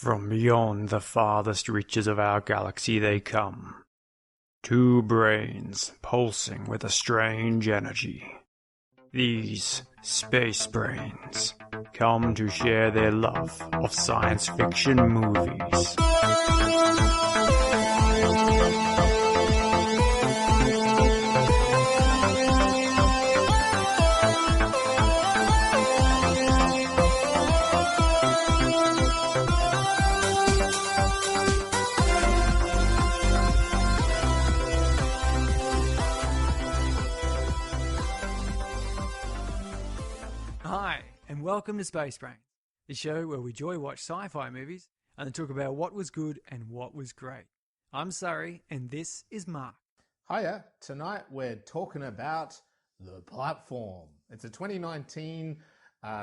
From beyond the farthest reaches of our galaxy they come. Two brains pulsing with a strange energy. These space brains come to share their love of science fiction movies. Hi, and welcome to Space Brains, the show where we joy-watch sci-fi movies and then talk about what was good and what was great. I'm Surrey, and this is Mark. Hiya, tonight we're talking about The Platform. It's a 2019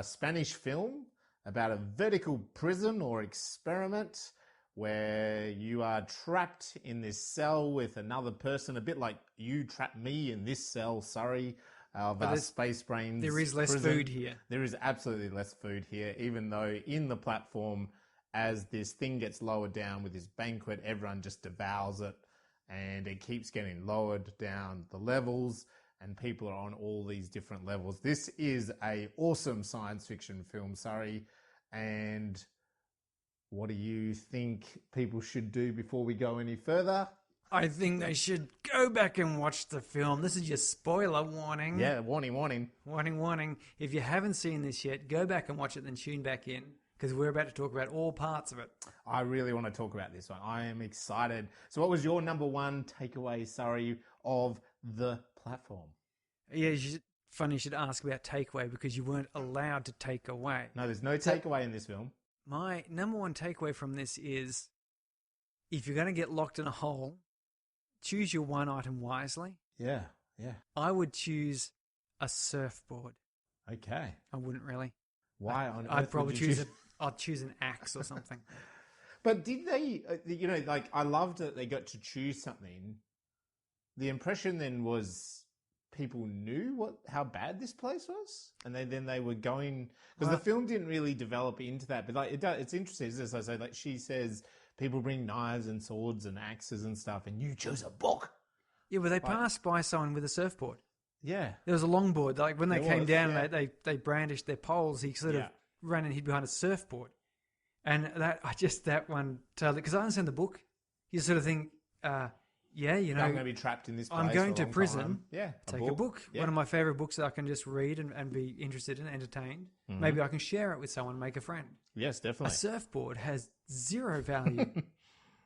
Spanish film about a vertical prison or experiment where you are trapped in this cell with another person, a bit like you trapped me in this cell, Surrey, of our Space Brains. There is less food here. There is absolutely less food here, even though in The Platform, as this thing gets lowered down with this banquet, everyone just devours it and it keeps getting lowered down the levels and people are on all these different levels. This is an awesome science fiction film, Surrey. And what do you think people should do before we go any further? I think they should go back and watch the film. This is your spoiler warning. Yeah, warning. Warning. If you haven't seen this yet, go back and watch it, then tune back in, because we're about to talk about all parts of it. I really want to talk about this one. I am excited. So what was your number one takeaway, Surrey, of The Platform? Yeah, funny you should ask about takeaway, because you weren't allowed to take away. No, there's no takeaway in this film. My number one takeaway from this is, if you're going to get locked in a hole, choose your one item wisely. Yeah. I would choose a surfboard. Okay. I wouldn't really. Why on earth I'd probably would you choose I'd choose an axe or something. But did they, I loved that they got to choose something. The impression then was people knew how bad this place was, and then they were going, because the film didn't really develop into that. But it's interesting. As I say, she says, people bring knives and swords and axes and stuff, and you chose a book. Yeah, well, they passed by someone with a surfboard. Yeah. There was a longboard. Like when they came down, they brandished their poles. He sort of ran and hid behind a surfboard. And that one totally, because I understand the book. You sort of think, I'm going to be trapped in this place. I'm going for a to long prison. time. Yeah. Take a book. Yeah. One of my favorite books that I can just read and be interested in, entertained. Mm-hmm. Maybe I can share it with someone, make a friend. Yes, definitely. A surfboard has zero value.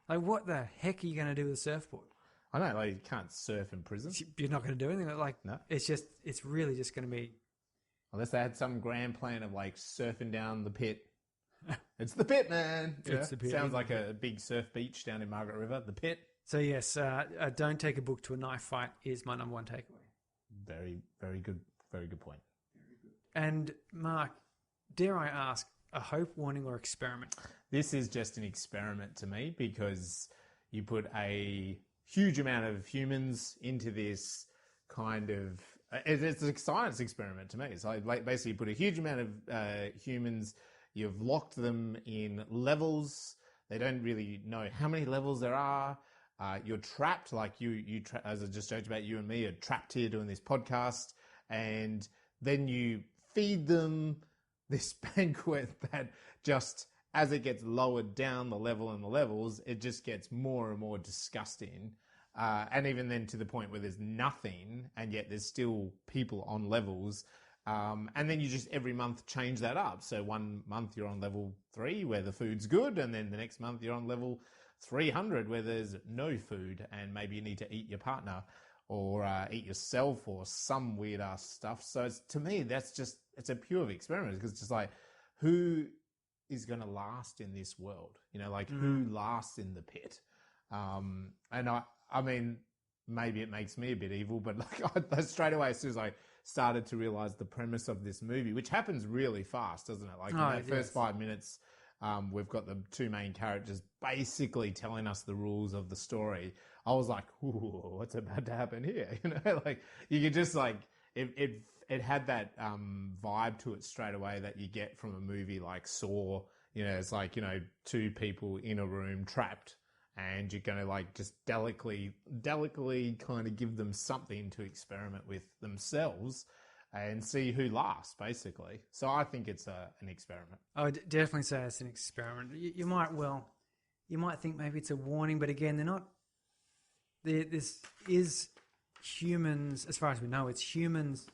Like, what the heck are you going to do with a surfboard? I know, you can't surf in prison. You're not going to do anything. No. It's really just going to be... Unless they had some grand plan of, surfing down the pit. It's the pit, man. It's the pit. Sounds like a big surf beach down in Margaret River. The pit. So, yes, don't take a book to a knife fight is my number one takeaway. Very, very good. Very good point. And, Mark, dare I ask, a hope, warning, or experiment? This is just an experiment to me, because you put a huge amount of humans into this kind of... It's a science experiment to me. So basically you put a huge amount of humans, you've locked them in levels. They don't really know how many levels there are. You're trapped, like as I just joked about, you and me are trapped here doing this podcast. And then you feed them this banquet that just... as it gets lowered down the level and the levels, it just gets more and more disgusting. And even then to the point where there's nothing, and yet there's still people on levels. And then you just every month change that up. So one month you're on level 3 where the food's good, and then the next month you're on level 300 where there's no food, and maybe you need to eat your partner or eat yourself or some weird ass stuff. So to me, it's a pure experiment, because it's just like, who is going to last in this world? Who lasts in the pit? And I mean, maybe it makes me a bit evil, but straight away, as soon as I started to realize the premise of this movie, which happens really fast, doesn't it? In that first 5 minutes, we've got the two main characters basically telling us the rules of the story. I was like, ooh, what's about to happen here? You could just it had that vibe to it straight away that you get from a movie like Saw, It's like, two people in a room trapped, and you're going to like just delicately kind of give them something to experiment with themselves and see who lasts, basically. So I think it's an experiment. I would definitely say it's an experiment. You might think maybe it's a warning, but again, they're not. This is humans, as far as we know, it's humans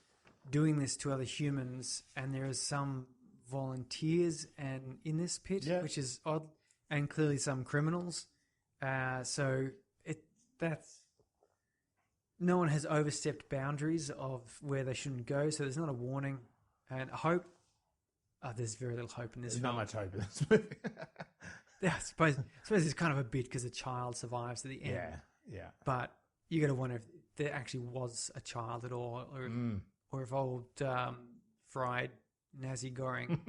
doing this to other humans, and there is some volunteers and in this pit, which is odd, and clearly some criminals. So that's no one has overstepped boundaries of where they shouldn't go. So there's not a warning, and hope. There's very little hope in this. There's film. not much hope in this movie. Yeah, I suppose it's kind of a bit because a child survives at the end. Yeah. But you got to wonder if there actually was a child at all, or if old fried Nazi Goring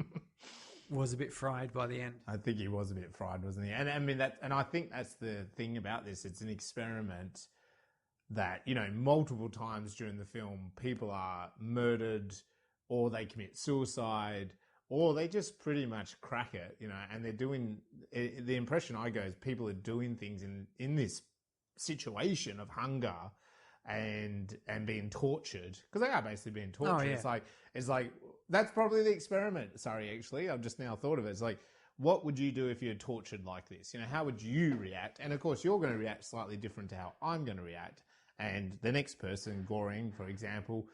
was a bit fried by the end. I think he was a bit fried, wasn't he? And I mean and I think that's the thing about this. It's an experiment that, multiple times during the film, people are murdered, or they commit suicide, or they just pretty much crack it, and they're doing, the impression I go is people are doing things in this situation of hunger and being tortured, because they are basically being tortured. Oh, yeah. It's like that's probably the experiment. Sorry, actually, I've just now thought of it. It's like, what would you do if you're tortured like this? How would you react? And of course, you're going to react slightly different to how I'm going to react, and the next person, Goring, for example.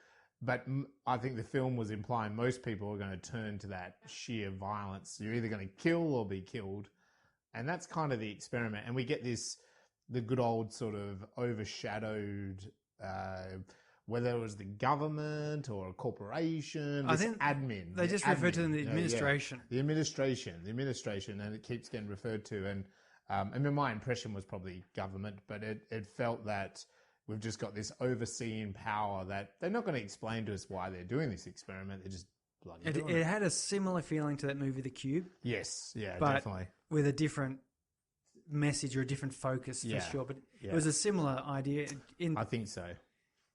But I think the film was implying most people are going to turn to that sheer violence. You're either going to kill or be killed. And that's kind of the experiment. And we get the good old sort of overshadowed, whether it was the government or a corporation, I think admin. They just refer to them the administration. The administration, and it keeps getting referred to. And I mean, my impression was probably government, but it felt that we've just got this overseeing power that they're not going to explain to us why they're doing this experiment. They're just bloody doing it. It had a similar feeling to that movie, The Cube. Yes, yeah, but definitely. With a different message or a different focus, for sure. But it was a similar idea. I think so.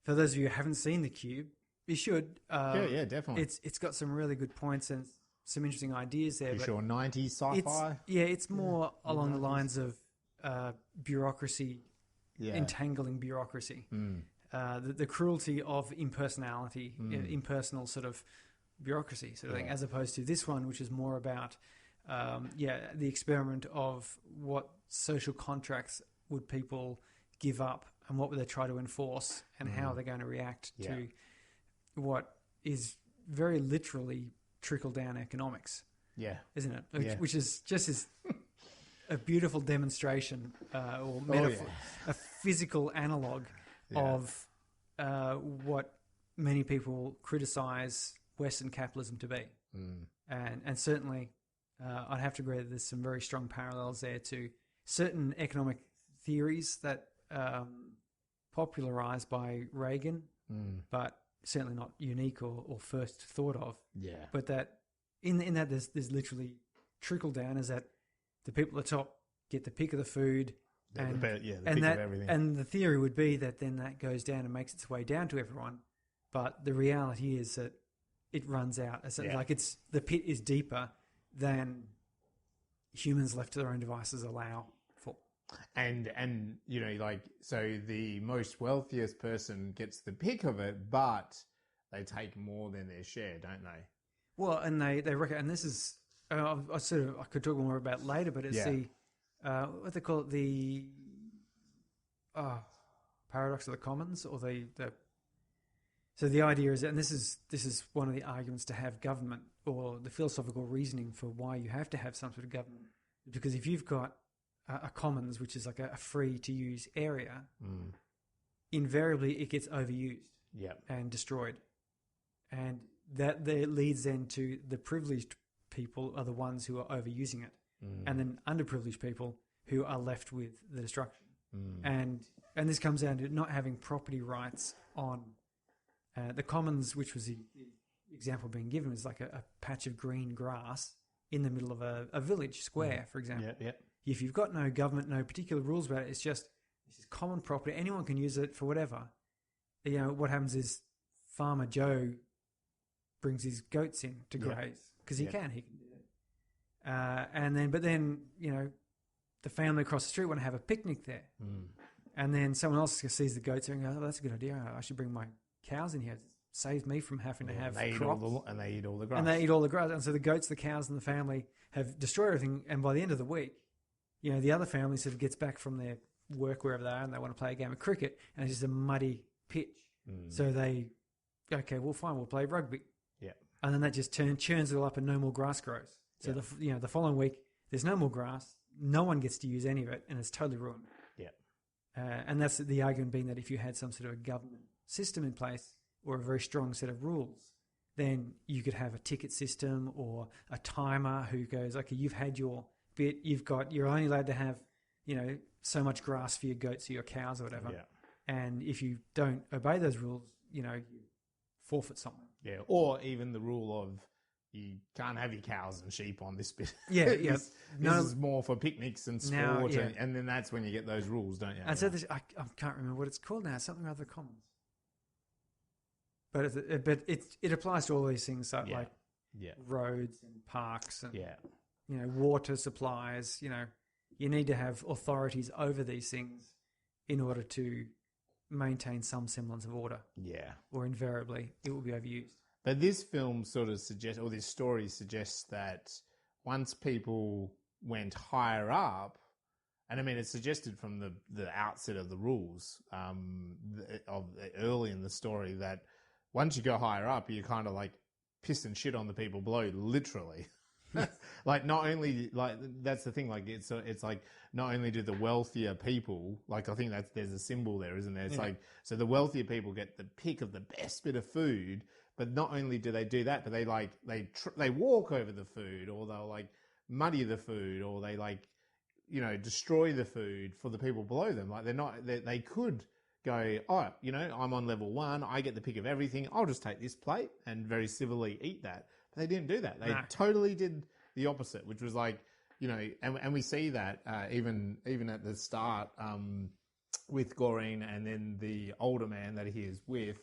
For those of you who haven't seen The Cube, you should. Yeah, definitely. It's got some really good points and some interesting ideas there. You sure 90s sci-fi? It's more along the lines of bureaucracy. Yeah. Entangling bureaucracy, the cruelty of impersonality, impersonal sort of bureaucracy sort of thing, as opposed to this one, which is more about, the experiment of what social contracts would people give up and what would they try to enforce and how they're going to react to what is very literally trickle-down economics. Yeah. Isn't it? Which is just as... a beautiful demonstration or metaphor, a physical analogue of what many people criticise Western capitalism to be. And certainly I'd have to agree that there's some very strong parallels there to certain economic theories that popularised by Reagan, but certainly not unique or first thought of. Yeah. But that in that there's literally trickle down is that the people at the top get the pick of the food, and pick of everything. And the theory would be that then that goes down and makes its way down to everyone. But the reality is that it runs out. Like the pit is deeper than humans left to their own devices allow for. And so the most wealthiest person gets the pick of it, but they take more than their share, don't they? Well, and they reckon, and this is. I could talk more about later, but it's the what they call it, the paradox of the commons, or so the idea is, and this is one of the arguments to have government, or the philosophical reasoning for why you have to have some sort of government, because if you've got a commons, which is like a free to use area, invariably it gets overused and destroyed, and that there leads then to the privileged people are the ones who are overusing it, and then underprivileged people who are left with the destruction. And this comes down to not having property rights on the commons, which was the example being given, is like a patch of green grass in the middle of a village square, for example. If you've got no government, no particular rules about it, it's just this is common property. Anyone can use it for whatever. What happens is Farmer Joe brings his goats in to graze because he can do it. But then, the family across the street want to have a picnic there. And then someone else sees the goats there and goes, oh, that's a good idea. I should bring my cows in here. It saves me from having to have crops. And they eat all the grass. And they eat all the grass. And so the goats, the cows, and the family have destroyed everything. And by the end of the week, the other family sort of gets back from their work wherever they are and they want to play a game of cricket. And it's just a muddy pitch. So they, okay, well, fine, we'll play rugby. Yeah. And then that just churns it all up and no more grass grows. So the following week, there's no more grass. No one gets to use any of it, and it's totally ruined. Yeah. And that's the argument being that if you had some sort of a government system in place or a very strong set of rules, then you could have a ticket system or a timer who goes, okay, you've had your bit, you're only allowed to have, so much grass for your goats or your cows or whatever. Yeah. And if you don't obey those rules, you forfeit something. Yeah. Or even the rule of you can't have your cows and sheep on this bit. Yeah, this is more for picnics and sport, and then that's when you get those rules, don't you? And so I can't remember what it's called now. Something about the commons. But it applies to all these things, like roads and parks and water supplies. You need to have authorities over these things in order to maintain some semblance of order. Yeah. Or invariably, it will be overused. But this film sort of suggests, or this story suggests that once people went higher up, and I mean, it's suggested from the outset of the rules early in the story that once you go higher up, you kind of like piss and shit on the people below, literally. Like not only that's the thing. Like it's like not only do the wealthier people, like I think there's a symbol there, isn't there? It's like so the wealthier people get the pick of the best bit of food. But not only do they do that, but they walk over the food, or they'll like muddy the food, or they destroy the food for the people below them. Like they could go, oh, I'm on level 1, I get the pick of everything. I'll just take this plate and very civilly eat that. But they didn't do that. They totally did the opposite, which was like, and we see that even at the start with Goreen, and then the older man that he is with.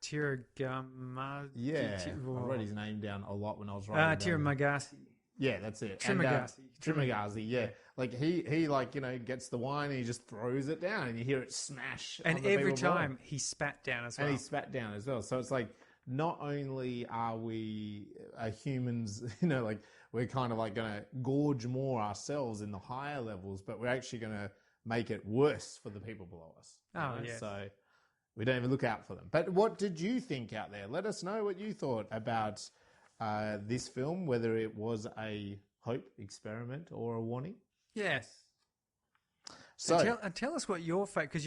Tiragama. Yeah, I wrote his name down a lot when I was writing. Tiramagasi. Yeah, that's it. Trimagasi, yeah. Like he gets the wine and he just throws it down and you hear it smash. And every time he spat down as well. And he spat down as well. So it's like not only are we humans, we're kind of like going to gorge more ourselves in the higher levels, but we're actually going to make it worse for the people below us. Oh, yeah. So we don't even look out for them. But what did you think out there? Let us know what you thought about this film, whether it was a hope experiment or a warning. Yes. So tell us what your favorite, because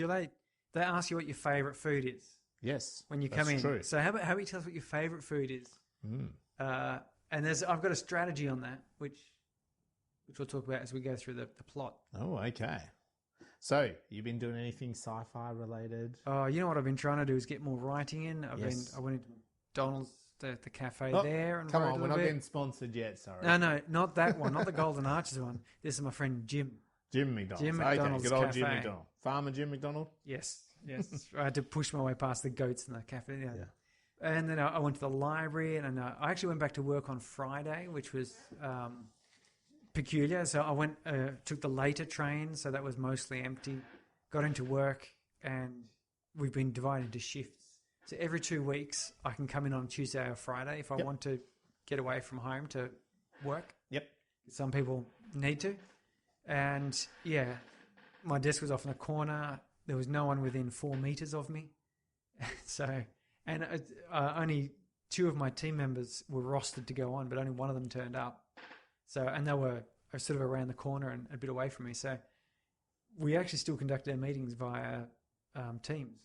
they ask you what your favorite food is. Yes, when you come in. True. So how about you tell us what your favorite food is? And I've got a strategy on that, which we'll talk about as we go through the plot. Oh, okay. So, you've been doing anything sci-fi related? Oh, you know what I've been trying to do is get more writing in. I went into McDonald's, the cafe there. And come on, we're not getting sponsored yet, sorry. No, not that one, not the Golden Arches one. This is my friend Jim. Jim McDonald. Jim McDonald's good old cafe. Jim McDonald. Farmer Jim McDonald? Yes. I had to push my way past the goats in the cafe. Yeah. And then I went to the library, and I actually went back to work on Friday, which was peculiar. So I went, took the later train, so that was mostly empty. Got into work, and we've been divided into shifts. So every 2 weeks, I can come in on Tuesday or Friday if I want to get away from home to work. Yep. Some people need to. And, my desk was off in a corner. There was no one within 4 meters of me. So, and only 2 of my team members were rostered to go on, but only one of them turned up. So, and they were sort of around the corner and a bit away from me. So we actually still conducted our meetings via Teams.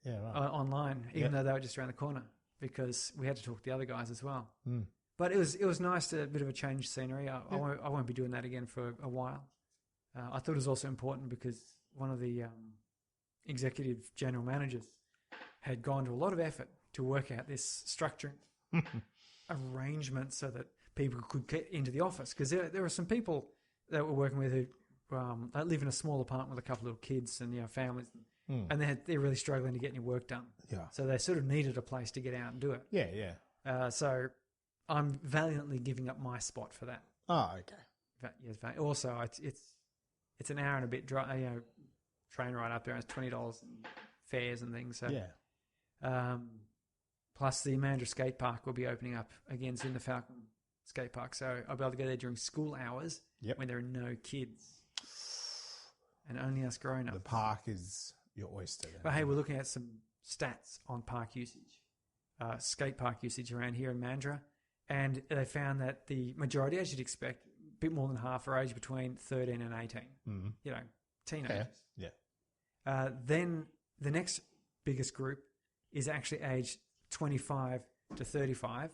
Yeah, right. Online, even though they were just around the corner, because we had to talk to the other guys as well. Mm. But it was nice, a bit of a change of scenery. I won't be doing that again for a while. I thought it was also important because one of the executive general managers had gone to a lot of effort to work out this structure arrangement so that people could get into the office. Because there were some people that we're working with who they live in a small apartment with a couple of little kids and families. And they're really struggling to get any work done. Yeah. So they sort of needed a place to get out and do it. Yeah. So I'm valiantly giving up my spot for that. Oh, okay. Yes, also it's an hour and a bit train ride up there. It's $20 fares and things. So plus the Mandurah skate park will be opening up again soon, the Falcon skate park. So I'll be able to go there during school hours when there are no kids and only us grown ups. The park is your oyster. Then. But hey, we're looking at some stats on park usage, skate park usage around here in Mandurah, and they found that the majority, as you'd expect, a bit more than half are aged between 13 and 18. Mm-hmm. You know, teenagers. Yeah. Then the next biggest group is actually aged 25 to 35,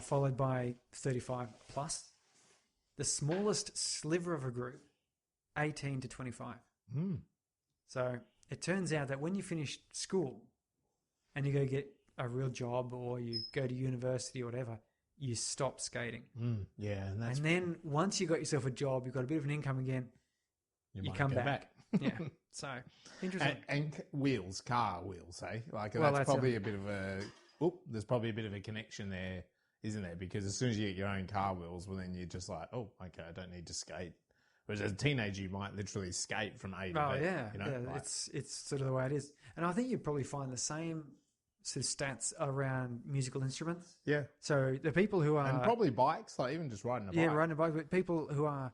followed by 35 plus. The smallest sliver of a group, 18 to 25. Mm. So it turns out that when you finish school and you go get a real job or you go to university or whatever, you stop skating. Yeah. And then once you got yourself a job, you've got a bit of an income again, you come back. Yeah. So interesting. And wheels, car wheels, eh? Like that's probably a bit of a. There's probably a bit of a connection there, isn't there? Because as soon as you get your own car wheels, well, then you're just like, oh, okay, I don't need to skate. Whereas as a teenager, you might literally skate from A to B. Oh yeah, you know? Like, it's sort of the way it is. And I think you'd probably find the same sort of stats around musical instruments. Yeah. So the people who are and probably bikes, like even just riding a bike. Yeah, riding a bike. But people who are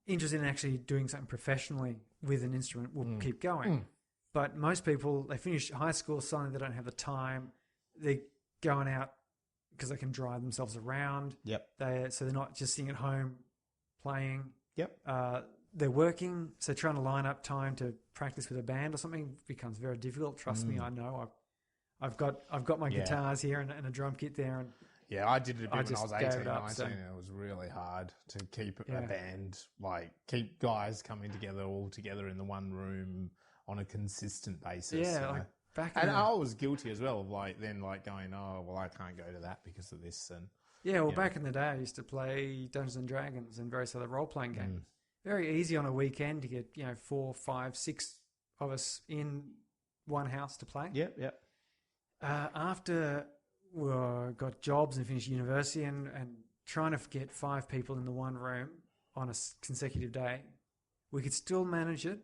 interested in actually doing something professionally with an instrument will keep going. But most people, they finish high school, suddenly they don't have the time. They're going out because they can drive themselves around. Yep. So they're not just sitting at home playing. Yep. They're working, so trying to line up time to practice with a band or something becomes very difficult. Trust me, I know. I've got my guitars here and a drum kit there, and yeah, I did it a bit when I was 18, 19, so. and it was really hard to keep a band, like keep guys coming together all together in the one room on a consistent basis. Yeah, you know? like back and I was guilty as well of going, oh, well, I can't go to that because of this. And yeah, well, back in the day, I used to play Dungeons and Dragons and various other role-playing games. Very easy on a weekend to get 4, 5, 6 of us in one house to play. Yep. After we got jobs and finished university and trying to get 5 people in the one room on a consecutive day, we could still manage it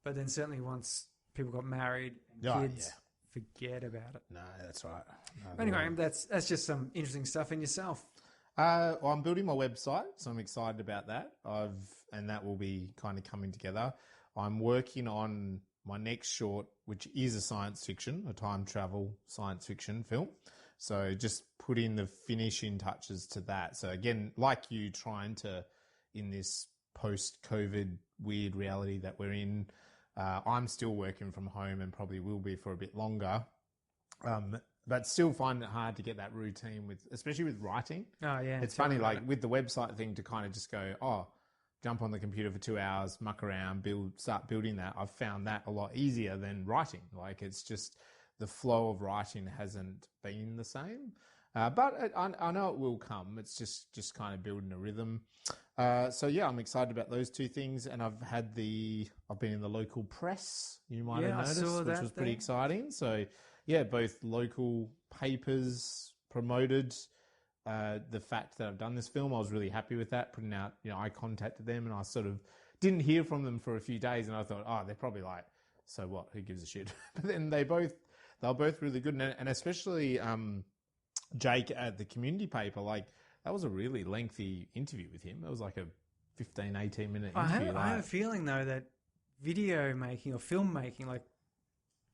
but then certainly once people got married and kids, forget about it. No, that's right. No, anyway, that's just some interesting stuff in yourself. Well, I'm building my website, so I'm excited about that. And that will be kind of coming together. I'm working on my next short, which is a science fiction, a time travel science fiction film. So just putting the finishing touches to that. So again, like you, trying to, in this post-COVID weird reality that we're in, I'm still working from home and probably will be for a bit longer. But still find it hard to get that routine especially with writing. Oh yeah. It's funny, like with the website thing, to kind of just go, jump on the computer for 2 hours, muck around, start building that. I've found that a lot easier than writing. Like it's just the flow of writing hasn't been the same. But I know it will come. It's just kind of building a rhythm. So yeah, I'm excited about those two things. And I've been in the local press, you might have noticed, which was pretty exciting. So yeah, both local papers promoted the fact that I've done this film. I was really happy with that, putting out, I contacted them and I sort of didn't hear from them for a few days and I thought, they're probably like, so what, who gives a shit? But then they were both really good. And especially Jake at the community paper, like that was a really lengthy interview with him. It was like a 15, 18 minute interview. I have a feeling though that video making or film making, like,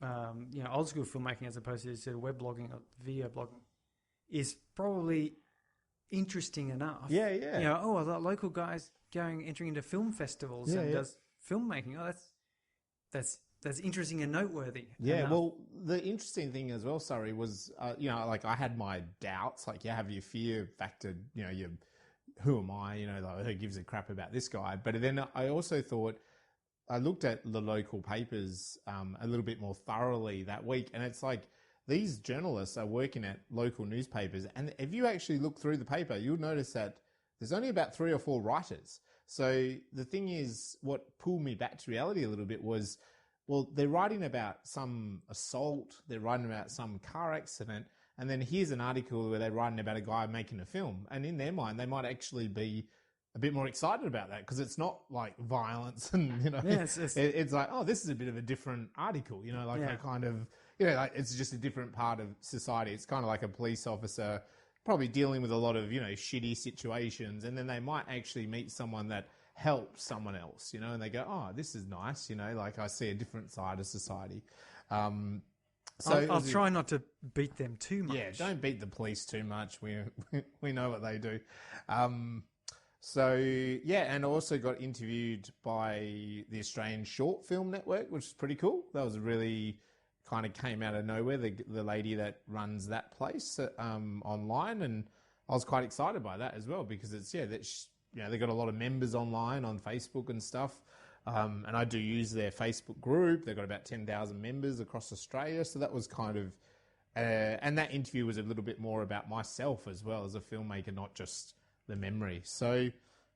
old school filmmaking as opposed to sort of web blogging or video blogging, is probably interesting enough. Yeah, yeah. The local guy's entering into film festivals and does filmmaking. Oh, that's interesting and noteworthy. Yeah, enough. Well, the interesting thing as well, Surrey, was, like I had my doubts. Like you have your fear factor, who am I? Like, who gives a crap about this guy? But then I also thought, I looked at the local papers a little bit more thoroughly that week, and it's like these journalists are working at local newspapers, and if you actually look through the paper, you'll notice that there's only about 3 or 4 writers. So the thing is, what pulled me back to reality a little bit was, well, they're writing about some assault, they're writing about some car accident, And then here's an article where they're writing about a guy making a film. And in their mind, they might actually be a bit more excited about that because it's not like violence and, you know, it's like, oh, this is a bit of a different article, you know, like a kind of, you know, like it's just a different part of society. It's kind of like a police officer probably dealing with a lot of, you know, shitty situations. And then they might actually meet someone that helps someone else, you know, and they go, oh, this is nice, you know, like I see a different side of society. So I'll try not to beat them too much. Yeah, don't beat the police too much. We know what they do. So, yeah, and I also got interviewed by the Australian Short Film Network, which is pretty cool. That was really kind of came out of nowhere, the lady that runs that place online. And I was quite excited by that as well because it's, you know, they've got a lot of members online on Facebook and stuff. And I do use their Facebook group. They've got about 10,000 members across Australia. So that was kind of, and that interview was a little bit more about myself as well as a filmmaker, not just the memory. So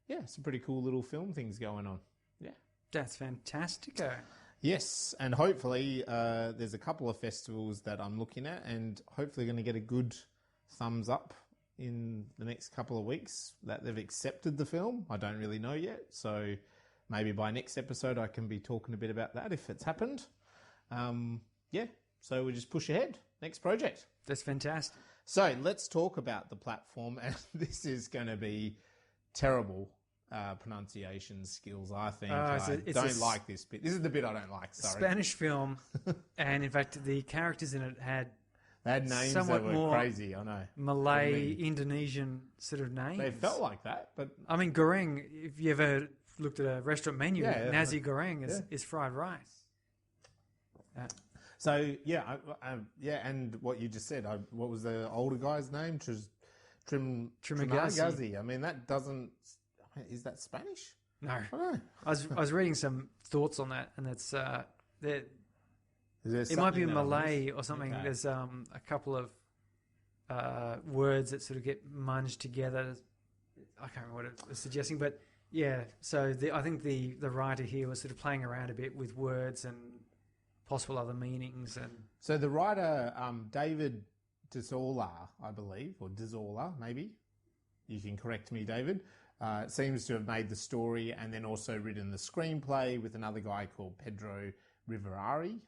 yeah, some pretty cool little film things going on. Yeah. That's fantastic. Yes. And hopefully there's a couple of festivals that I'm looking at and hopefully going to get a good thumbs up in the next couple of weeks that they've accepted the film. I don't really know yet. So maybe by next episode, I can be talking a bit about that if it's happened. Yeah, so we just push ahead. Next project. That's fantastic. So let's talk about the platform. And this is going to be terrible pronunciation skills, I think. I don't like this bit. This is the bit I don't like, sorry. Spanish film. And in fact, the characters in it had names that were crazy, I know. Malay, Indonesian sort of names. They felt like that, but... I mean, goreng, if you ever looked at a restaurant menu, nasi goreng is fried rice. So, and what you just said, what was the older guy's name? Trimagazi. I mean, that doesn't... Is that Spanish? No. I don't know. I was reading some thoughts on that, and it's... it might be Malay or something. Okay. There's a couple of words that sort of get munged together. I can't remember what it was suggesting, but yeah. So I think the writer here was sort of playing around a bit with words and possible other meanings. And so the writer, David Dzola, I believe, or Dzola, maybe. You can correct me, David. Seems to have made the story and then also written the screenplay with another guy called Pedro Riverari.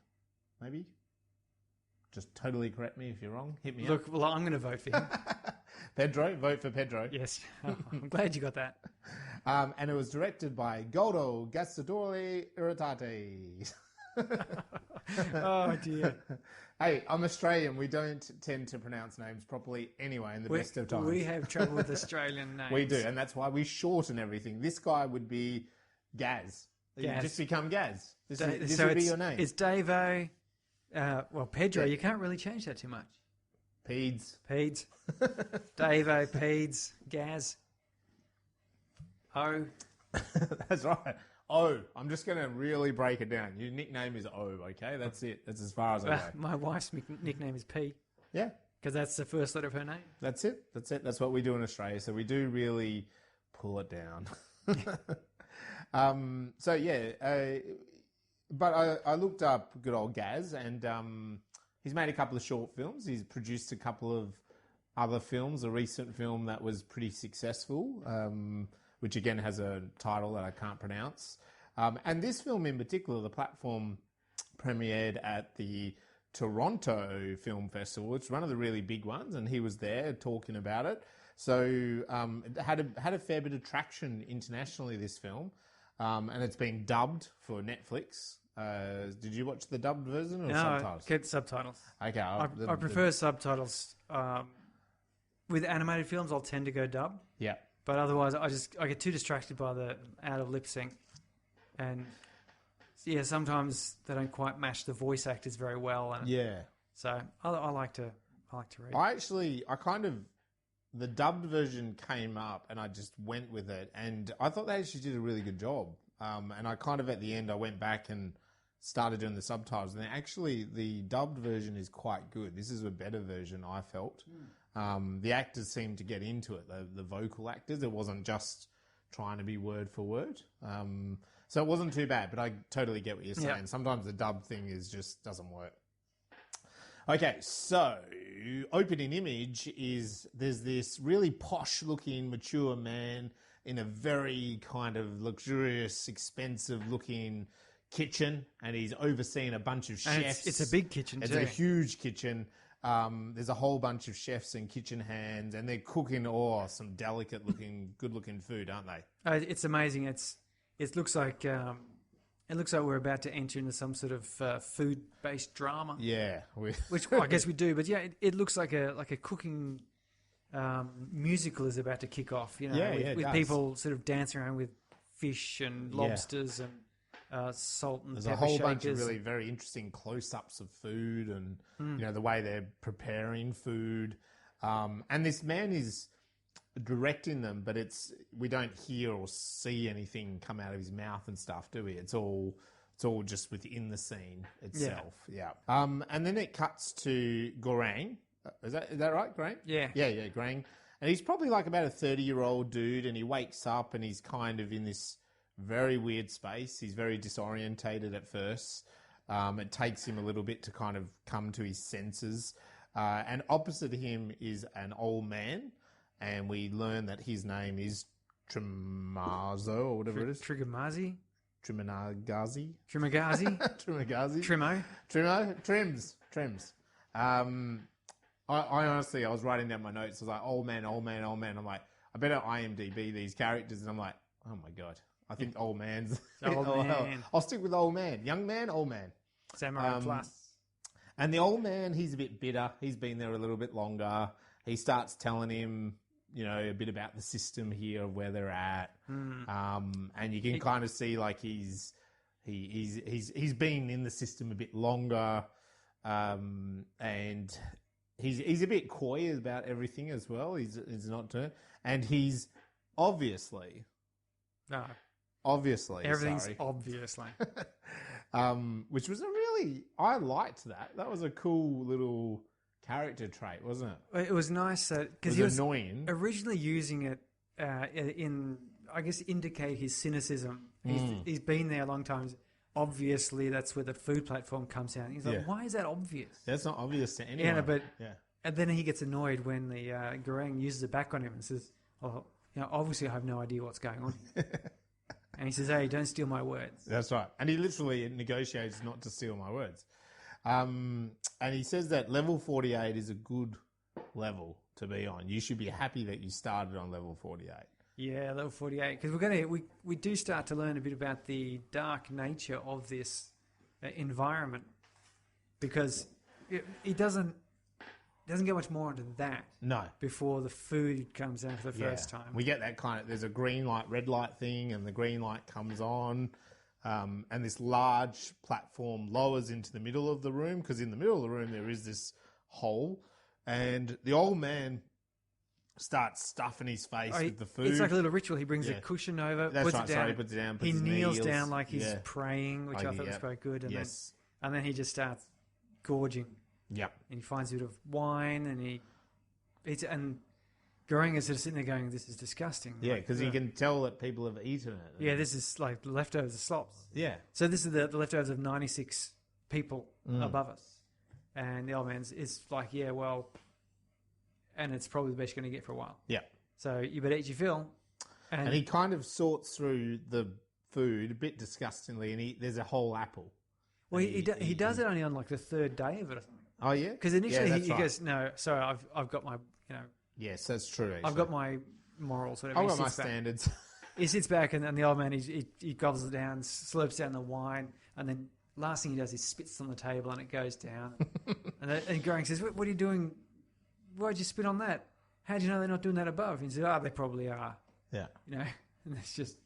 Maybe. Just totally correct me if you're wrong. Hit me up. Look, well, I'm going to vote for him. Pedro, vote for Pedro. Yes. Oh, I'm glad you got that. And it was directed by Galder Gaztelu-Urrutia. Oh, dear. Hey, I'm Australian. We don't tend to pronounce names properly anyway in the best of times. We have trouble with Australian names. We do, and that's why we shorten everything. This guy would be Gaz. You just become Gaz. This would be your name. It's Davo. Well, Pedro, you can't really change that too much. Peeds. Davo, Peeds, Gaz. O. That's right. O. I'm just going to really break it down. Your nickname is O, okay? That's it. That's as far as I go. My wife's nickname is P. Yeah. Because that's the first letter of her name. That's it. That's what we do in Australia. So we do really pull it down. But I looked up good old Gaz, and he's made a couple of short films. He's produced a couple of other films, a recent film that was pretty successful, which again has a title that I can't pronounce. And this film in particular, the platform premiered at the Toronto Film Festival. It's one of the really big ones, and he was there talking about it. So it had a fair bit of traction internationally, this film. And it's been dubbed for Netflix. Did you watch the dubbed version or subtitles? Get subtitles. Okay. I prefer subtitles. With animated films, I'll tend to go dub. Yeah. But otherwise, I get too distracted by the out of lip sync. And yeah, sometimes they don't quite match the voice actors very well. And so I like to read. The dubbed version came up and I just went with it, and I thought they actually did a really good job. And I kind of at the end, I went back and started doing the subtitles, and actually the dubbed version is quite good. This is a better version, I felt. The actors seemed to get into it, the vocal actors. It wasn't just trying to be word for word. So it wasn't too bad, but I totally get what you're saying. Yeah. Sometimes the dub thing just doesn't work. Okay, so opening image is there's this really posh-looking, mature man in a very kind of luxurious, expensive-looking kitchen, and he's overseeing a bunch of chefs. It's a big kitchen, It's too. a huge kitchen. There's a whole bunch of chefs and kitchen hands, and they're cooking some delicate-looking, good-looking food, aren't they? It's amazing. It looks like we're about to enter into some sort of food-based drama. Yeah, Which I guess we do, but yeah, it looks like a cooking musical is about to kick off. You know, with people sort of dancing around with fish and lobsters and salt and there's pepper a whole shakers. bunch of really very interesting close-ups of food and you know the way they're preparing food. And this man is directing them, but we don't hear or see anything come out of his mouth and stuff, do we? It's all just within the scene itself. Yeah. And then it cuts to Gorang. Is that right, Gorang? Yeah. Yeah, Gorang. And he's probably like about a 30-year-old dude, and he wakes up and he's kind of in this very weird space. He's very disorientated at first. It takes him a little bit to kind of come to his senses. And opposite him is an old man, and we learn that his name is Trimazo or whatever it is. Trigamazzi? Trimagazi? Trimagazi? Trimagazi? Trimo? Trims. I honestly, I was writing down my notes. I was like, old man. I'm like, I better IMDb these characters. And I'm like, oh my God. I think old man's... Old man. I'll stick with old man. Young man, old man. Samurai Plus. And the old man, he's a bit bitter. He's been there a little bit longer. He starts telling him, you know, a bit about the system here, of where they're at. And you can kind of see like he's been in the system a bit longer. And he's a bit coy about everything as well. He's not doing, and he's obviously Everything's sorry. obviously. Which was I liked that. That was a cool little character trait, wasn't it? It was nice because he was annoying. Originally using it in, I guess, indicate his cynicism. He's been there a long time. Obviously, that's where the food platform comes out. He's like, why is that obvious? That's not obvious to anyone. Yeah, but and then he gets annoyed when the Gorang uses it back on him and says, "Oh, you know, obviously I have no idea what's going on." And he says, "Hey, don't steal my words." That's right. And he literally negotiates not to steal my words. And he says that level 48 is a good level to be on. You should be happy that you started on level 48. Yeah, level 48. Because we do start to learn a bit about the dark nature of this environment. Because it doesn't get much more into that. No. Before the food comes out for the first time. We get that kind of, there's a green light, red light thing, and the green light comes on. And this large platform lowers into the middle of the room, because in the middle of the room there is this hole. And the old man starts stuffing his face with the food. It's like a little ritual. He brings a cushion over, puts it down. He puts it down, he kneels down like he's praying, which I thought was quite good. And and then he just starts gorging. Yep. And he finds a bit of wine, and he eats it. And Goreng is sort of sitting there going, "This is disgusting." Yeah, because you can tell that people have eaten it. Yeah, this is like the leftovers of slops. Yeah. So this is the leftovers of 96 people above us. And the old man's is like, yeah, well, and it's probably the best you're going to get for a while. Yeah. So you better eat your fill. And he kind of sorts through the food a bit disgustingly, and there's a whole apple. Well, he does it only on like the third day of it or something. Oh, yeah? Because initially he goes, "No, sorry, I've got my, you know." Yes, that's true. Actually. I've got my morals. Whatever. I've got my standards. He sits back, and the old man, he gobbles it down, slurps down the wine, and then last thing he does is spits on the table, and it goes down. and Goreng says, "What are you doing? Why'd you spit on that? How do you know they're not doing that above?" And he says, "Oh, they probably are." Yeah. You know, and it's just,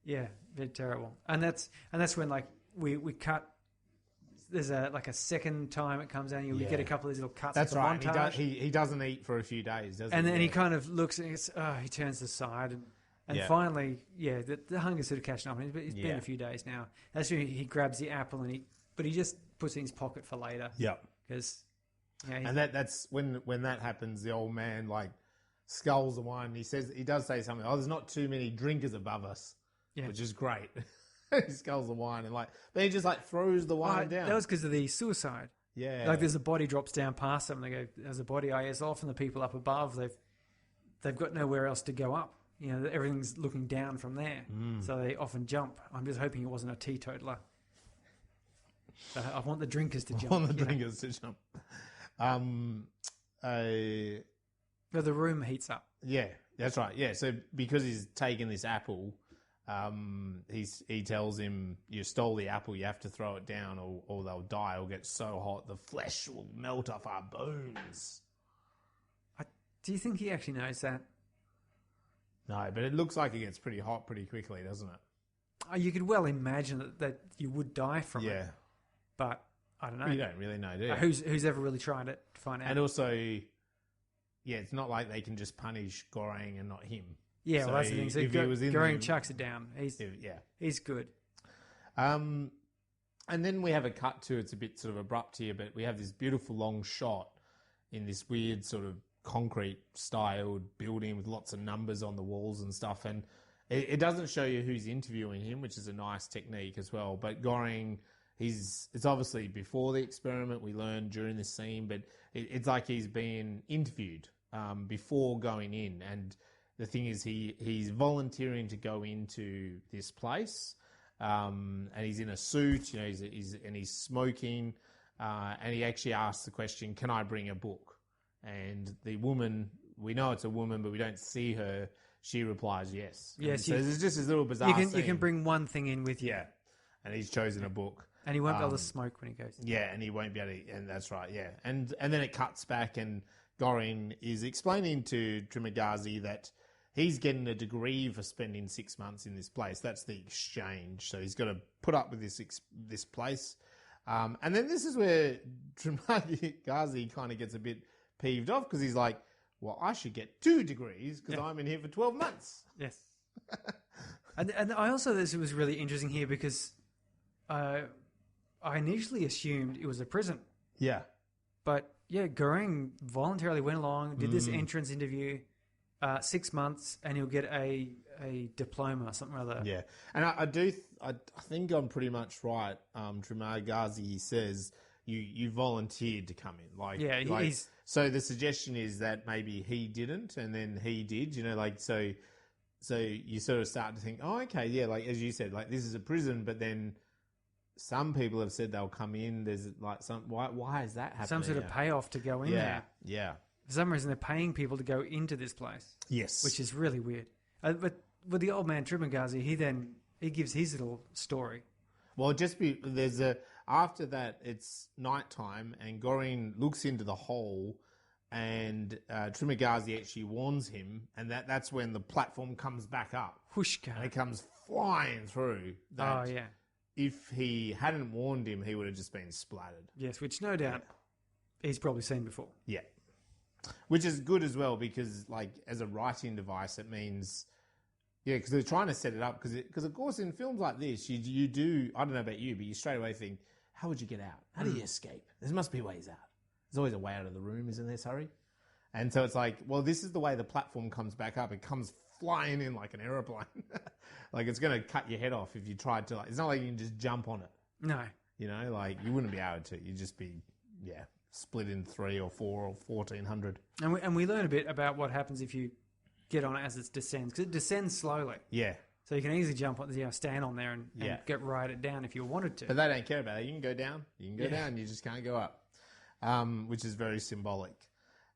yeah, they're terrible. And that's when like we cut. There's a second time it comes out, and you get a couple of these little cuts. That's right. Montage. He doesn't eat for a few days, does he? And then he kind of looks and he turns aside, and finally, the hunger's sort of catching up. It's been a few days now. That's when he grabs the apple, but he just puts it in his pocket for later. Yep. Because, and that's when that happens. The old man like sculls the wine. And he does say something. "Oh, there's not too many drinkers above us," which is great. He sculls the wine but he just like throws the wine down. That was because of the suicide. Yeah. Like there's a body drops down past them. They go, there's a body. It's often the people up above. They've got nowhere else to go up. You know, everything's looking down from there. So they often jump. I'm just hoping it wasn't a teetotaler. I want the drinkers to jump. To jump. But the room heats up. Yeah, that's right. Yeah, so because he's taken this apple, he tells him, you stole the apple, you have to throw it down or they'll die. It'll get so hot, the flesh will melt off our bones. Do you think he actually knows that? No, but it looks like it gets pretty hot pretty quickly, doesn't it? You could well imagine that you would die from it. Yeah. But I don't know. You don't really know, do you? Who's ever really tried it to find out? And also, yeah, it's not like they can just punish Goreng and not him. Yeah, so well, that's the thing. So if he was in Goreng chucks it down. He's good. And then we have a cut to, it's a bit sort of abrupt here, but we have this beautiful long shot in this weird sort of concrete styled building with lots of numbers on the walls and stuff. And it doesn't show you who's interviewing him, which is a nice technique as well. But Goreng, it's obviously before the experiment, we learned during this scene, but it's like he's being interviewed before going in. And the thing is, he's volunteering to go into this place, and he's in a suit, you know, he's smoking, and he actually asks the question, "Can I bring a book?" And the woman, we know it's a woman, but we don't see her. She replies, "Yes." Yes. So there's just this little bizarre You can bring one thing in with you. Yeah, and he's chosen a book. And he won't be able to smoke when he goes. Yeah, and he won't be able to, and that's right, yeah. And then it cuts back and Goreng is explaining to Trimagazi that he's getting a degree for spending 6 months in this place. That's the exchange. So he's got to put up with this place. And then this is where Trimagazi kind of gets a bit peeved off because he's like, well, I should get 2 degrees because I'm in here for 12 months. Yes. and I also, this was really interesting here because I initially assumed it was a prison. Yeah. But yeah, Goreng voluntarily went along, did this entrance interview, 6 months, and he'll get a diploma or something or other. Yeah. And I think I'm pretty much right. Trimagazi says you volunteered to come in. So the suggestion is that maybe he didn't and then he did, you know, like, so you sort of start to think, oh, okay, yeah, like, as you said, like, this is a prison, but then some people have said they'll come in. There's like why is that happening? Some sort of payoff to go in there. Yeah. For some reason, they're paying people to go into this place. Yes. Which is really weird. But with the old man Trimagazi, he gives his little story. Well, after that, it's nighttime and Goreng looks into the hole and Trimagazi actually warns him, and that's when the platform comes back up. Whooshka. And it comes flying through. Oh, yeah. If he hadn't warned him, he would have just been splattered. Yes, which no doubt he's probably seen before. Yeah. Which is good as well because, like, as a writing device, it means... Yeah, because they're trying to set it up. Because of course, in films like this, you do... I don't know about you, but you straight away think, how would you get out? How do you escape? There must be ways out. There's always a way out of the room, isn't there, Surrey? And so it's like, well, this is the way the platform comes back up. It comes flying in like an aeroplane. Like, it's going to cut your head off if you tried to. Like, it's not like you can just jump on it. No. You know, like, you wouldn't be able to. You'd just be, split in 3 or 4 or 1,400. And we learn a bit about what happens if you get on it as it descends. Because it descends slowly. Yeah. So you can easily jump on, stand on there and get ride it down if you wanted to. But they don't care about it. You can go down. You can go down. You just can't go up. Which is very symbolic.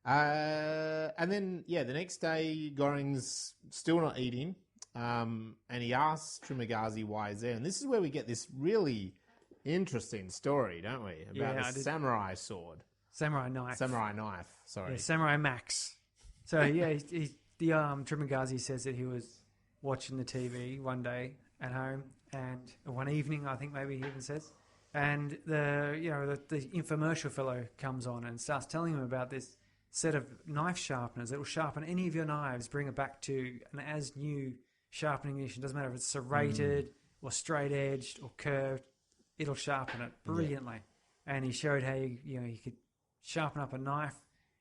And then, the next day, Goreng's still not eating. And he asks Trimagazi why he's there. And this is where we get this really interesting story, don't we? About the samurai sword. Samurai knife. Sorry. Yeah, Samurai Max. So, Trimagazi says that he was watching the TV one day at home and one evening, I think maybe he even says. And the infomercial fellow comes on and starts telling him about this set of knife sharpeners that will sharpen any of your knives, bring it back to an as new sharpening condition. Doesn't matter if it's serrated or straight edged or curved, it'll sharpen it brilliantly. Yeah. And he showed how you could sharpen up a knife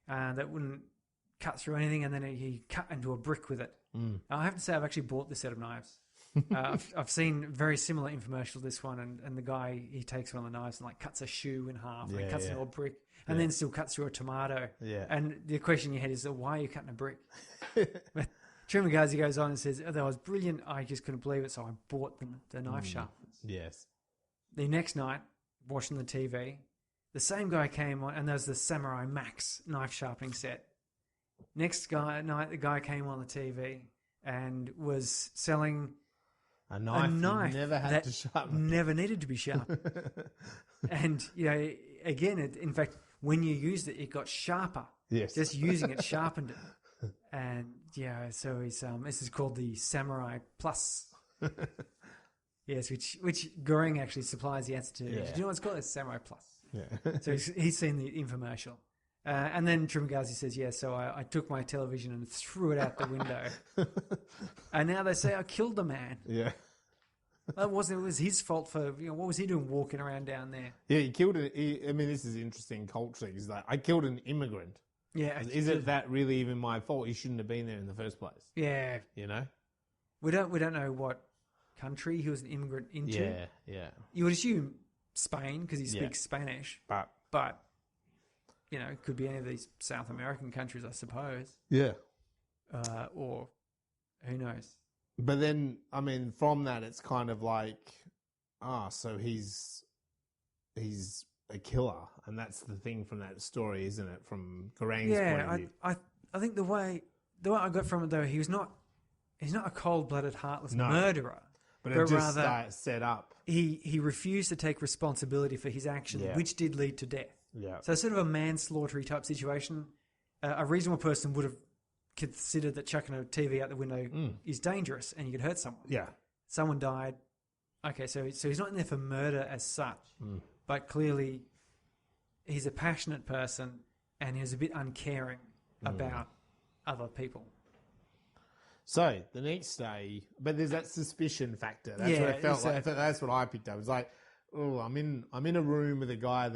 that wouldn't cut through anything, and then he cut into a brick with it. I have to say I've actually bought this set of knives. I've seen very similar infomercial to this one, and the guy, he takes one of the knives and like cuts a shoe in half, and cuts into a brick, and then still cuts through a tomato. Yeah. And the question you had is, why are you cutting a brick? But Trimagazi goes on and says, that was brilliant. I just couldn't believe it, so I bought the knife sharpeners. Yes. The next night, watching the TV, the same guy came on, and there's the Samurai Max knife sharpening set. Next night, the guy came on the TV and was selling a knife never had to sharpen. Never needed to be sharpened. And, again, in fact, when you used it, it got sharper. Yes. Just using it sharpened it. And, so he's, this is called the Samurai Plus. Yes, which Goring actually supplies the answer to. Yeah. Do you know what it's called? It's Samurai Plus. Yeah. So he's seen the infomercial. And then Trimagazi says, so I took my television and threw it out the window. And now they say I killed the man. Yeah. It was his fault for, what was he doing walking around down there? Yeah, he killed it. This is interesting culturally. He's like, I killed an immigrant. Yeah. Is it that really even my fault? He shouldn't have been there in the first place. Yeah. We don't know what country he was an immigrant into. Yeah. You would assume Spain because he speaks Spanish. But it could be any of these South American countries, I suppose. Yeah. Or who knows? But then, from that, it's kind of like, so he's a killer, and that's the thing from that story, isn't it? From Gorang's point of view. I think the way I got from it though, he's not a cold-blooded, heartless murderer, but it just rather set up. He refused to take responsibility for his actions, which did lead to death. Yeah. So sort of a manslaughter type situation. A reasonable person would have considered that chucking a TV out the window is dangerous and you could hurt someone. Yeah. Someone died. Okay, so he's not in there for murder as such, but clearly he's a passionate person and he was a bit uncaring about other people. So the next day, but there's that suspicion factor. That's what it felt like. That's what I picked up. It was like, I'm in a room with a guy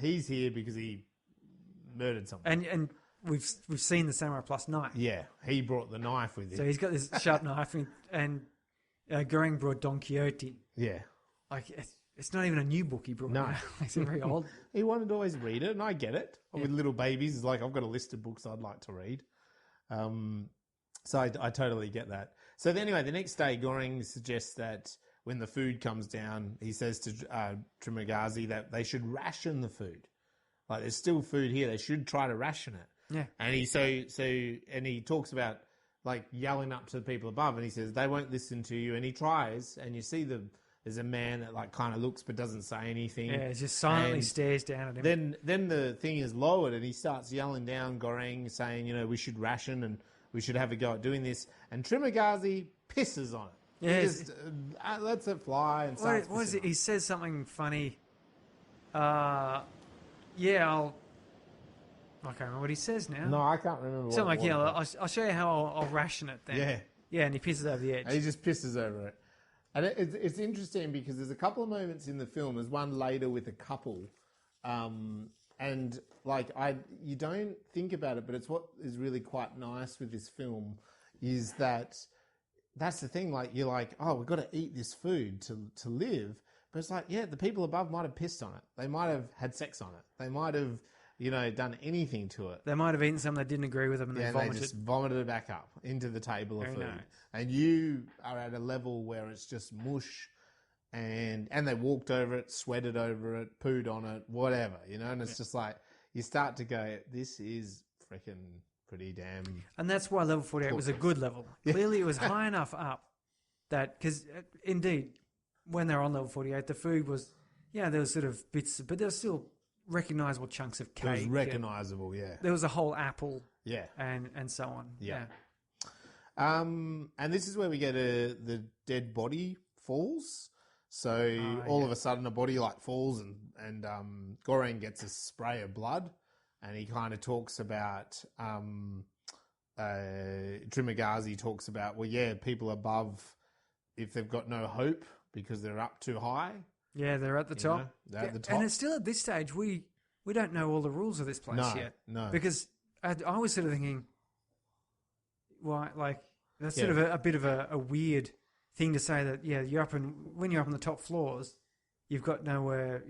he's here because he murdered someone. And we've seen the Samurai Plus knife. Yeah, he brought the knife with him. So he's got this sharp knife, and Goring brought Don Quixote. Yeah, like it's not even a new book he brought. No, it's very old. He wanted to always read it, and I get it. With little babies, it's like I've got a list of books I'd like to read. So I totally get that. So anyway, the next day, Goring suggests that when the food comes down, he says to Trimagazi that they should ration the food. Like there's still food here, they should try to ration it. Yeah. And he talks about like yelling up to the people above, and he says they won't listen to you. And he tries, and you see there's a man that like kind of looks but doesn't say anything. Yeah, he just silently stares down at him. Then the thing is lowered, and he starts yelling down Goring, saying, we should ration and we should have a go at doing this. And Trimagazi pisses on it. Yeah, he just lets it fly and starts. What is it? He says something funny. I can't remember what he says now. No, I can't remember. Something like, I'll show you how I'll ration it then. Yeah, and he pisses over the edge. And he just pisses over it. And it's interesting because there's a couple of moments in the film. There's one later with a couple, and like you don't think about it, but it's what is really quite nice with this film is that that's the thing. Like you're like, oh, we've got to eat this food to live, but it's like, the people above might have pissed on it. They might have had sex on it. They might have, done anything to it. They might have eaten something that didn't agree with them and they vomited. They just vomited it back up into the table of food. Nice. And you are at a level where it's just mush, and they walked over it, sweated over it, pooed on it, whatever, and it's just like, you start to go, this is freaking pretty damn... And that's why level 48 was a good level. Clearly it was high enough up that, because indeed, when they were on level 48, the food was, there was sort of bits, but there was still recognisable chunks of cake. It was recognisable, There was a whole apple. Yeah. And so on. Yeah. And this is where we get the dead body falls. So all of a sudden a body like falls and Goring gets a spray of blood, and he kind of talks about Trimagazi talks about, people above, if they've got no hope because they're up too high. Yeah, they're at the top. They're at the top. And it's still at this stage, we don't know all the rules of this place yet. No. Because I was sort of thinking, why, like, that's sort of a bit of a weird thing to say that when you're up on the top floors, you've got nowhere.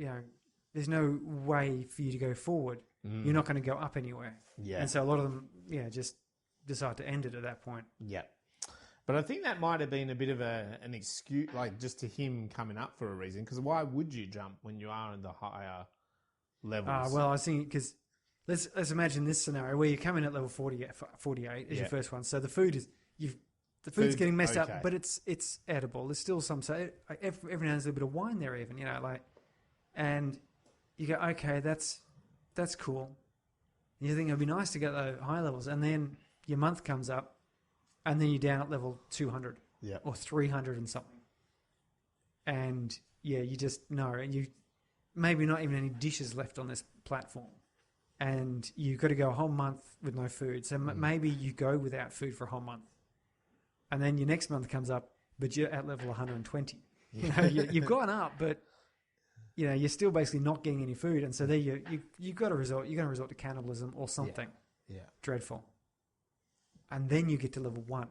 There's no way for you to go forward. You're not going to go up anywhere. Yeah. And so a lot of them, just decide to end it at that point. Yeah. But I think that might have been a bit of an excuse, like just to him coming up for a reason. Because why would you jump when you are in the higher levels? Well, I was thinking because let's imagine this scenario where you come in at level 48 as your first one. So the food is the food's getting messed up, but it's edible. There's still some. So every now and then there's a little bit of wine there, even and you go, okay, that's cool. And you think it'd be nice to get the high levels, and then your month comes up, and then you're down at level 200 or 300 and something. And you just know, and you maybe not even any dishes left on this platform, and you've got to go a whole month with no food. So maybe you go without food for a whole month, and then your next month comes up, but you're at level 120. You've gone up, but you're still basically not getting any food, and so there you've got to resort. You're going to resort to cannibalism or something dreadful. And then you get to level 1.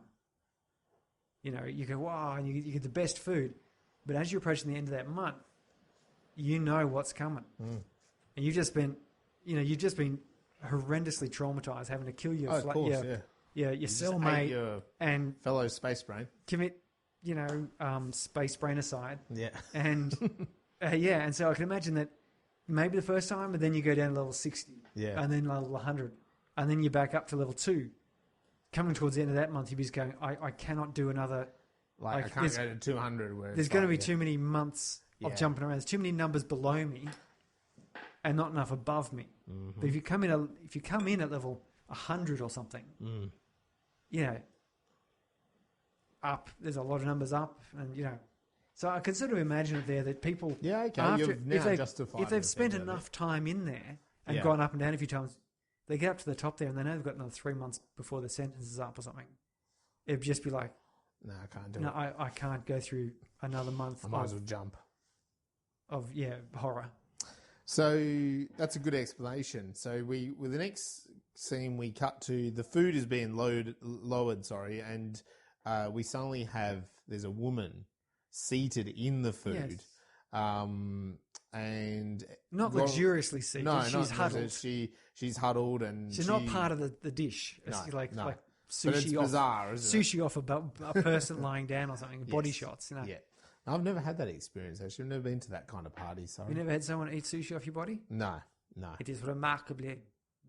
You go, wow, and you get the best food. But as you're approaching the end of that month, you know what's coming. And you've just been horrendously traumatized, having to kill your your cellmate, your and fellow space brain. Commit, space brain aside. Yeah. And and so I can imagine that maybe the first time, but then you go down to level 60. Yeah. And then level 100. And then you're back up to level 2. Coming towards the end of that month, you'll be just going, I cannot do another. I can't go to 200. Where there's going to be too many months of jumping around. There's too many numbers below me, and not enough above me. But if you come in at level 100 or something, up. There's a lot of numbers up, and So I can sort of imagine it there that people, if they've spent enough time in there and gone up and down a few times, they get up to the top there and they know they've got another 3 months before the sentence is up or something. It'd just be like, no, I can't do it. No, I can't go through another month. I might as well jump. Horror. So that's a good explanation. So with the next scene, we cut to the food is being lowered, and we suddenly have, there's a woman seated in the food. Yes. And not luxuriously seated. No, she's huddled. She's huddled, and she's not part of the dish. It's like sushi. But it's bizarre, isn't it? Sushi off a person lying down or something. Body shots. Yeah. I've never had that experience. Actually, I've never been to that kind of party. Sorry. You never had someone eat sushi off your body? No. It is remarkably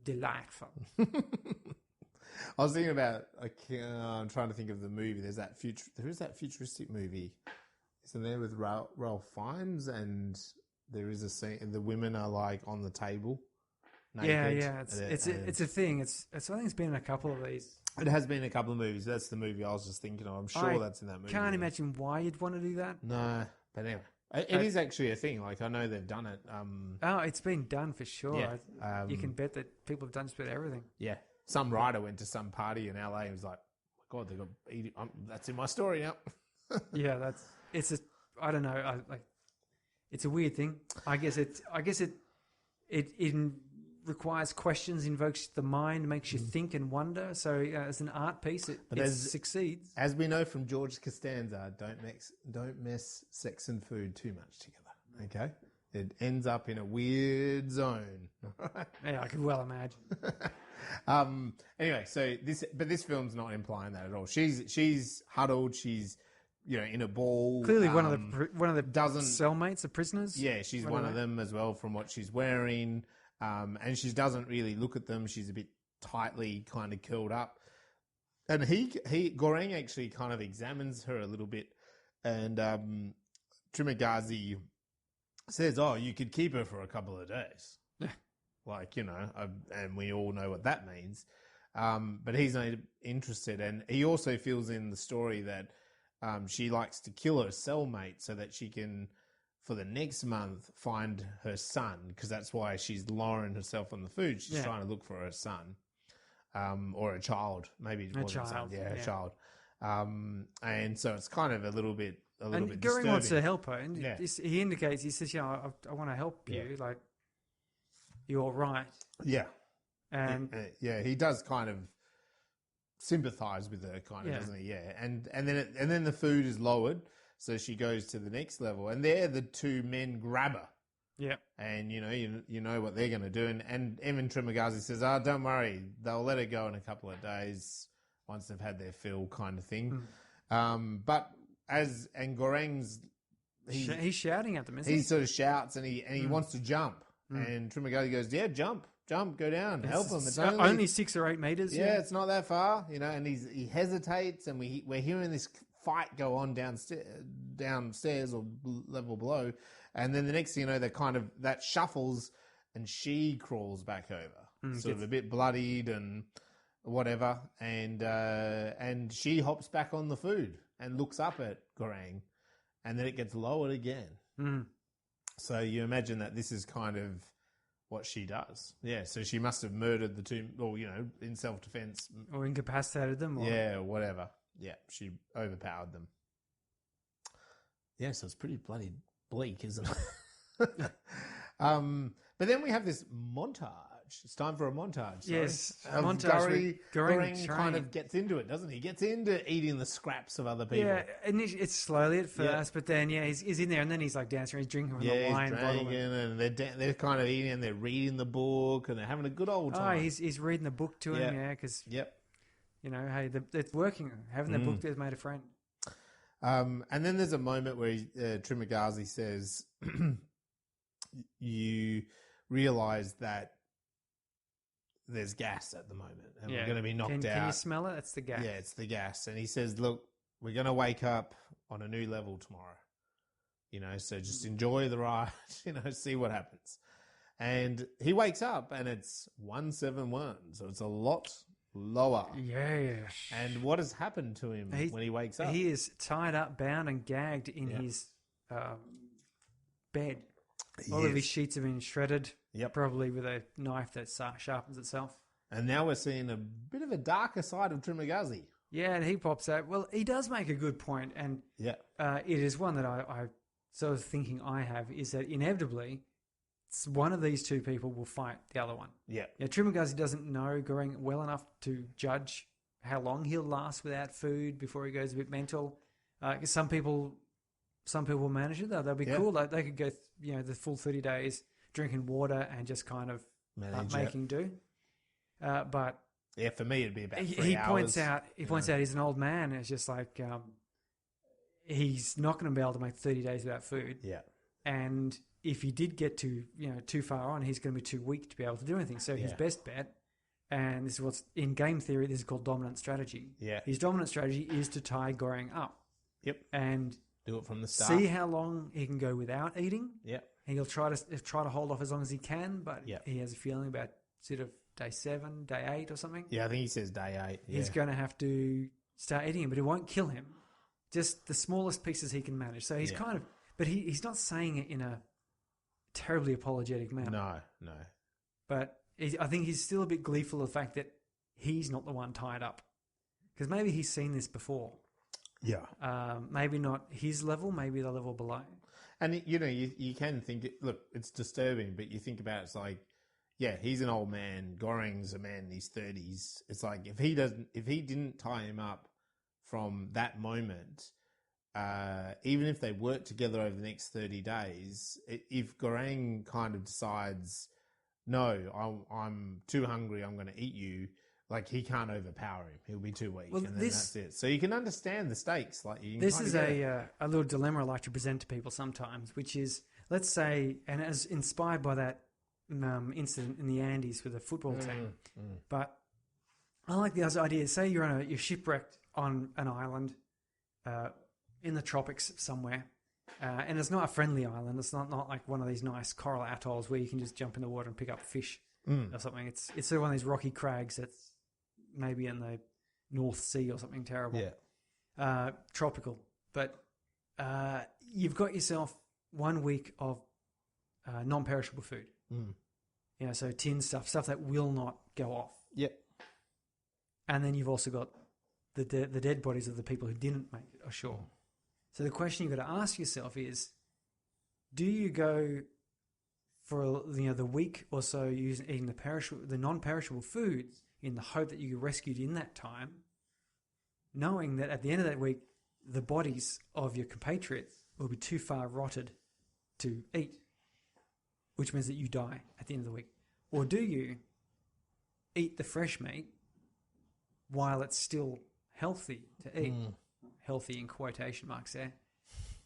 delightful. I was thinking about. I'm trying to think of the movie. There is that futuristic movie. Isn't there with Ralph Fiennes, and there is a scene, and the women are like on the table. Naked, It's a thing. I think it's been in a couple of these. It has been in a couple of movies. That's the movie I was just thinking of. I'm sure that's in that movie. Can't imagine why you'd want to do that. No, but anyway, it is actually a thing. Like I know they've done it. It's been done for sure. Yeah. You can bet that people have done just about everything. Yeah. Some writer went to some party in LA and was like, oh my God, they got eating. That's in my story now. Yeah, I don't know. It's a weird thing. I guess it requires questions, invokes the mind, makes you think and wonder. So as an art piece, it succeeds. As we know from George Costanza, don't mess sex and food too much together. Okay, it ends up in a weird zone. Yeah, I could well imagine. Anyway, so this film's not implying that at all. She's huddled. She's in a ball. Clearly, one of the cellmates, the prisoners. Yeah, she's one of them as well from what she's wearing. And she doesn't really look at them. She's a bit tightly kind of curled up. And Goreng actually kind of examines her a little bit. And Trimagazi says, oh, you could keep her for a couple of days. And we all know what that means. But he's not interested. And he also feels in the story that she likes to kill her cellmate so that she can, for the next month, find her son, because that's why she's lowering herself on the food. She's trying to look for her son, or a child, maybe it wasn't a child. Yeah, a child. And so it's kind of a little bit disturbing. Goring wants to help her, and he indicates, he says, I want to help you, like, you're right. Yeah. And he does kind of sympathise with her, kind of, doesn't he? Yeah, and then the food is lowered, so she goes to the next level, and there the two men grab her. Yeah, and you know what they're going to do, and Evan Trimagazi says, don't worry, they'll let her go in a couple of days once they've had their fill, kind of thing. But Goreng's he's shouting at them, isn't he sort of shouts and he wants to jump, and Trimagazi goes, yeah, jump, go down, help him. It's only 6 or 8 meters. Yeah, it's not that far, and he hesitates, and we're hearing this fight go on downstairs or level below, and then the next thing you know, that shuffles, and she crawls back over, sort of a bit bloodied and whatever, and she hops back on the food and looks up at Goreng, and then it gets lowered again. So you imagine that this is kind of what she does. Yeah, so she must have murdered the two, or, in self-defense. Or incapacitated them. Or... Yeah, whatever. Yeah, she overpowered them. Yeah, so it's pretty bloody bleak, isn't it? But then we have this montage. It's time for a montage. Sorry. Yes, a montage. Goreng kind of gets into it, doesn't he? Gets into eating the scraps of other people. Yeah, and it's slowly at first, but then he's in there, and then he's like dancing, he's drinking from the wine bottle, and they're kind of eating, and they're reading the book, and they're having a good old time. Oh, he's reading the book to him, because hey, it's working. Having the book has made a friend. And then there's a moment where Trimagazi says, "You realise that there's gas at the moment, and we're going to be knocked out. Can you smell it? It's the gas. Yeah, it's the gas." And he says, "Look, we're going to wake up on a new level tomorrow. So just enjoy the ride. See what happens." And he wakes up, and it's 171, so it's a lot lower. Yes. And what has happened to him when he wakes up? He is tied up, bound, and gagged in his bed. All of his sheets have been shredded. Yep. Probably with a knife that sharpens itself. And now we're seeing a bit of a darker side of Trimagazi. Yeah, and he pops out. Well, he does make a good point, and it is one that I sort of thinking I have, is that inevitably one of these two people will fight the other one. Yeah. Trimagazi doesn't know Goreng well enough to judge how long he'll last without food before he goes a bit mental. Some people manage it. They'll be cool. They could go the full 30 days drinking water and just kind of making do. But for me it'd be about 3 he hours. Points out he's an old man, and it's just like he's not going to be able to make 30 days without food. Yeah. And if he did get to too far on, he's going to be too weak to be able to do anything. So his best bet, and this is what's in game theory, this is called dominant strategy. Yeah. His dominant strategy is to tie Goreng up. Yep. And do it from the start. See how long he can go without eating. Yep. And he'll try to hold off as long as he can, but he has a feeling about sort of day 7, day 8 or something. Yeah, I think he says day 8. Yeah. He's going to have to start eating him, but it won't kill him. Just the smallest pieces he can manage. So he's kind of, but he's not saying it in a terribly apologetic manner. No. But I think he's still a bit gleeful of the fact that he's not the one tied up. Because maybe he's seen this before. Yeah. Maybe not his level, maybe the level below. And, you can think, look, it's disturbing, but you think about it, it's like, he's an old man. Goreng's a man in his 30s. It's like, if he didn't tie him up from that moment, even if they work together over the next 30 days, if Goreng kind of decides, no, I'm too hungry, I'm going to eat you, like, he can't overpower him. He'll be too weak, and then that's it. So you can understand the stakes. Like, this is a little dilemma I like to present to people sometimes, which is, let's say, and as inspired by that incident in the Andes with the football team, but I like the other idea. Say you're shipwrecked on an island in the tropics somewhere, and it's not a friendly island. It's not like one of these nice coral atolls where you can just jump in the water and pick up fish or something. It's sort of one of these rocky crags that's maybe in the North Sea or something terrible. Yeah. Tropical. But you've got yourself 1 week of non-perishable food. So tin stuff that will not go off. Yep. And then you've also got the dead bodies of the people who didn't make it ashore. So the question you've got to ask yourself is, do you go for the week or so eating the non-perishable foods in the hope that you get rescued in that time, knowing that at the end of that week, the bodies of your compatriots will be too far rotted to eat, which means that you die at the end of the week? Or do you eat the fresh meat while it's still healthy to eat, healthy in quotation marks there,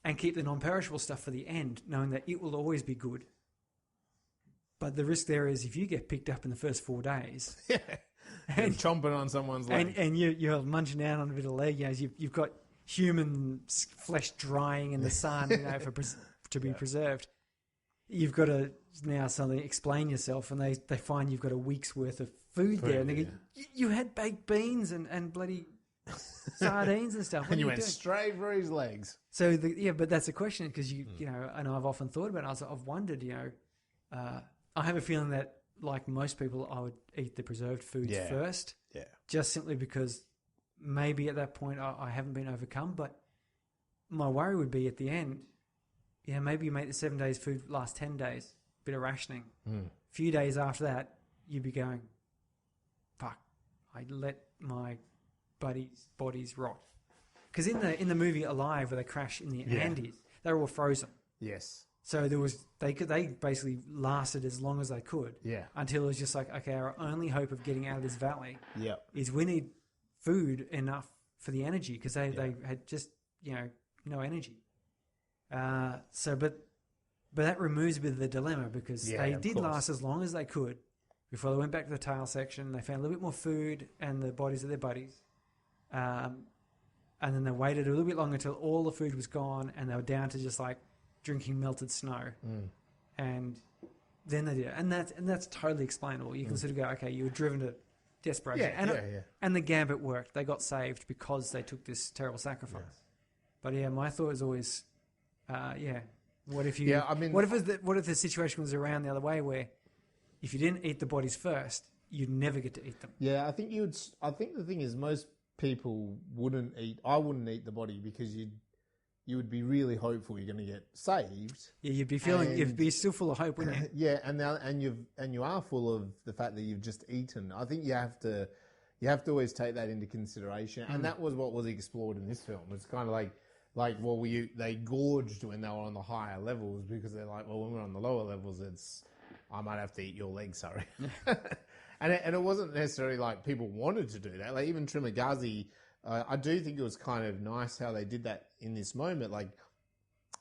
and keep the non-perishable stuff for the end, knowing that it will always be good? But the risk there is if you get picked up in the first 4 days... Yeah. And chomping on someone's leg. And you're munching down on a bit of leg. You've got human flesh drying in the sun to be preserved. You've got to now suddenly explain yourself, and they find you've got a week's worth of food there. And they go, you had baked beans and bloody sardines and stuff. And you went straight for his legs. So, but that's the question, because you know, and I've often thought about it. I've wondered, I have a feeling that, like most people, I would eat the preserved foods first. Yeah. Just simply because maybe at that point I haven't been overcome. But my worry would be at the end, maybe you make the 7 days food last 10 days, bit of rationing. A few days after that, you'd be going, fuck, I let my bodies rot. Because in the movie Alive, where they crash in the Andes, they were all frozen. Yes. So they basically lasted as long as they could. Yeah. Until it was just like, okay, our only hope of getting out of this valley is we need food enough for the energy, because they had just, no energy. But that removes a bit of the dilemma, because they did last as long as they could before they went back to the tail section. They found a little bit more food and the bodies of their buddies. And then they waited a little bit longer until all the food was gone and they were down to just like drinking melted snow, and then they did it, and that's totally explainable. You can sort of go, okay, you were driven to desperation, and the gambit worked. They got saved because they took this terrible sacrifice. But my thought is always, what if you? What if the situation was around the other way, where if you didn't eat the bodies first, you'd never get to eat them? Yeah, I think you would. I think the thing is, most people wouldn't eat. I wouldn't eat the body, because you would be really hopeful you're going to get saved. Yeah, you'd be still full of hope, wouldn't you? Yeah, and you are full of the fact that you've just eaten. I think you have to always take that into consideration, and that was what was explored in this film. It's kind of they gorged when they were on the higher levels, because they're like, well, when we're on the lower levels, I might have to eat your legs, sorry. and it wasn't necessarily like people wanted to do that. Like even Trimagazi. I do think it was kind of nice how they did that in this moment. Like,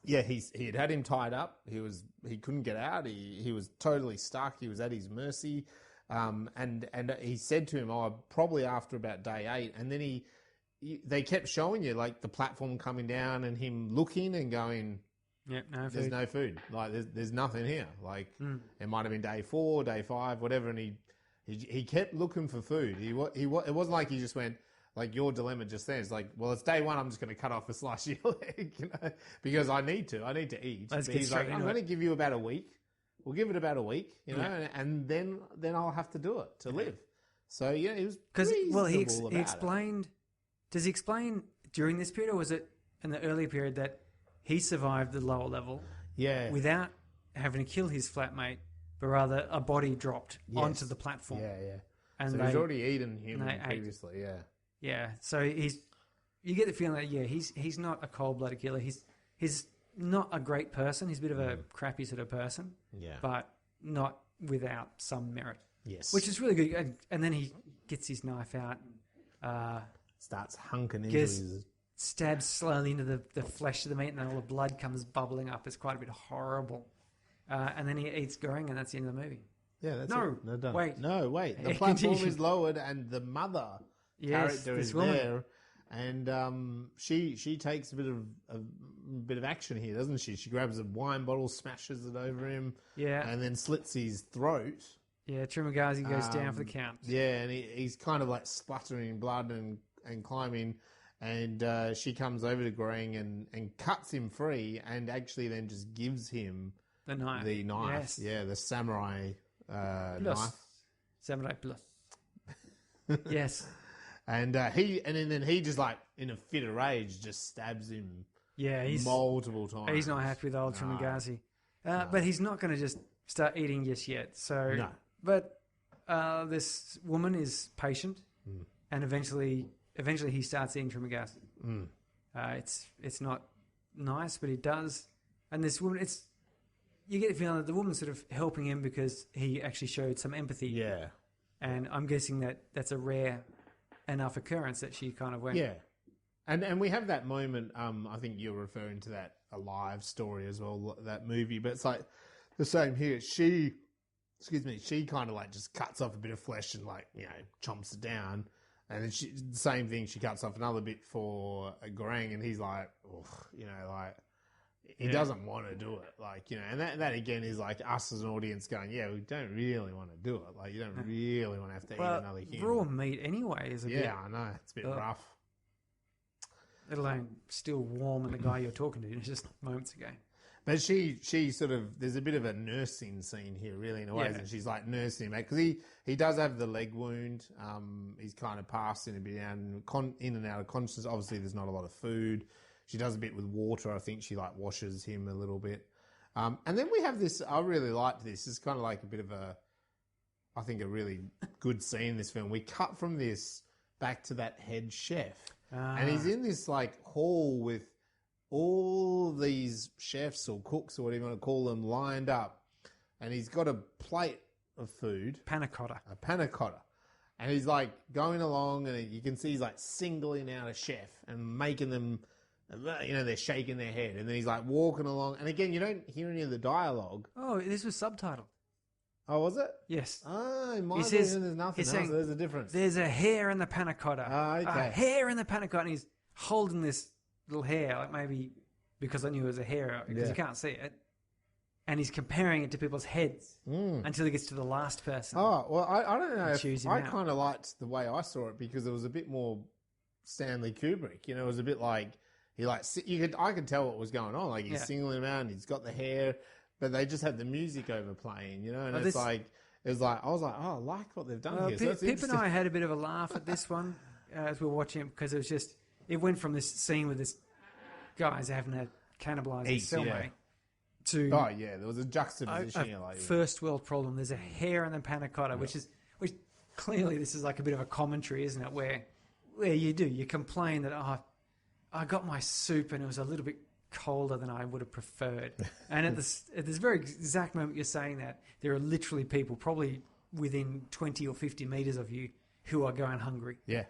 he had him tied up. He couldn't get out. He was totally stuck. He was at his mercy. And he said to him, probably after about day 8. And then they kept showing you like the platform coming down and him looking and going, there's no food. Like there's nothing here. Like it might have been day 4, day 5, whatever. And he kept looking for food. It wasn't like he just went, like your dilemma just then. It's like, well, it's day 1. I'm just going to cut off a slice of your leg, because I need to eat. Let's get straight into I'm going to give you about a week. We'll give it about a week, and then I'll have to do it to live. So it was because he explained. Does he explain during this period, or was it in the earlier period that he survived the lower level? Yeah. Without having to kill his flatmate, but rather a body dropped onto the platform. Yeah, yeah. And so he's already eaten human previously. Yeah. Yeah, so you get the feeling that he's not a cold-blooded killer. He's not a great person. He's a bit of a crappy sort of person. Yeah, but not without some merit. Yes, which is really good. And then he gets his knife out, starts hunking into his, stabs slowly into the flesh of the meat, and then all the blood comes bubbling up. It's quite a bit horrible. And then he eats Goring, and that's the end of the movie. Yeah, that's it. No, done. Wait. The platform is lowered, and the mother. Character is there, and she takes a bit of action here, doesn't she? She grabs a wine bottle, smashes it over him, and then slits his throat. Yeah, Trimagazi goes down for the count. Yeah, and he's kind of like spluttering blood and climbing, and she comes over to Goring and cuts him free, and actually then just gives him the knife. Yes. Yeah, the samurai knife. Samurai plus. Yes. And then he just like in a fit of rage just stabs him. Yeah, multiple times. He's not happy with old Trimagazi, but he's not going to just start eating just yet. So, no. But this woman is patient, and eventually eventually he starts eating Trimagasi. It's not nice, but he does. And this woman, you get the feeling that the woman's sort of helping him because he actually showed some empathy. Yeah. And I'm guessing that's a rare enough occurrence that she kind of went. Yeah. And we have that moment, I think you're referring to that Alive story as well, that movie, but it's like the same here. She kind of like just cuts off a bit of flesh and like, chomps it down. And then the same thing, she cuts off another bit for a Goreng, and he's like, he doesn't want to do it. Like, and that again is like us as an audience going, we don't really want to do it. Like, you don't really want to have to eat another human. Raw meat anyway is a bit... Yeah, I know. It's a bit rough. Let alone still warm and the guy you're talking to just moments ago. But she sort of, there's a bit of a nursing scene here, really, in a way. And she's like nursing him, because he does have the leg wound. He's kind of passing a bit in and out of consciousness. Obviously, there's not a lot of food. She does a bit with water. I think she like washes him a little bit. And then we have this, I really liked this. It's kind of like a bit of I think a really good scene in this film. We cut from this back to that head chef. And he's in this like hall with all these chefs or cooks or whatever you want to call them lined up. And he's got a plate of food. Panna cotta. A panna cotta. And he's like going along, and you can see he's like singling out a chef and making them, they're shaking their head. And then he's like walking along. And again, you don't hear any of the dialogue. Oh, this was subtitled. Oh, was it? Yes. Oh, my says, there's nothing else. So there's a difference. There's a hair in the panna cotta. Oh, okay. A hair in the panna cotta. And he's holding this little hair, like maybe because I knew it was a hair, because you can't see it. And he's comparing it to people's heads until he gets to the last person. Oh, well, I don't know. I kind of liked the way I saw it because it was a bit more Stanley Kubrick. It was a bit like, I could tell what was going on. Like he's singling him out and he's got the hair. But they just had the music overplaying, and I was like, I like what they've done here. So Pip and I had a bit of a laugh at this one as we were watching it, because it went from this scene with this guy's having to cannibalise his cellmate to... Oh, yeah, there was a juxtaposition. First world problem. There's a hair in the panna cotta, which clearly this is like a bit of a commentary, isn't it, where you complain that, I got my soup and it was a little bit colder than I would have preferred. And at this very exact moment you're saying that, there are literally people probably within 20 or 50 metres of you who are going hungry. Yeah.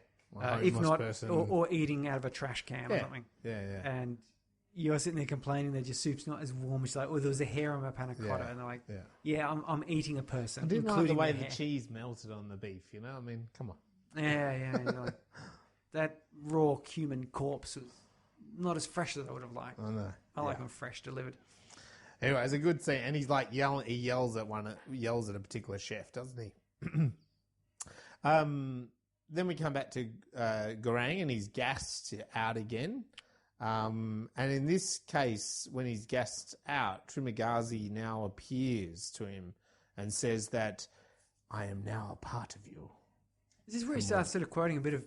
If not, or eating out of a trash can or something. Yeah. And you're sitting there complaining that your soup's not as warm. It's like, there was a hair on my panna cotta. And they're like, I'm eating a person. I didn't like the way the cheese melted on the beef, I mean, come on. Yeah. Like, that raw human corpse was not as fresh as I would have liked. I know. I like them fresh delivered. Anyway, it's a good scene, and he's like yelling. He yells at a particular chef, doesn't he? Then we come back to Goreng, and he's gassed out again. And in this case, when he's gassed out, Trimagasi now appears to him and says that I am now a part of you. Is this where he starts sort of quoting a bit of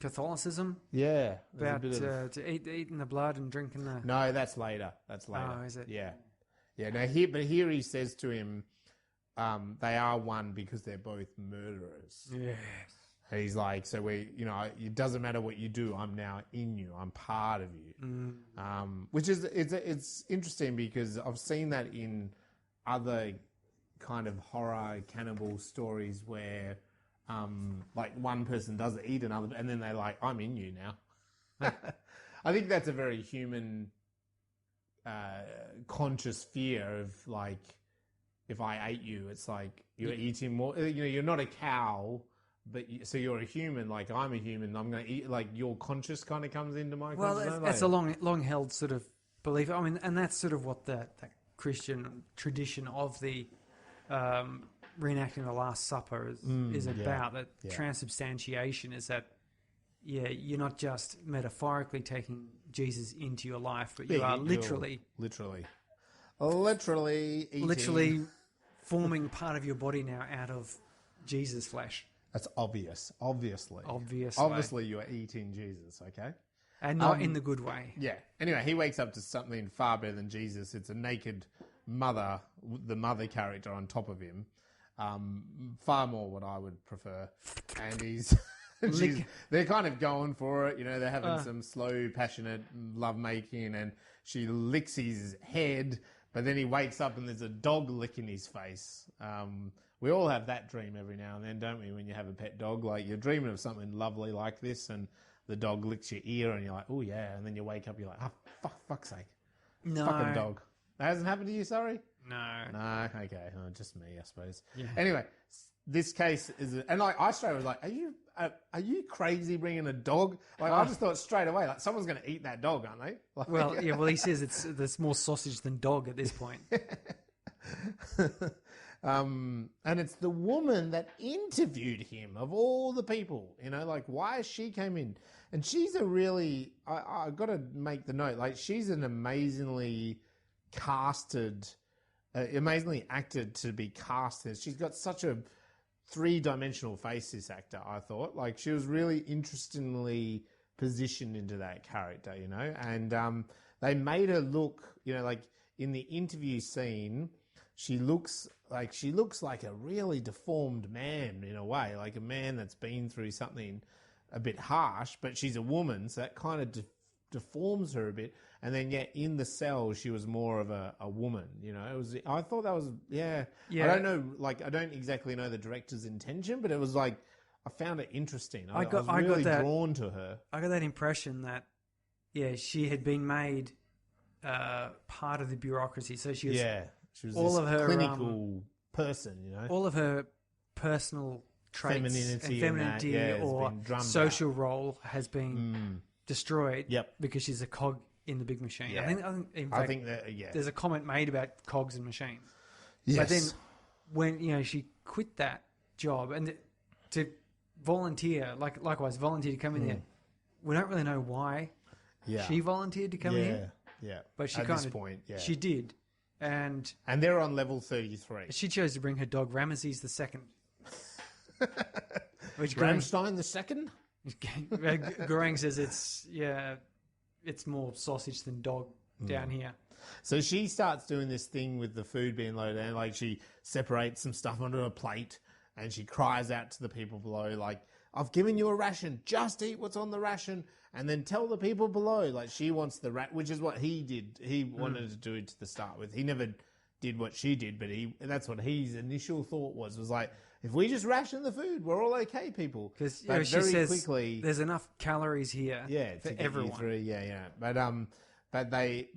Catholicism? Yeah. About eating the blood and drinking the... No, that's later. Oh, is it? Yeah. No, here he says to him, they are one because they're both murderers. Yes. And he's like, so it doesn't matter what you do, I'm now in you, I'm part of you. Which is, it's interesting because I've seen that in other kind of horror cannibal stories where... like one person does eat another, and then they're like, I'm in you now. I think that's a very human, conscious fear of like, if I ate you, it's like you're eating more, you're not a cow, but so you're a human, like I'm a human, I'm going to eat, like your conscious kind of comes into my consciousness. Well, that's a long held sort of belief. I mean, and that's sort of what that Christian tradition of the, reenacting the Last Supper is about. That transubstantiation is that, you're not just metaphorically taking Jesus into your life, but you are literally eating. forming part of your body now out of Jesus' flesh. That's obvious. Obviously, you are eating Jesus. Okay, and not in the good way. Yeah. Anyway, he wakes up to something far better than Jesus. It's a naked mother, the mother character on top of him. Far more what I would prefer. And he's They're kind of going for it, you know. They're having some slow, passionate lovemaking, and she licks his head, but then he wakes up and there's a dog licking his face. We all have that dream every now and then, don't we? When you have a pet dog, like you're dreaming of something lovely like this, and the dog licks your ear, and you're like, oh yeah, and then you wake up, you're like, oh fuck's sake, no, fucking dog. That hasn't happened to you, sorry? No, okay, just me, I suppose. Yeah. Anyway, this case is, and like I straight was like, are you crazy bringing a dog? Like I just thought straight away, like someone's going to eat that dog, aren't they? Like, well, yeah. Well, he says there's more sausage than dog at this point. And it's the woman that interviewed him of all the people, you know, like why she came in, and she's a really, I got to make the note, like she's an amazingly casted, amazingly acted to be casted. She's got such a three-dimensional face, this actor, I thought. Like she was really interestingly positioned into that character, you know, and they made her look, you know, like in the interview scene, she looks like a really deformed man in a way, like a man that's been through something a bit harsh, but she's a woman, so that kind of deforms her a bit. And then, yet in the cell, she was more of a woman, you know. It was. I thought that was, yeah. I don't know, like, I don't exactly know the director's intention, but it was like, I found it interesting. I was really drawn to her. I got that impression that, yeah, she had been made part of the bureaucracy. So she was, she was all this of her clinical person, you know. All of her personal traits, femininity or social role has been destroyed. Yep. Because she's a cog in the big machine. Yeah. I think that there's a comment made about cogs and machines. Yes. But then when, you know, she quit that job and to volunteer, likewise volunteer to come in there, we don't really know why she volunteered to come in here. Yeah. But she she did. And they're on level 33. She chose to bring her dog Ramesses II. Ramstein the second? Goreng says it's more sausage than dog down here. So she starts doing this thing with the food being loaded down. Like she separates some stuff onto a plate and she cries out to the people below, like, I've given you a ration. Just eat what's on the ration and then tell the people below. Like she wants the rat, which is what he did. He wanted to do it to the start with. He never did what she did, but that's what his initial thought was like, if we just ration the food, we're all okay, people. Because she says quickly, there's enough calories here for everyone. But they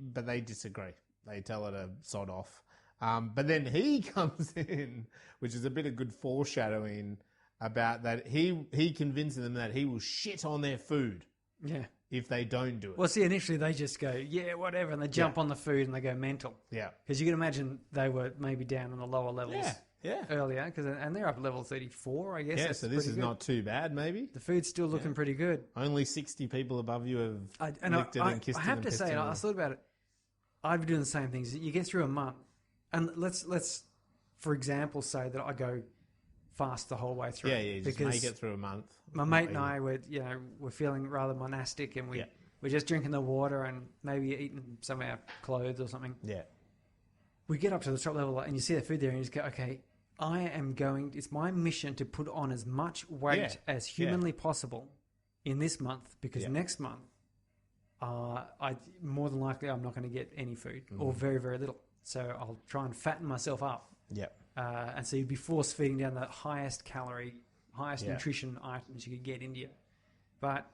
disagree. They tell her to sod off. But then he comes in, which is a bit of good foreshadowing about that. He convinces them that he will shit on their food. Yeah. If they don't do it. Well, see, initially they just go, yeah, whatever, and they jump on the food and they go mental. Yeah. Because you can imagine they were maybe down on the lower levels. Earlier, and they're up at level 34, I guess. Yeah, so this is not too bad, maybe. The food's still looking pretty good. Only 60 people above you have licked it and kissed it. I have to say, I thought about it. I'd be doing the same things. You get through a month, and let's, for example, say that I go fast the whole way through. Yeah, you just make it through a month. My mate and I we're feeling rather monastic, and we're just drinking the water and maybe eating some of our clothes or something. Yeah. We get up to the top level and you see the food there and you just go, okay, it's my mission to put on as much weight as humanly possible in this month, because next month, more than likely I'm not going to get any food or very, very little. So I'll try and fatten myself up. Yeah. And so you'd be force feeding down the highest calorie, highest nutrition items you could get into you. But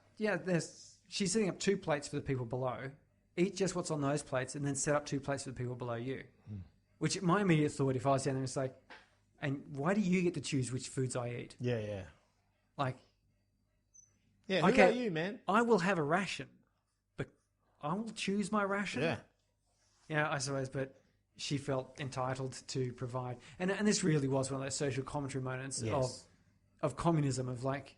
she's setting up 2 plates for the people below. Eat just what's on those plates and then set up 2 plates for the people below you. Which my immediate thought, if I was down there, is like, and why do you get to choose which foods I eat? Yeah. Like, who are you, man? I will have a ration, but I will choose my ration. Yeah. Yeah, I suppose, but she felt entitled to provide. And this really was one of those social commentary moments of communism, of like,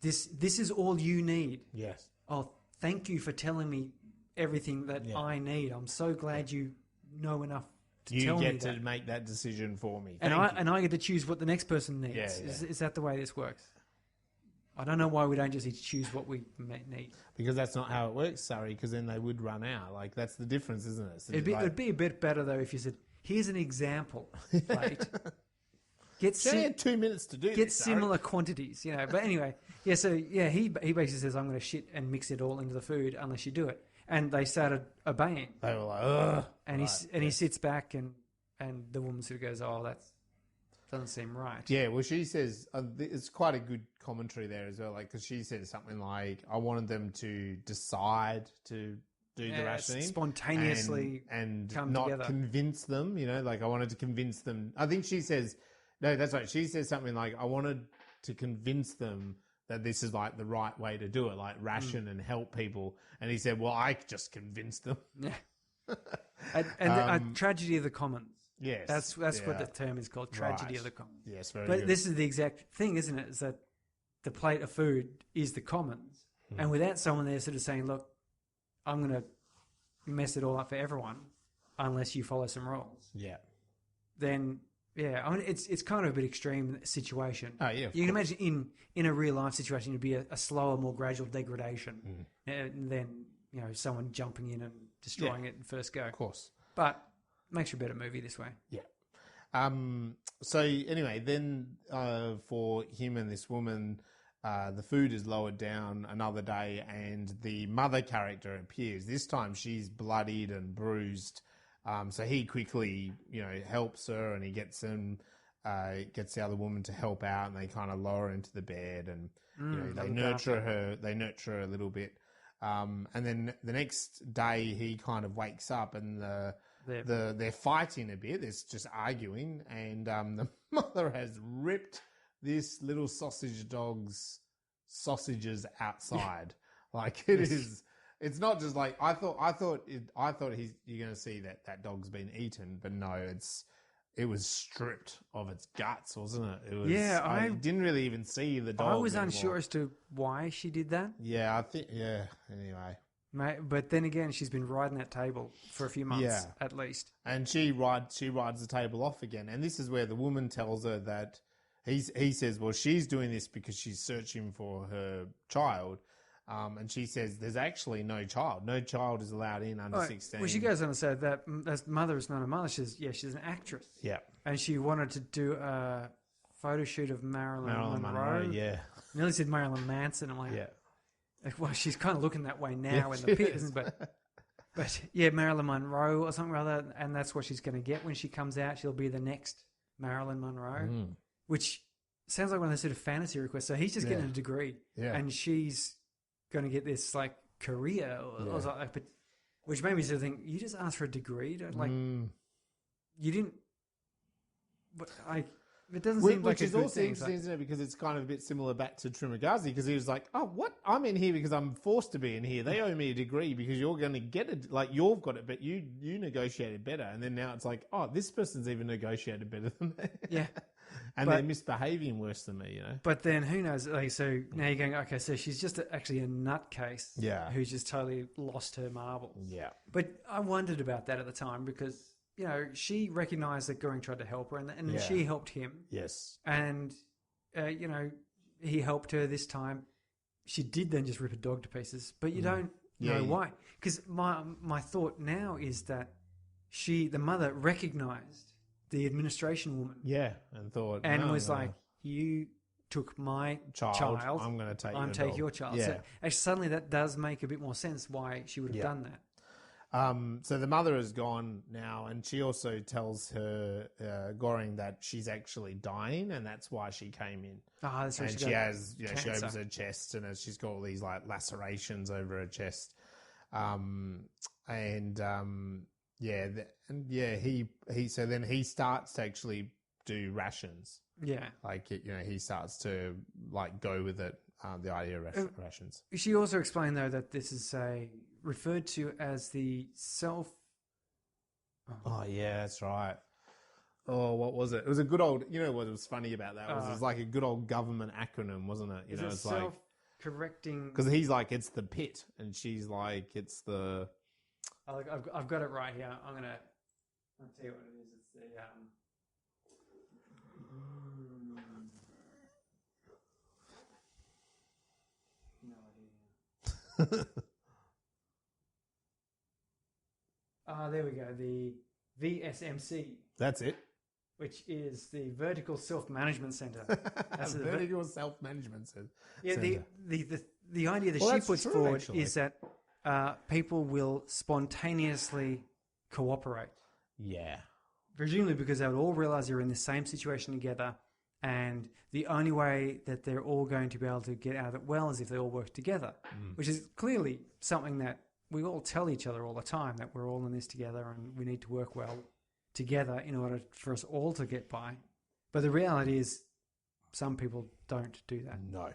this is all you need. Yes. Oh, thank you for telling me everything that I need. I'm so glad you know enough to tell me that. You get to make that decision for me. And I get to choose what the next person needs. Yeah. Is that the way this works? I don't know why we don't just choose what we need. Because that's not how it works, Surrey, because then they would run out. Like, that's the difference, isn't it? So it'd be a bit better, though, if you said, here's an example plate. She only had 2 minutes to do this. Get similar quantities, you know. But anyway, he basically says, I'm going to shit and mix it all into the food unless you do it. And they started obeying. They were like, ugh. And he sits back and the woman sort of goes, oh, that doesn't seem right. Yeah, well, she says, it's quite a good commentary there as well, like, because she said something like, I wanted them to decide to do the rationing. Spontaneously and come not together. Convince them, you know, like I wanted to convince them. I think she says, no, that's right. She says something like, I wanted to convince them that this is like the right way to do it, like ration and help people. And he said, well, I just convinced them. Yeah. A tragedy of the commons. Yes. That's what the term is called, tragedy of the commons. Yes, very But good. this is the exact thing, isn't it? Is that the plate of food is the commons. And without someone there sort of saying, look, I'm going to mess it all up for everyone unless you follow some rules. Yeah. Then, yeah, I mean, it's kind of a bit extreme situation. Oh, yeah. You can imagine in a real life situation, it'd be a slower, more gradual degradation than, you know, someone jumping in and destroying it in first go. Of course. But makes you a better movie this way. Yeah. So anyway, then for him and this woman, the food is lowered down another day, and the mother character appears. This time she's bloodied and bruised. So he quickly, you know, helps her, and he gets the other woman to help out, and they kind of lower her into the bed, and you know, they nurture her. They nurture her a little bit, and then the next day he kind of wakes up, and they're fighting a bit. There's just arguing, and the mother has ripped this little sausage dog's sausages outside. Like it is. It's not just like I thought. You're going to see that dog's been eaten, but no, it was stripped of its guts, wasn't it? It was. Yeah, I didn't really even see the dog. I was anymore. unsure as to why she did that. Yeah, I think. Yeah. Anyway, But then again, she's been riding that table for a few months at least, and she rides the table off again, and this is where the woman tells her that he says, well, she's doing this because she's searching for her child. And she says, there's actually no child. No child is allowed in under 16. Well, she goes on to say that mother is not a mother. She's an actress. Yeah. And she wanted to do a photo shoot of Marilyn Monroe. Yeah. Nearly said Marilyn Manson. I'm like, well, she's kind of looking that way now in the pit, isn't it? But yeah, Marilyn Monroe or something like that. And that's what she's going to get when she comes out. She'll be the next Marilyn Monroe, which sounds like one of those sort of fantasy requests. So he's just getting a degree. Yeah. And she's going to get this like career or something, but which made me sort of think, you just asked for a degree, you didn't. But it doesn't seem like a good thing. Interesting, isn't it? Because it's kind of a bit similar back to Trimagazi, because he was like, "Oh, what? I'm in here because I'm forced to be in here. They owe me a degree because you're going to get it. Like you've got it, but you negotiated better." And then now it's like, "Oh, this person's even negotiated better than me." Yeah. And they're misbehaving worse than me, you know. But then who knows? Like, so now you're going, okay, so she's just actually a nutcase, who's just totally lost her marbles. Yeah. But I wondered about that at the time because, you know, she recognised that Goring tried to help her, and she helped him. Yes. And you know, he helped her this time. She did then just rip a dog to pieces, but you don't know why. Because my thought now is that the mother recognised the administration woman. Yeah, and thought... And was like, you took my child. I'm going to take your child. Yeah. So actually, suddenly that does make a bit more sense why she would have done that. So the mother is gone now, and she also tells her Goring that she's actually dying, and that's why she came in. Oh, that's right. And she has, you know, she opens her chest, and she's got all these like lacerations over her chest. So then he starts to actually do rations. Yeah. Like, you know, he starts to like go with it, the idea of rations. She also explained though that this is referred to as the self... Oh yeah, that's right. Oh, what was it? It was a good old, you know what was funny about that? It was like a good old government acronym, wasn't it? You know, it's like... Self-correcting... Because he's like, it's the pit, and she's like, it's the... I've got it right here. I'll tell you what it is. It's the no idea. There we go. The VSMC. That's it. which is the Vertical Self-Management Centre. That's Vertical Self-Management Centre. Yeah, the idea that she puts forward is that people will spontaneously cooperate. Yeah. Presumably because they would all realise they're in the same situation together, and the only way that they're all going to be able to get out of it well is if they all work together, which is clearly something that we all tell each other all the time, that we're all in this together and we need to work well together in order for us all to get by. But the reality is some people don't do that. No.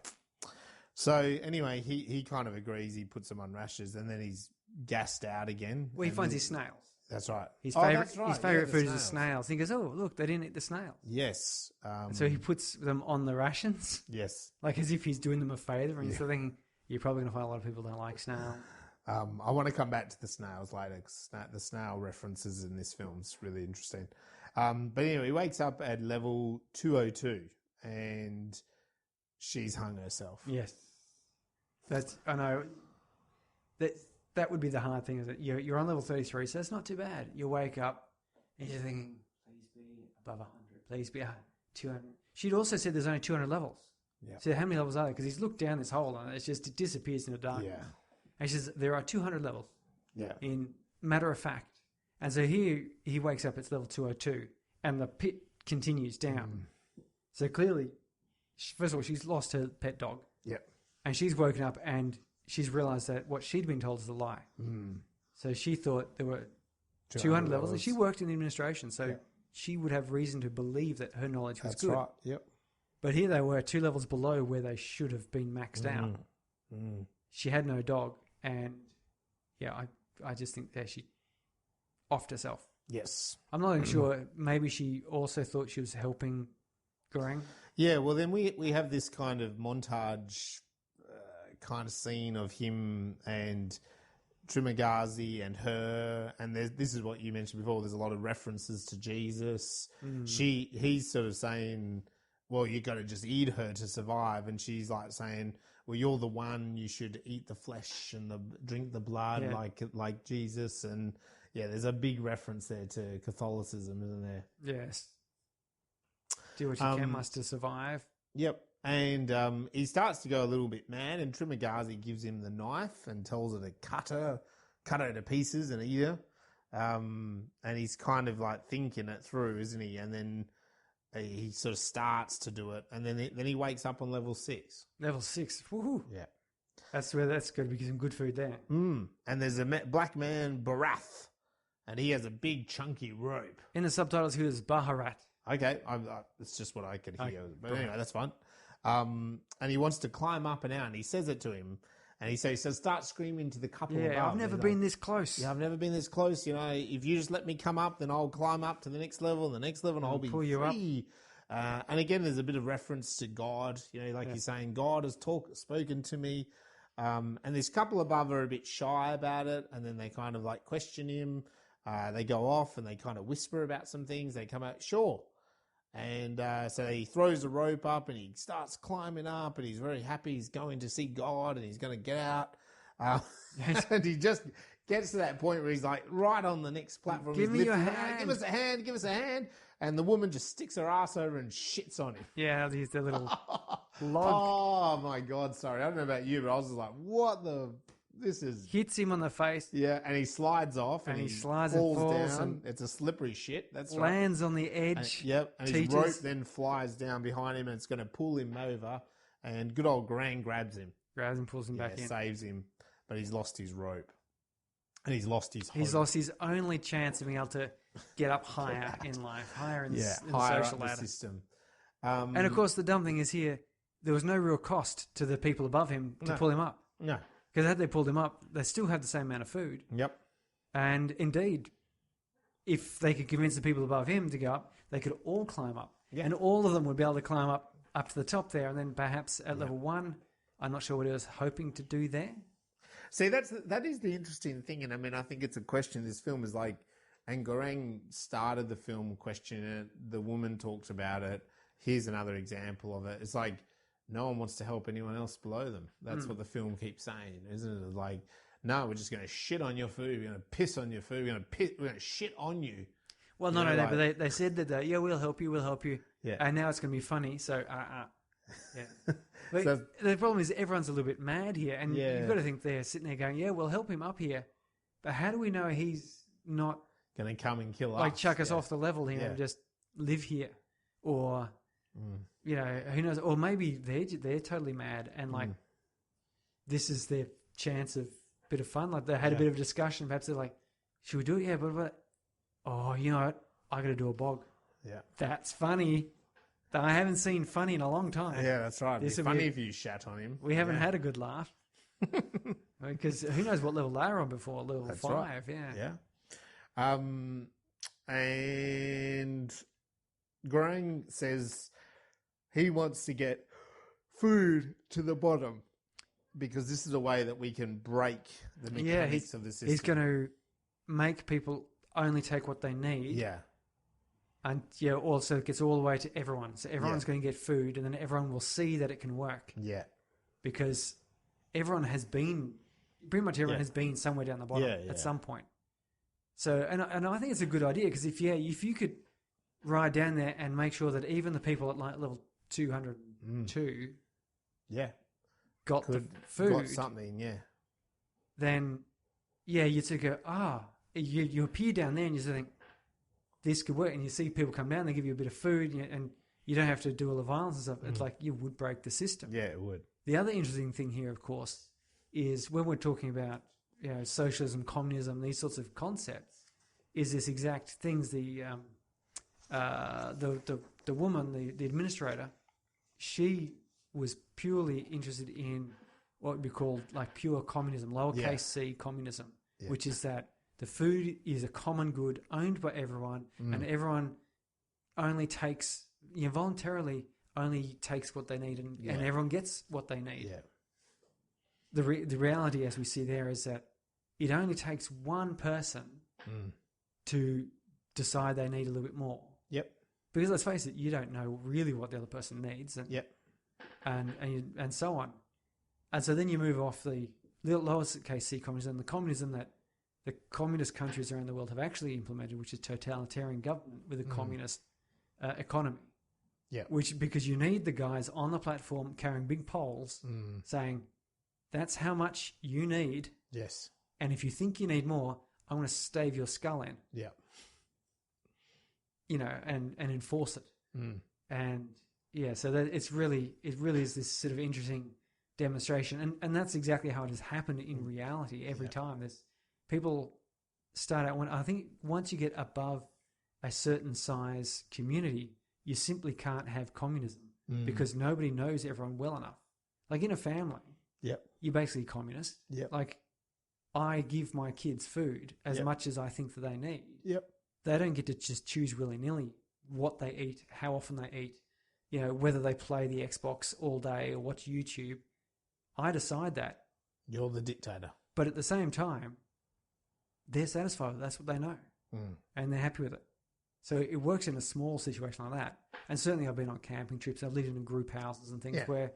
So anyway, he kind of agrees. He puts them on rashers and then he's gassed out again. Well, he finds his snails. That's right. His favourite food is the snails. He goes, oh, look, they didn't eat the snails. Yes. So he puts them on the rations. Yes. Like as if he's doing them a favour. And he's thinking, you're probably going to find a lot of people don't like snails. I want to come back to the snails later. The snail references in this film is really interesting. But anyway, he wakes up at level 202 and she's hung herself. Yes. I know. That would be the hard thing, is that you're on level 33, so it's not too bad. You wake up and you're thinking, please be above 100, please be 200. She'd also said there's only 200 levels. Yeah. So how many levels are there? Because he's looked down this hole and it disappears in the dark. Yeah. And she says there are 200 levels. Yeah. In matter of fact. And so here he wakes up at level 202 and the pit continues down. So clearly, first of all, she's lost her pet dog. Yep. And she's woken up and she's realised that what she'd been told is a lie. So she thought there were 200 levels. And she worked in the administration, so she would have reason to believe that her knowledge was good. That's right, yep. But here they were 2 levels below where they should have been maxed out. She had no dog, and I just think that she offed herself. Yes. I'm not even sure. Maybe she also thought she was helping Goreng. Yeah, well, then we have this kind of montage kind of scene of him and Trimagazi and her, and this is what you mentioned before. There's a lot of references to Jesus. He's sort of saying, "Well, you got to just eat her to survive," and she's like saying, "Well, you're the one. You should eat the flesh and drink the blood like Jesus." And there's a big reference there to Catholicism, isn't there? Yes. Do what you can must to survive. Yep. And he starts to go a little bit mad, and Trimagazi gives him the knife and tells her to cut her to pieces and eat her. And he's kind of like thinking it through, isn't he? And then he sort of starts to do it, and then he wakes up on level 6. Level 6. Woohoo. Yeah. That's going to be some good food there. And there's a black man, Barath, and he has a big chunky rope. In the subtitles, he was Baharat. Okay, it's just what I could hear. But anyway, that's fine. And he wants to climb up and out, and he says it to him. And he says, start screaming to the couple above. I've never been this close. Yeah, I've never been this close. You know, if you just let me come up, then I'll climb up to the next level, and the next level, and I'll be pull you free. And again, there's a bit of reference to God. You know, like you're saying, God has spoken to me. And this couple above are a bit shy about it, and then they kind of like question him. They go off and they kind of whisper about some things. They come out, sure. And so he throws the rope up and he starts climbing up, and he's very happy. He's going to see God and he's going to get out. And he just gets to that point where he's like right on the next platform. Give me your hand. Give us a hand. Give us a hand. And the woman just sticks her ass over and shits on him. Yeah, he's the little Oh, log. my God. Sorry. I don't know about you, but I was just like, what the... This is... Hits him on the face. Yeah, and he slides off and he slides falls and falls down. and it's a slippery shit. That's right. Lands on the edge. And his rope then flies down behind him and it's going to pull him over. And good old Gran grabs him. Grabs him, pulls him back in. Saves him. But he's lost his rope. And he's lost his hope. He's lost his only chance of being able to get up higher in life, higher in the higher social up ladder. The system. And of course, the dumb thing is here, there was no real cost to the people above him to pull him up. No. Because had they pulled him up, they still had the same amount of food. Yep. And indeed, if they could convince the people above him to go up, they could all climb up. Yeah. And all of them would be able to climb up to the top there. And then perhaps at level 1, I'm not sure what he was hoping to do there. See, that is the interesting thing. And I mean, I think it's a question. This film is like, and Goreng started the film questioning it. The woman talks about it. Here's another example of it. It's like, no one wants to help anyone else below them. That's what the film keeps saying, isn't it? Like, no, we're just going to shit on your food. We're going to piss on your food. We're going to shit on you. Well, no, but they said that, we'll help you. Yeah. And now it's going to be funny, so, Yeah. But So- the problem is everyone's a little bit mad here, and Yeah. you've got to think they're sitting there going, we'll help him up here. But how do we know he's not Going to come and kill us. like chuck us off the level here and just live here? Or, who knows? Or maybe they're totally mad and like this is their chance of a bit of fun. Like they had a bit of a discussion. Perhaps they're like, should we do it? Yeah, but oh, you know what? I got to do a bog. Yeah. That's funny. I haven't seen funny in a long time. Yeah, that's right. This It'd would be be- funny if you shat on him. We haven't had a good laugh. Because who knows what level they're on before? Level That's 5, right. yeah. Yeah. And Grang says he wants to get food to the bottom because this is a way that we can break the mechanics of the system. He's going to make people only take what they need. Yeah. And also it gets all the way to everyone. So everyone's going to get food and then everyone will see that it can work. Yeah. Because everyone has been, pretty much everyone has been somewhere down the bottom at some point. So, and I think it's a good idea because if you could ride down there and make sure that even the people at like level 202 got the food. Got something, then you sort of go, you appear down there and you sort of think, this could work. And you see people come down, they give you a bit of food and you don't have to do all the violence and stuff. It's like you would break the system. Yeah, it would. The other interesting thing here, of course, is when we're talking about socialism, communism, these sorts of concepts, is this exact things. The woman, the administrator, she was purely interested in what would be called like pure communism, lowercase c communism, which is that the food is a common good owned by everyone, and everyone only takes voluntarily only takes what they need, and everyone gets what they need. Yeah. The reality, as we see there, is that it only takes one person to decide they need a little bit more. Yep. Because let's face it, you don't know really what the other person needs, and so on. And so then you move off the lowest case C communism, the communism that the communist countries around the world have actually implemented, which is totalitarian government with a communist economy. Yeah. Which, because you need the guys on the platform carrying big poles saying, that's how much you need. Yes. And if you think you need more, I'm going to stave your skull in. Yeah. And enforce it. And so that it really is this sort of interesting demonstration. And that's exactly how it has happened in reality every time. There's people start out I think once you get above a certain size community, you simply can't have communism because nobody knows everyone well enough. Like in a family, you're basically communist. Like I give my kids food as much as I think that they need. They don't get to just choose willy-nilly what they eat, how often they eat, whether they play the Xbox all day or watch YouTube. I decide that. You're the dictator. But at the same time, they're satisfied with it. That's what they know. And they're happy with it. So it works in a small situation like that. And certainly I've been on camping trips. I've lived in group houses and things where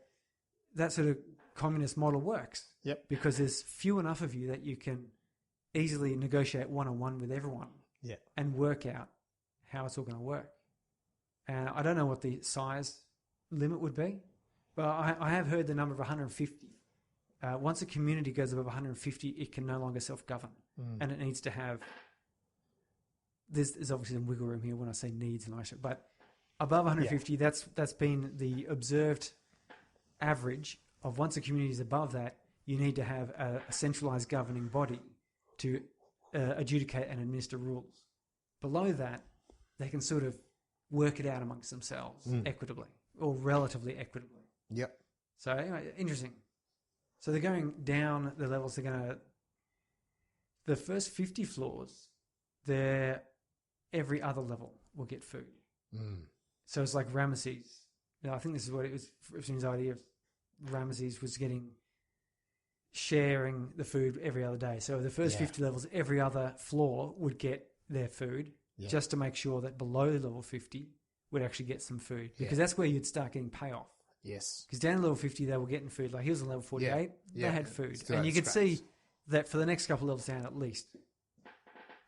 that sort of communist model works. Because there's few enough of you that you can easily negotiate one-on-one with everyone and work out how it's all going to work. And I don't know what the size limit would be, but I have heard the number of 150. Once a community goes above 150, it can no longer self-govern. And it needs to have... There's obviously some wiggle room here when I say needs, but above 150, that's been the observed average of once a community is above that, you need to have a centralised governing body to adjudicate and administer rules. Below that, they can sort of work it out amongst themselves equitably or relatively equitably. So anyway, interesting. So they're going down the levels. The first 50 floors, every other level will get food. So it's like Ramesses. I think this is what it was. His idea of Ramesses was sharing the food every other day. So the first 50 levels, every other floor would get their food just to make sure that below level 50 would actually get some food because that's where you'd start getting payoff. Yes. Because down at level 50, they were getting food. Like he was on level 48, they had food. And you could see that for the next couple of levels down at least.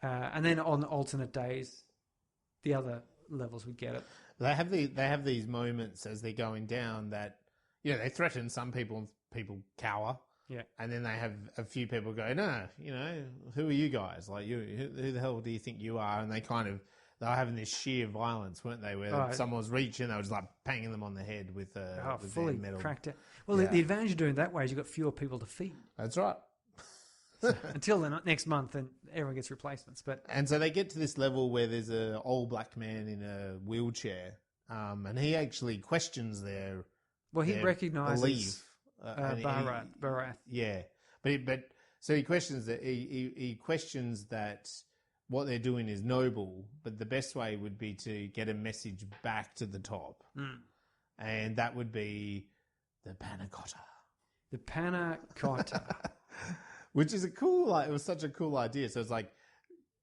And then on alternate days, the other levels would get it. They have these moments as they're going down that, you know, they threaten some people and people cower. Yeah. And then they have a few people go, no, you know, who are you guys? Like, who the hell do you think you are? And they were having this sheer violence, weren't they? Where someone was reaching, they were just like banging them on the head with fully their metal. cracked out. Well, the advantage of doing it that way is you've got fewer people to feed. That's right. Until the next month, and everyone gets replacements. And so they get to this level where there's an old black man in a wheelchair, and he actually questions their he recognises belief. Barath. Yeah, but so he questions that he questions that what they're doing is noble, but the best way would be to get a message back to the top, and that would be the panna cotta. The panna cotta. Which is it was such a cool idea. So it's like,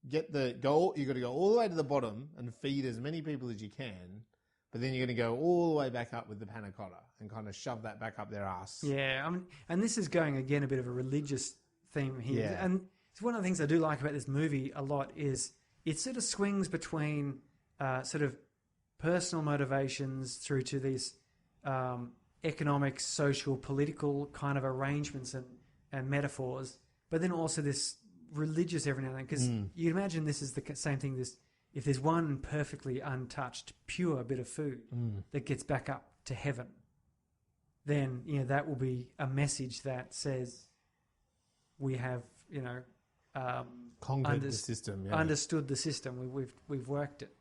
you got to go all the way to the bottom and feed as many people as you can, but then you're going to go all the way back up with the panna cotta and kind of shove that back up their ass. Yeah, I mean, and this is going again a bit of a religious theme here. Yeah. And it's one of the things I do like about this movie a lot is it sort of swings between sort of personal motivations through to these economic, social, political kind of arrangements and metaphors, but then also this religious every now and then, because you imagine this is the same thing. If there's one perfectly untouched, pure bit of food that gets back up to heaven, then that will be a message that says we have conquered the system, understood the system. We've worked it,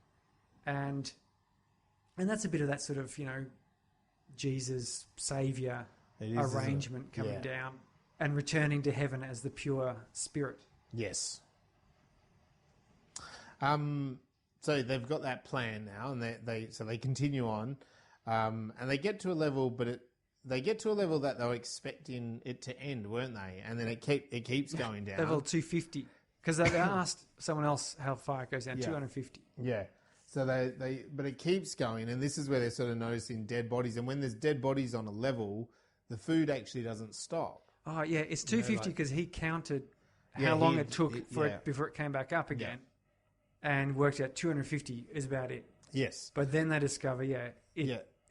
and that's a bit of that sort of Jesus Savior arrangement coming down and returning to heaven as the pure spirit. Yes. So they've got that plan now, and they continue on, and they get to a level, but they get to a level that they were expecting it to end, weren't they? And then it keeps going down. Level 250, because they asked someone else how far it goes down. 250. Yeah. So but it keeps going, and this is where they're sort of noticing dead bodies, and when there's dead bodies on a level, the food actually doesn't stop. Oh yeah, it's 250 because he counted how long it took before it came back up again. And worked out 250 is about it. Yes. But then they discover, it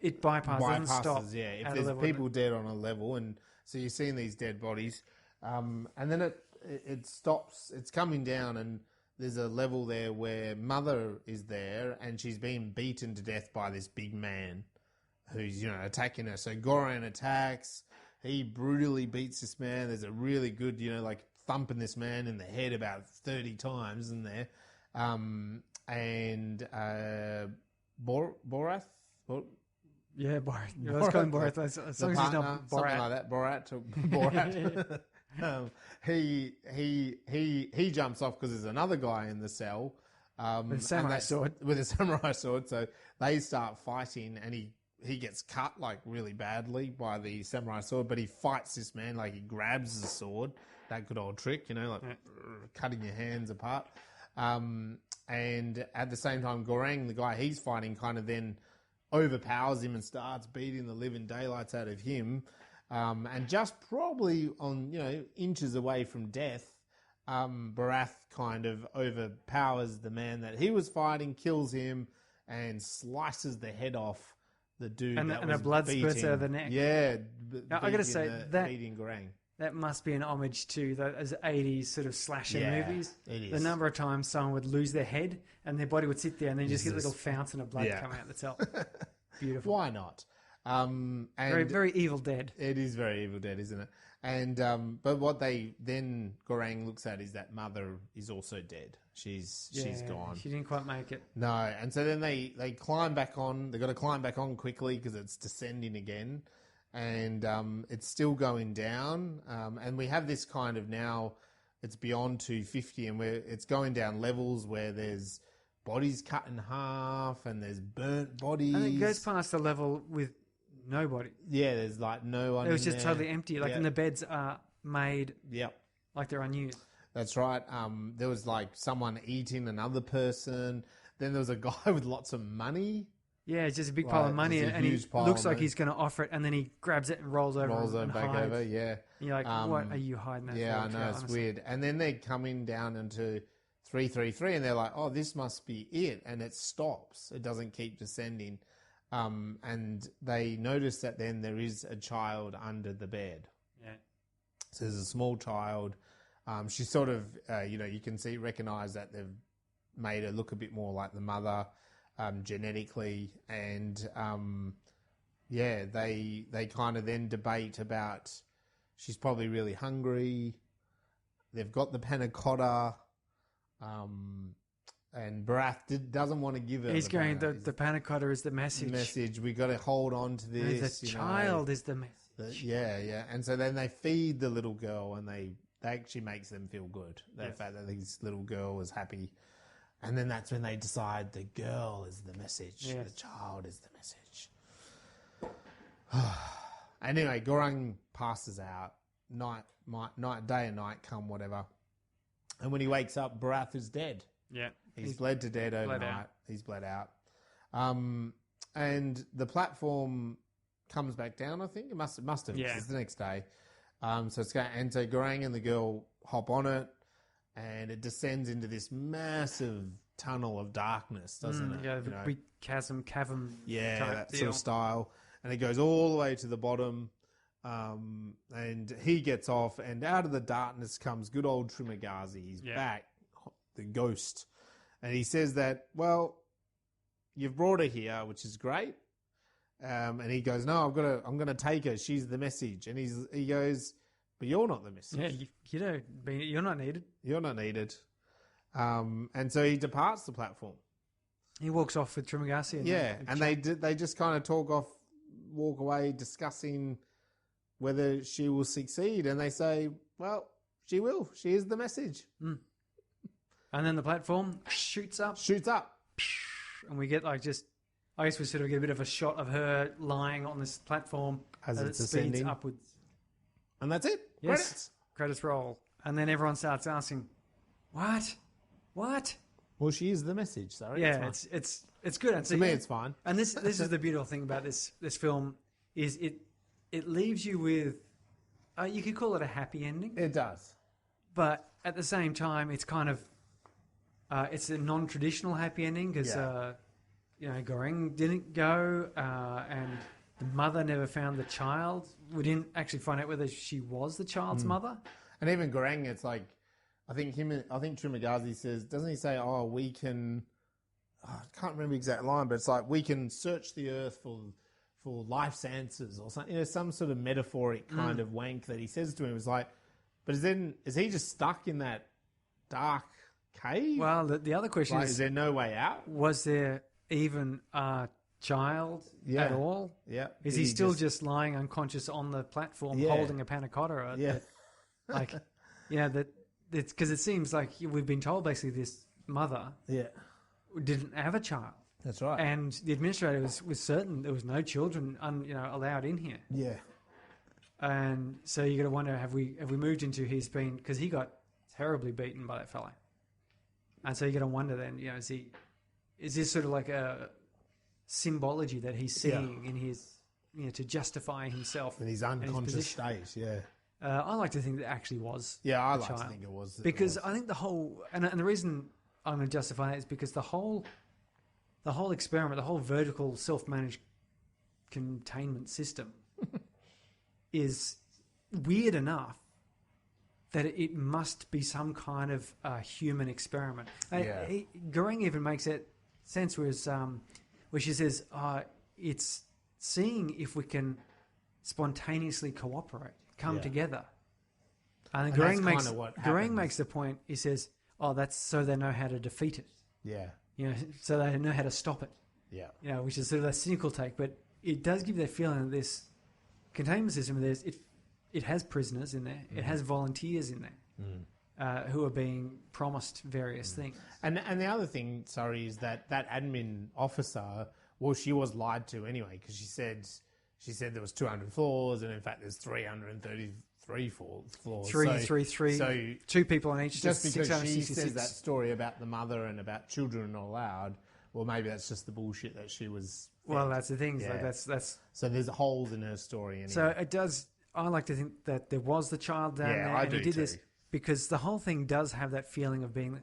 bypasses, doesn't stop. Yeah, if there's people dead on a level, and so you're seeing these dead bodies, and then it stops, it's coming down, and there's a level there where Mother is there, and she's being beaten to death by this big man who's, attacking her. So Goran attacks, he brutally beats this man, there's a really good, thumping this man in the head about 30 times in there. And Borath? Yeah, Borath. Let's call him Borath. As long as he's not Borat. Something like that. Borat. He jumps off because there's another guy in the cell. With a samurai sword. With a samurai sword. So they start fighting, and he gets cut really badly by the samurai sword, but he fights this man, he grabs the sword. That good old trick, cutting your hands apart. And at the same time, Goreng, the guy he's fighting, kind of then overpowers him and starts beating the living daylights out of him. And just probably on, inches away from death, Barath kind of overpowers the man that he was fighting, kills him, and slices the head off the dude and a blood spurts out of the neck. Yeah. Now, I got to say, beating Goreng. That must be an homage to those 80s sort of slasher movies. It is. The number of times someone would lose their head and their body would sit there and then you just get a little fountain of blood coming out the top. Beautiful. Why not? And very, very Evil Dead. It is very Evil Dead, isn't it? And but what Gorang looks at is that Mother is also dead. She's gone. She didn't quite make it. No, and so then they climb back on. They've got to climb back on quickly because it's descending again. And it's still going down, and we have this kind of now. It's beyond 250, and it's going down levels where there's bodies cut in half, and there's burnt bodies. And it goes past a level with nobody. Yeah, there's no one. It was just totally empty. And the beds are made. Yep. Like they're unused. That's right. There was someone eating another person. Then there was a guy with lots of money. Yeah, it's just a big pile of money, and he looks like he's going to offer it, and then he grabs it and rolls over and back hides. over, yeah. And you're like, what are you hiding that for? Yeah, I know, it's weird. And then they're coming down into 333, and they're like, oh, this must be it, and it stops. It doesn't keep descending. And they notice that then there is a child under the bed. Yeah. So there's a small child. She's sort of, you can recognize that they've made her look a bit more like the mother genetically. And, they kind of then debate about she's probably really hungry. They've got the panna cotta. And Barath doesn't want to give her. He's going, the panna cotta is the message. We got to hold on to this. The child is the message. Yeah. And so then they feed the little girl, and they actually makes them feel good. The fact that this little girl is happy. And then that's when they decide the girl is the message. Yes. The child is the message. Anyway, Goreng passes out. Day and night come, whatever. And when he wakes up, Barath is dead. Yeah. He's bled to dead overnight. He's bled out. And the platform comes back down, I think. It must have. Yeah. It's the next day. So it's going, and so Goreng and the girl hop on it, and it descends into this massive tunnel of darkness, doesn't it? Yeah, the big cavern. Yeah, that sort of style. And it goes all the way to the bottom. And he gets off, and out of the darkness comes good old Trimagazi. He's back, the ghost. And he says that, well, you've brought her here, which is great. And he goes, no, I'm gonna take her. She's the message. And he goes, but you're not the message. Yeah, you're not needed. You're not needed. And so he departs the platform. He walks off with Trimagazi. And they just kind of walk away discussing whether she will succeed. And they say, well, she will. She is the message. Mm. And then the platform shoots up. And we get I guess we sort of get a bit of a shot of her lying on this platform as it speeds upwards. And that's it. Yes. Credits roll. And then everyone starts asking, what? Well, she is the message, sorry. Yeah, it's good. And to me, it's fine. And this is the beautiful thing about this film is it leaves you with, you could call it a happy ending. It does. But at the same time, it's kind of, it's a non-traditional happy ending because, Goreng didn't go and the mother never found the child. We didn't actually find out whether she was the child's mother. And even Goreng, it's like, I think Trimagazi says, doesn't he say, we can, I can't remember the exact line, but it's like, we can search the earth for life's answers or something, some sort of metaphoric kind of wank that he says to him. It's like, but is he just stuck in that dark cave? Well, the other question is there no way out? Was there even a child at all? Yeah. Is he still just lying unconscious on the platform holding a panna cotta? Because it seems like we've been told basically this mother didn't have a child. That's right. And the administrator was certain there was no children allowed in here. Yeah. And so you got to wonder, have we moved into because he got terribly beaten by that fellow. And so you got to wonder then, is this sort of like a symbology that he's seeing in his, to justify himself in his unconscious state? Yeah. I like to think that actually was. Yeah, I like to think it was. Because I think the whole, and the reason I'm going to justify that is because the whole experiment, the whole vertical self-managed containment system is weird enough that it must be some kind of human experiment. Goreng even makes that sense where she says, it's seeing if we can spontaneously cooperate, come together. And Goreng makes the point, he says, that's so they know how to defeat it. Yeah. So they know how to stop it. Yeah. Which is sort of a cynical take, but it does give that feeling that this containment system, it has prisoners in there, it has volunteers in there who are being promised various things. And the other thing, is that admin officer, well, she was lied to anyway because she said there was 200 floors, and in fact there's 333 floors. 333. So 2 people on each. Just because she says that story about the mother and about children not allowed, well, maybe that's just the bullshit that she was. Well, that's the thing. Yeah. That's. So there's holes in her story. Anyway. So it does. I like to think that there was the child down there, I and do he did too. this because the whole thing does have that feeling of being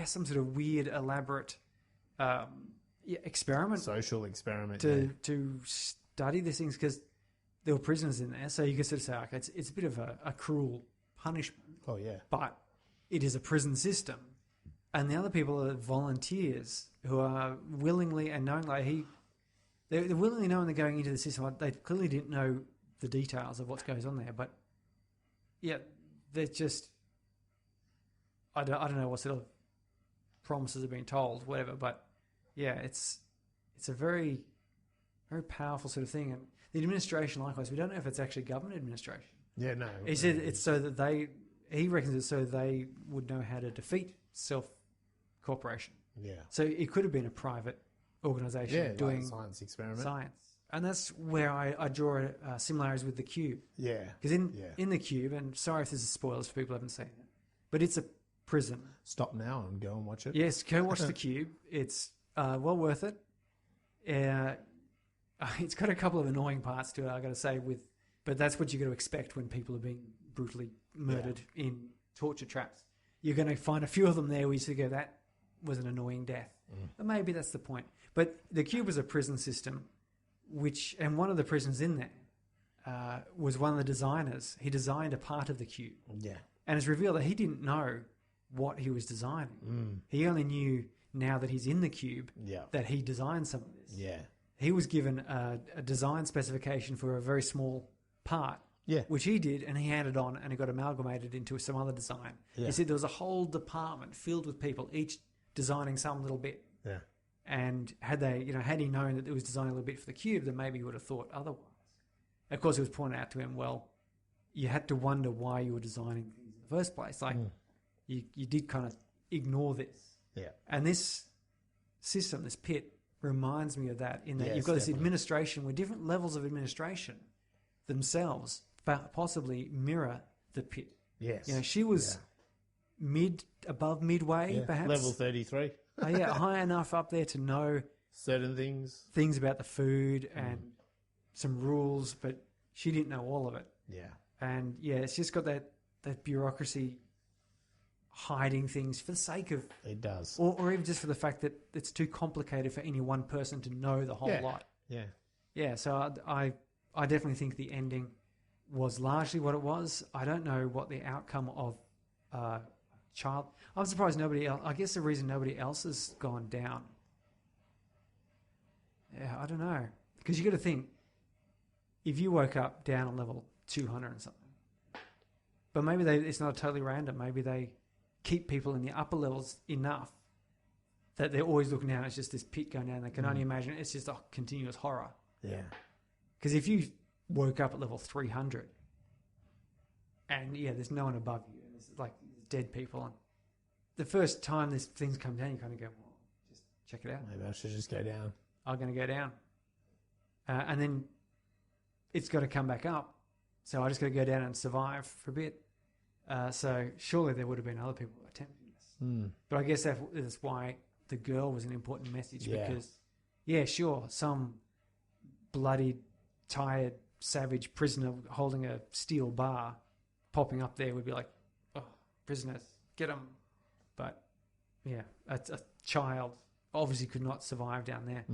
some sort of weird, elaborate experiment. Social experiment. To study these things, because there were prisoners in there. So you could sort of say, okay, it's a bit of a cruel punishment. Oh, yeah. But it is a prison system. And the other people are volunteers who are willingly and knowingly, they're willingly knowing they're going into the system. They clearly didn't know the details of what goes on there. But, yeah, they're just, I don't know what sort of promises are being told, whatever. But, yeah, it's a very, very powerful sort of thing. And the administration, likewise, we don't know if it's actually government administration. Yeah, no. He said it's so that he reckons it's so they would know how to defeat self-corporation. Yeah. So it could have been a private organisation doing like a science experiment. Science. And that's where I draw similarities with the Cube. Yeah. Because in the Cube, and sorry if this is spoilers for people who haven't seen it, but it's a prison. Stop now and go and watch it. Yes, go watch the Cube. It's well worth it. It's got a couple of annoying parts to it, I got to say, but that's what you got to expect when people are being brutally murdered in torture traps. You're going to find a few of them there where you sort of go, that was an annoying death. But maybe that's the point. But the Cube was a prison system, and one of the prisons in there was one of the designers. He designed a part of the Cube. Yeah. And it's revealed that he didn't know what he was designing. He only knew now that he's in the Cube that he designed some of this. Yeah. He was given a design specification for a very small part, which he did, and he handed on, and it got amalgamated into some other design. Yeah. He said there was a whole department filled with people, each designing some little bit. Yeah. And had he known that it was designing a little bit for the Cube, then maybe he would have thought otherwise. Of course, it was pointed out to him, well, you had to wonder why you were designing things in the first place. Like, you did kind of ignore this. Yeah. And this system, this pit, reminds me of that, in that you've got this administration where different levels of administration themselves possibly mirror the pit. Yes. She was above midway, perhaps. Level 33. High enough up there to know certain things about the food and some rules, but she didn't know all of it. Yeah. And it's just got that bureaucracy hiding things for the sake of it does, or even just for the fact that it's too complicated for any one person to know the whole lot. Yeah. So I definitely think the ending was largely what it was. I don't know what the outcome of child. I'm surprised nobody else. I guess the reason nobody else has gone down. Yeah, I don't know, because you got to think, if you woke up down on level 200 and something, but maybe it's not totally random. Maybe they keep people in the upper levels enough that they're always looking down. It's just this pit going down. They can only imagine it's just a continuous horror. Yeah. Because if you woke up at level 300 and there's no one above you, and it's like dead people, and the first time these things come down, you kind of go, well, just check it out. Maybe I should just go down. I'm going to go down. And then it's got to come back up. So I just got to go down and survive for a bit. So surely there would have been other people attempting this. But I guess that's why the girl was an important message, because, sure, some bloodied, tired, savage prisoner holding a steel bar popping up there would be like, oh, prisoners, get them. But, a child obviously could not survive down there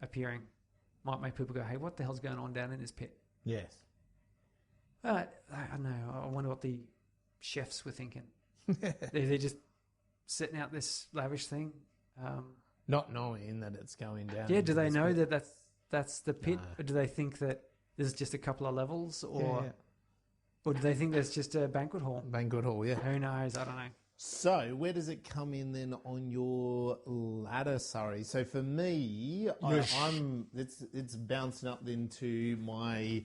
appearing. Might make people go, hey, what the hell's going on down in this pit? Yes. I don't know. I wonder what the chefs were thinking. They're just setting out this lavish thing. Not knowing that it's going down. Yeah, do they know that that's the pit? No. Or do they think that there's just a couple of levels? Or do they think there's just a banquet hall? Banquet hall, yeah. Who knows? I don't know. So, where does it come in then on your ladder, Surrey? So for me, it's bouncing up into my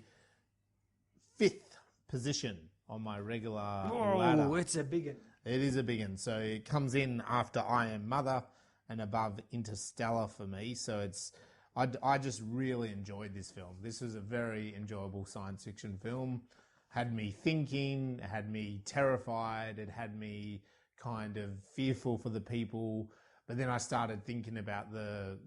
5th position on my regular ladder. Oh, it's a big one. It is a big one. So it comes in after I Am Mother and above Interstellar for me. So I just really enjoyed this film. This was a very enjoyable science fiction film. Had me thinking, had me terrified, it had me kind of fearful for the people. But then I started thinking about the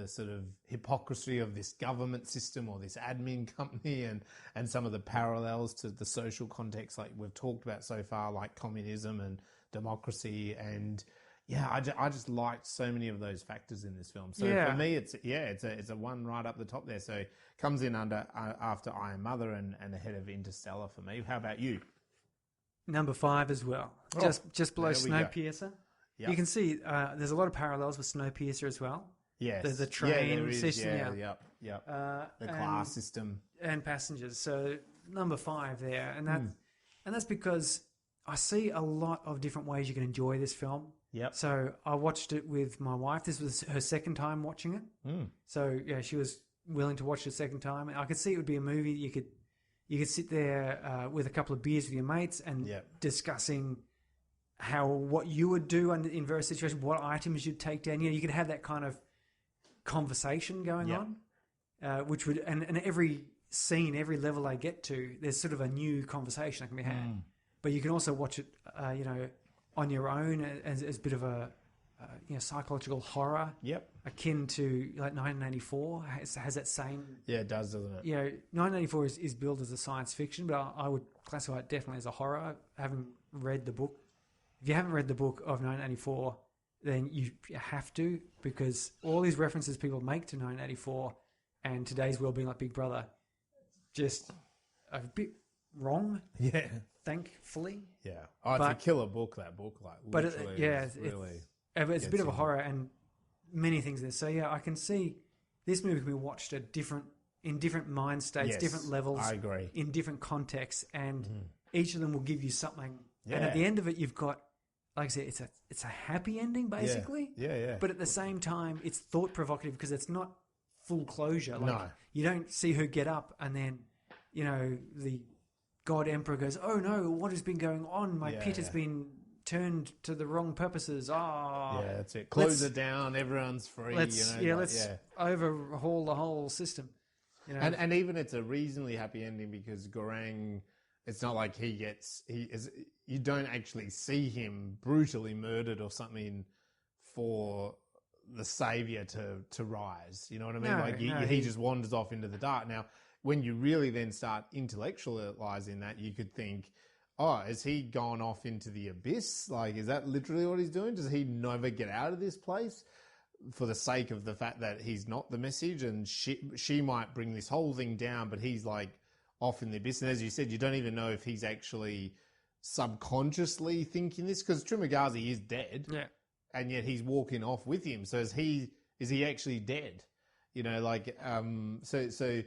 sort of hypocrisy of this government system or this admin company and some of the parallels to the social context like we've talked about so far, like communism and democracy. And Yeah, I just liked so many of those factors in this film. So for me, it's a one right up the top there. So comes in after I Am Mother and ahead of Interstellar for me. How about you? Number 5 as well, just below Snowpiercer. Yep. You can see there's a lot of parallels with Snowpiercer as well. Yes, there's the train system. Yep. The class system and passengers. So number 5 there, and that's because I see a lot of different ways you can enjoy this film. Yep. So I watched it with my wife. This was her second time watching it. So yeah, she was willing to watch it a second time. I could see it would be a movie you could sit there with a couple of beers with your mates and discussing what you would do in various situations, what items you'd take down. You could have that kind of conversation going on, which would and every scene, every level I get to, there's sort of a new conversation that can be had. But you can also watch it, on your own as a bit of a psychological horror. Yep. Akin to like 1984 has that same. Yeah, it does, doesn't it? 1984 is billed as a science fiction, but I would classify it definitely as a horror. I haven't read the book. If you haven't read the book of 1984, then you have to, because all these references people make to 1984 and today's world being like Big Brother, just a bit wrong. Yeah. Thankfully. Yeah. Oh, it's a killer book, that book. Like, but literally, it's a bit of a horror and many things there. So yeah, I can see this movie can be watched in different mind states, different levels. I agree. In different contexts, and each of them will give you something. Yeah. And at the end of it, you've got, like I said, it's a happy ending basically. Yeah. But at the same time, it's thought provocative because it's not full closure. Like, no. You don't see her get up and then, the God Emperor goes, "Oh no, what has been going on? My pit has been turned to the wrong purposes." Yeah, that's it. Close it down. Everyone's free. Let's overhaul the whole system. And even it's a reasonably happy ending because Gorang, it's not like you don't actually see him brutally murdered or something for the savior to rise. You know what I mean? He just wanders off into the dark. Now, when you really then start intellectualizing that, you could think, oh, has he gone off into the abyss? Like, is that literally what he's doing? Does he never get out of this place for the sake of the fact that he's not the message and she might bring this whole thing down, but he's like off in the abyss. And as you said, you don't even know if he's actually subconsciously thinking this because Trimagazi is dead. Yeah. And yet he's walking off with him. So is he actually dead? So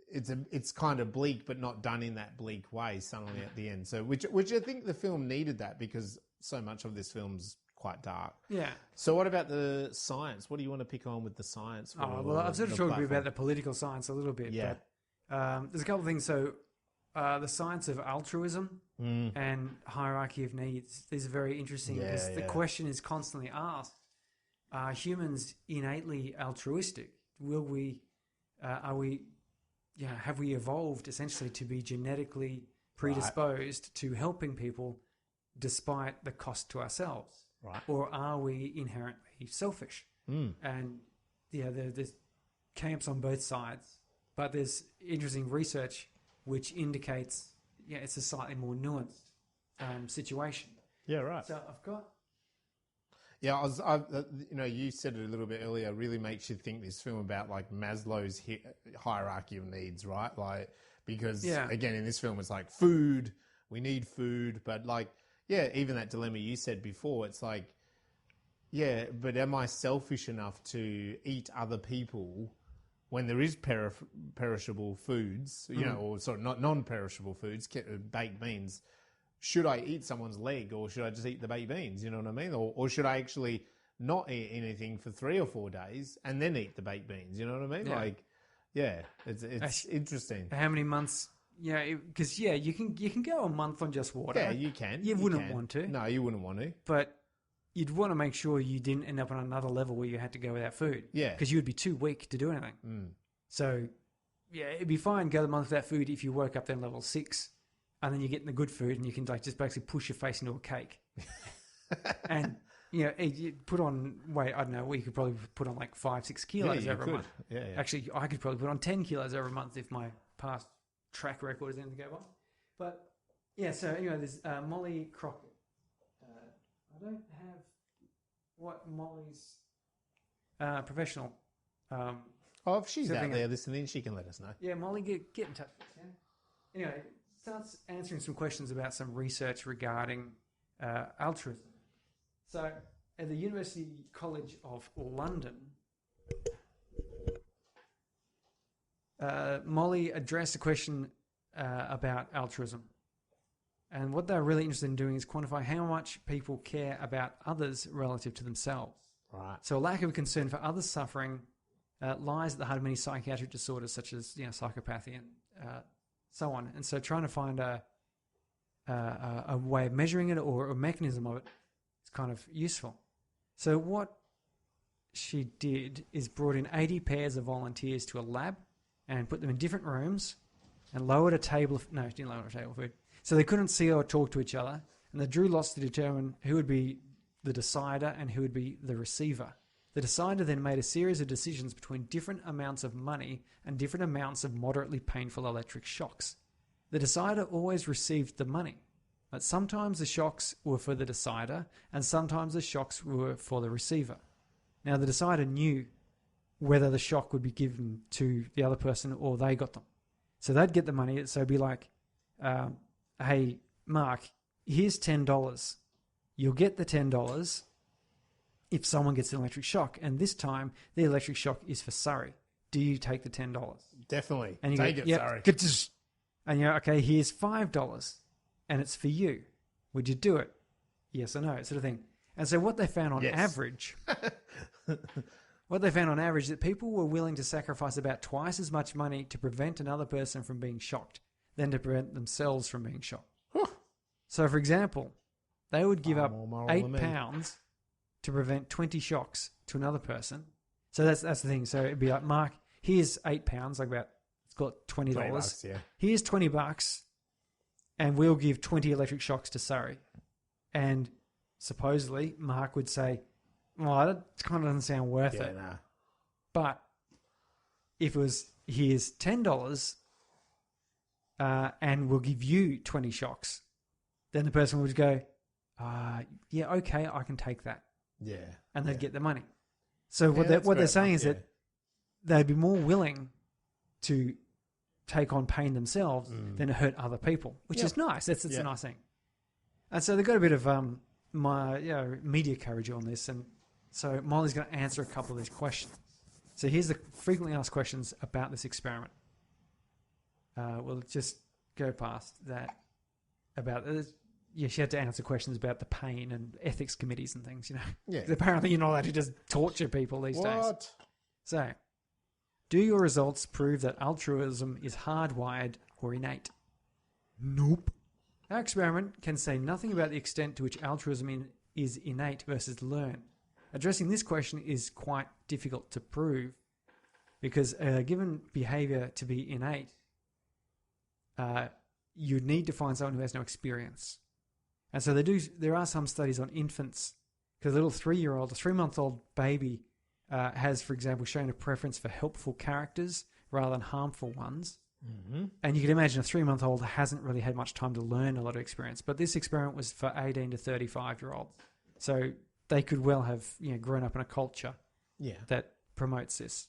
it's kind of bleak, but not done in that bleak way suddenly at the end. So which I think the film needed that because so much of this film's quite dark. Yeah. So what about the science? What do you want to pick on with the science? I've sort of talked about the political science a little bit. Yeah. But, there's a couple of things. So the science of altruism and hierarchy of needs. These are very interesting because the question is constantly asked: are humans innately altruistic? Have we evolved essentially to be genetically predisposed to helping people despite the cost to ourselves? Right. Or are we inherently selfish? And there's camps on both sides, but there's interesting research which indicates it's a slightly more nuanced situation. Yeah, right. So I've got. Yeah, you said it a little bit earlier. Really makes you think this film about like Maslow's hierarchy of needs, right? Like because again in this film it's like food, we need food, but like even that dilemma you said before, it's like but am I selfish enough to eat other people when there is perishable foods, or sort of not non-perishable foods, baked beans? Should I eat someone's leg or should I just eat the baked beans? You know what I mean? Or should I actually not eat anything for 3 or 4 days and then eat the baked beans? You know what I mean? Yeah. It's interesting. How many months? Because you can go a month on just water. Yeah, you can. You wouldn't want to. No, you wouldn't want to. But you'd want to make sure you didn't end up on another level where you had to go without food. Yeah. Because you would be too weak to do anything. So, it'd be fine go the month without food if you woke up then level 6 and then you're getting the good food and you can like just basically push your face into a cake. And, you put on weight, I don't know, you could probably put on like 5-6 kilos over a month. Yeah. Actually, I could probably put on 10 kilos over a month if my past track record is anything to go by. But, so anyway, there's Molly Crockett. I don't have what Molly's professional. If she's out there listening, she can let us know. Yeah, Molly, get in touch with us. Yeah? Anyway, starts answering some questions about some research regarding altruism. So, at the University College of London, Molly addressed a question about altruism. And what they're really interested in doing is quantify how much people care about others relative to themselves. Right. So a lack of concern for others' suffering lies at the heart of many psychiatric disorders such as psychopathy and so on. And so trying to find a way of measuring it or a mechanism of it is kind of useful. So what she did is brought in 80 pairs of volunteers to a lab and put them in different rooms and lowered a table of... No, she didn't lower a table of food. So they couldn't see or talk to each other. And they drew lots to determine who would be the decider and who would be the receiver. The decider then made a series of decisions between different amounts of money and different amounts of moderately painful electric shocks. The decider always received the money, but sometimes the shocks were for the decider and sometimes the shocks were for the receiver. Now, the decider knew whether the shock would be given to the other person or they got them. So they'd get the money. So it'd be like, hey, Mark, here's $10. You'll get the $10 if someone gets an electric shock. And this time, the electric shock is for Surrey. Do you take the $10? Definitely. And you take go, it, yep, Surrey. And you're okay, here's $5 and it's for you. Would you do it? Yes or no, sort of thing. And so what they found on average, that people were willing to sacrifice about twice as much money to prevent another person from being shocked than to prevent themselves from being shocked. So, for example, they would give up £8 to prevent 20 shocks to another person. So that's the thing. So it'd be like, Mark, here's £8, like about, it's got $20. $20, yeah. Here's $20, and we'll give 20 electric shocks to Surrey. And supposedly, Mark would say, well, that kind of doesn't sound worth it. Nah. But if it was, here's $10, and we'll give you 20 shocks, then the person would go, yeah, okay, I can take that. Yeah. And they'd get the money. So what they're saying is that they'd be more willing to take on pain themselves than to hurt other people, which is nice. It's a nice thing. And so they've got a bit of media coverage on this. And so Molly's going to answer a couple of these questions. So here's the frequently asked questions about this experiment. We'll just go past that. She had to answer questions about the pain and ethics committees and things, Yeah. Apparently you're not allowed to just torture people these days. So, do your results prove that altruism is hardwired or innate? Nope. Our experiment can say nothing about the extent to which altruism is innate versus learned. Addressing this question is quite difficult to prove because given behaviour to be innate, you'd need to find someone who has no experience. And so there are some studies on infants, because a little 3-month-old baby has, for example, shown a preference for helpful characters rather than harmful ones. Mm-hmm. And you can imagine a 3-month-old hasn't really had much time to learn a lot of experience. But this experiment was for 18 to 35-year-olds. So they could well have grown up in a culture that promotes this.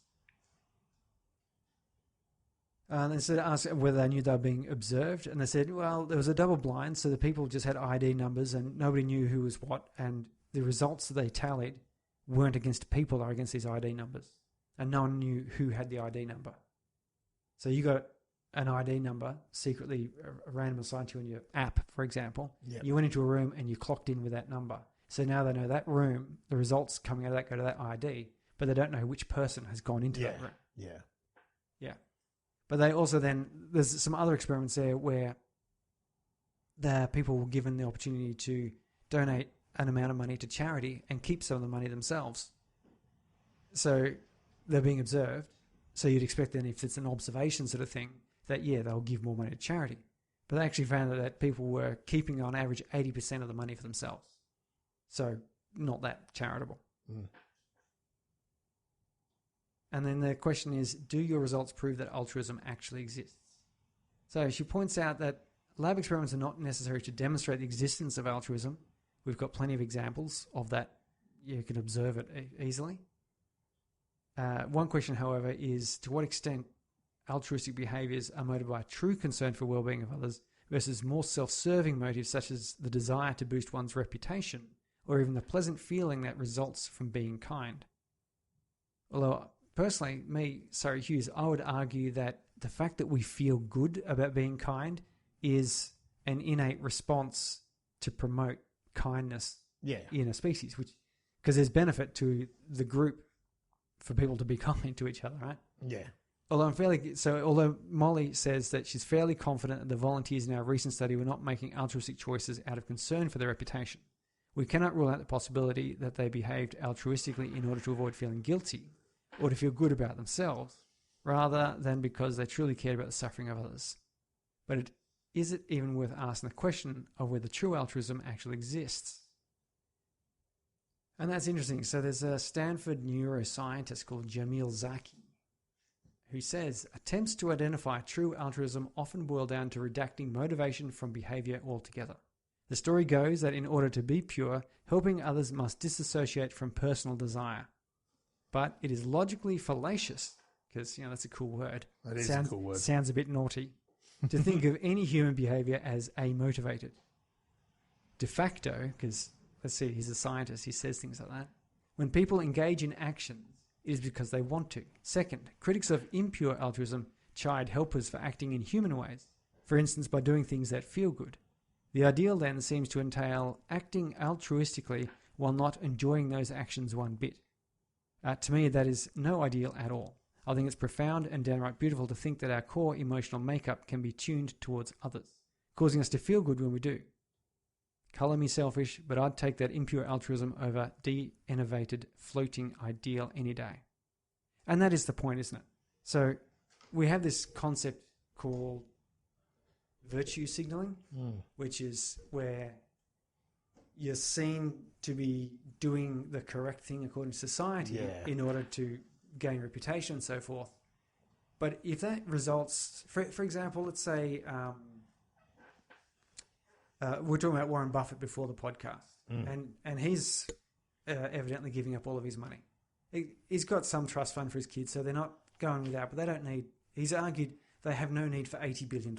And so they asked whether they knew they were being observed, and they said, well, there was a double blind, so the people just had ID numbers and nobody knew who was what, and the results that they tallied weren't against people, they were against these ID numbers. And no one knew who had the ID number. So you got an ID number secretly random assigned to you in your app, for example. Yep. You went into a room and you clocked in with that number. So now they know that room, the results coming out of that go to that ID, but they don't know which person has gone into that room. Yeah. But they also there's some other experiments there where the people were given the opportunity to donate an amount of money to charity and keep some of the money themselves. So they're being observed. So you'd expect then if it's an observation sort of thing that, they'll give more money to charity. But they actually found that people were keeping on average 80% of the money for themselves. So not that charitable. Mm. And then the question is, do your results prove that altruism actually exists? So she points out that lab experiments are not necessary to demonstrate the existence of altruism. We've got plenty of examples of that, you can observe it easily. One question, however, is to what extent altruistic behaviours are motivated by true concern for well-being of others versus more self-serving motives such as the desire to boost one's reputation or even the pleasant feeling that results from being kind. Although, personally, me, Surrey Hughes, I would argue that the fact that we feel good about being kind is an innate response to promote kindness in a species, because there's benefit to the group for people to be kind to each other, right? Yeah. Although Molly says that she's fairly confident that the volunteers in our recent study were not making altruistic choices out of concern for their reputation, we cannot rule out the possibility that they behaved altruistically in order to avoid feeling guilty or to feel good about themselves, rather than because they truly cared about the suffering of others. But is it even worth asking the question of whether true altruism actually exists? And that's interesting. So there's a Stanford neuroscientist called Jamil Zaki who says attempts to identify true altruism often boil down to redacting motivation from behavior altogether. The story goes that in order to be pure, helping others must disassociate from personal desire. But it is logically fallacious, because, that's a cool word. That is a cool word. Sounds a bit naughty. To think of any human behavior as amotivated. De facto, because, let's see, he's a scientist, he says things like that. When people engage in actions, it is because they want to. Second, critics of impure altruism chide helpers for acting in human ways, for instance, by doing things that feel good. The ideal then seems to entail acting altruistically while not enjoying those actions one bit. To me, that is no ideal at all. I think it's profound and downright beautiful to think that our core emotional makeup can be tuned towards others, causing us to feel good when we do. Colour me selfish, but I'd take that impure altruism over de-enervated, floating ideal any day. And that is the point, isn't it? So we have this concept called virtue signalling, which is where you're seen to be doing the correct thing according to society in order to gain reputation and so forth. But if that results, for example, let's say we're talking about Warren Buffett before the podcast, and he's evidently giving up all of his money. He's got some trust fund for his kids, so they're not going without, but they don't need, he's argued they have no need for $80 billion.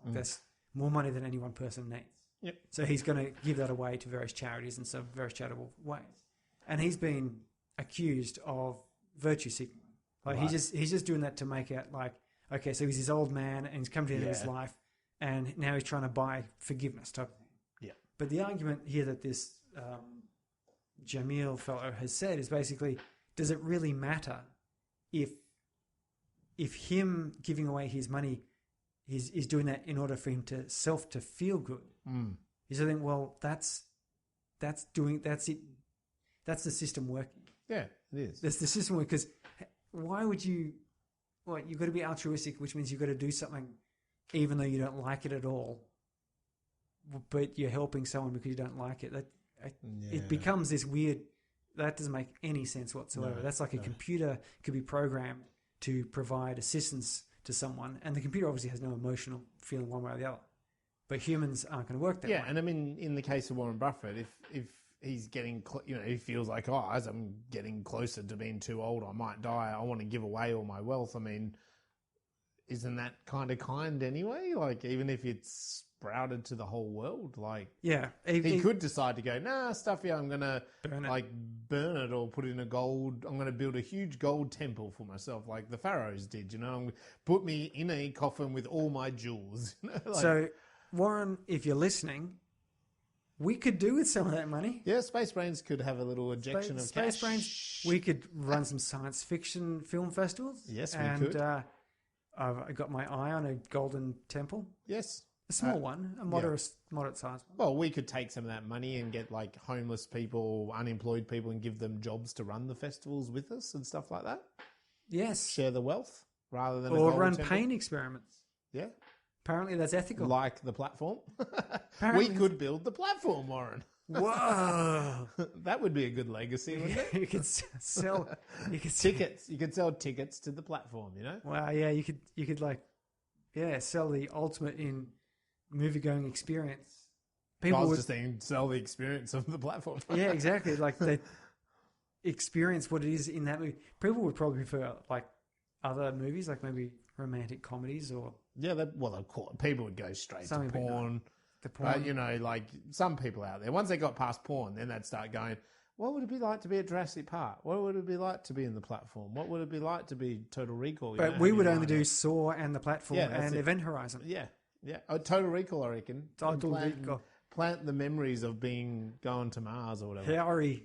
That's more money than any one person needs. Yep. So he's going to give that away to various charities and some various charitable ways. And he's been accused of virtue signaling. Like he's just doing that to make out like, okay, so he's this old man and he's come to the end of his life and now he's trying to buy forgiveness type of thing. Yeah. But the argument here that this Jamil fellow has said is basically, does it really matter if him giving away his money is doing that in order for him to feel good? He's saying, well, that's it. That's the system working. Yeah, it is. That's the system working, because why would you? Well, you've got to be altruistic, which means you've got to do something even though you don't like it at all, but you're helping someone because you don't like it. It becomes this weird. That doesn't make any sense whatsoever. No, that's like a computer could be programmed to provide assistance to someone, and the computer obviously has no emotional feeling one way or the other. But humans aren't going to work that way. Yeah, and I mean, in the case of Warren Buffett, if he's getting, he feels like, as I'm getting closer to being too old, I might die, I want to give away all my wealth. I mean, isn't that kind of kind anyway? Like, even if it's sprouted to the whole world, like, he could decide to go, nah, stuff here, I'm going to burn it or put in a gold, I'm going to build a huge gold temple for myself like the pharaohs did, put me in a coffin with all my jewels. So, Warren, if you're listening, we could do with some of that money. Yeah, Space Brains could have a little injection of cash. Space Brains, we could run some science fiction film festivals. Yes, we could. I've got my eye on a golden temple. Yes. A small one, a moderate size one. Well, we could take some of that money and get like homeless people, unemployed people, and give them jobs to run the festivals with us and stuff like that. Yes. Share the wealth rather than or run pain experiments. Yeah. Apparently that's ethical. Like the platform. We could build the platform, Warren. Whoa. That would be a good legacy, wouldn't it? You could sell tickets. You could sell tickets to the platform, Wow, yeah, you could sell the ultimate in movie-going experience. People just saying sell the experience of the platform. Yeah, exactly. Like experience what it is in that movie. People would probably prefer like other movies, like maybe romantic comedies or people would go straight to something a bit porn. the porn. But, you know, like some people out there, once they got past porn, then they'd start going, what would it be like to be at Jurassic Park? What would it be like to be in The Platform? What would it be like to be Total Recall? But we would only do Saw and The Platform and Event Horizon. Yeah. Oh, Total Recall, I reckon. Total Recall. Plant the memories of going to Mars or whatever. Harry,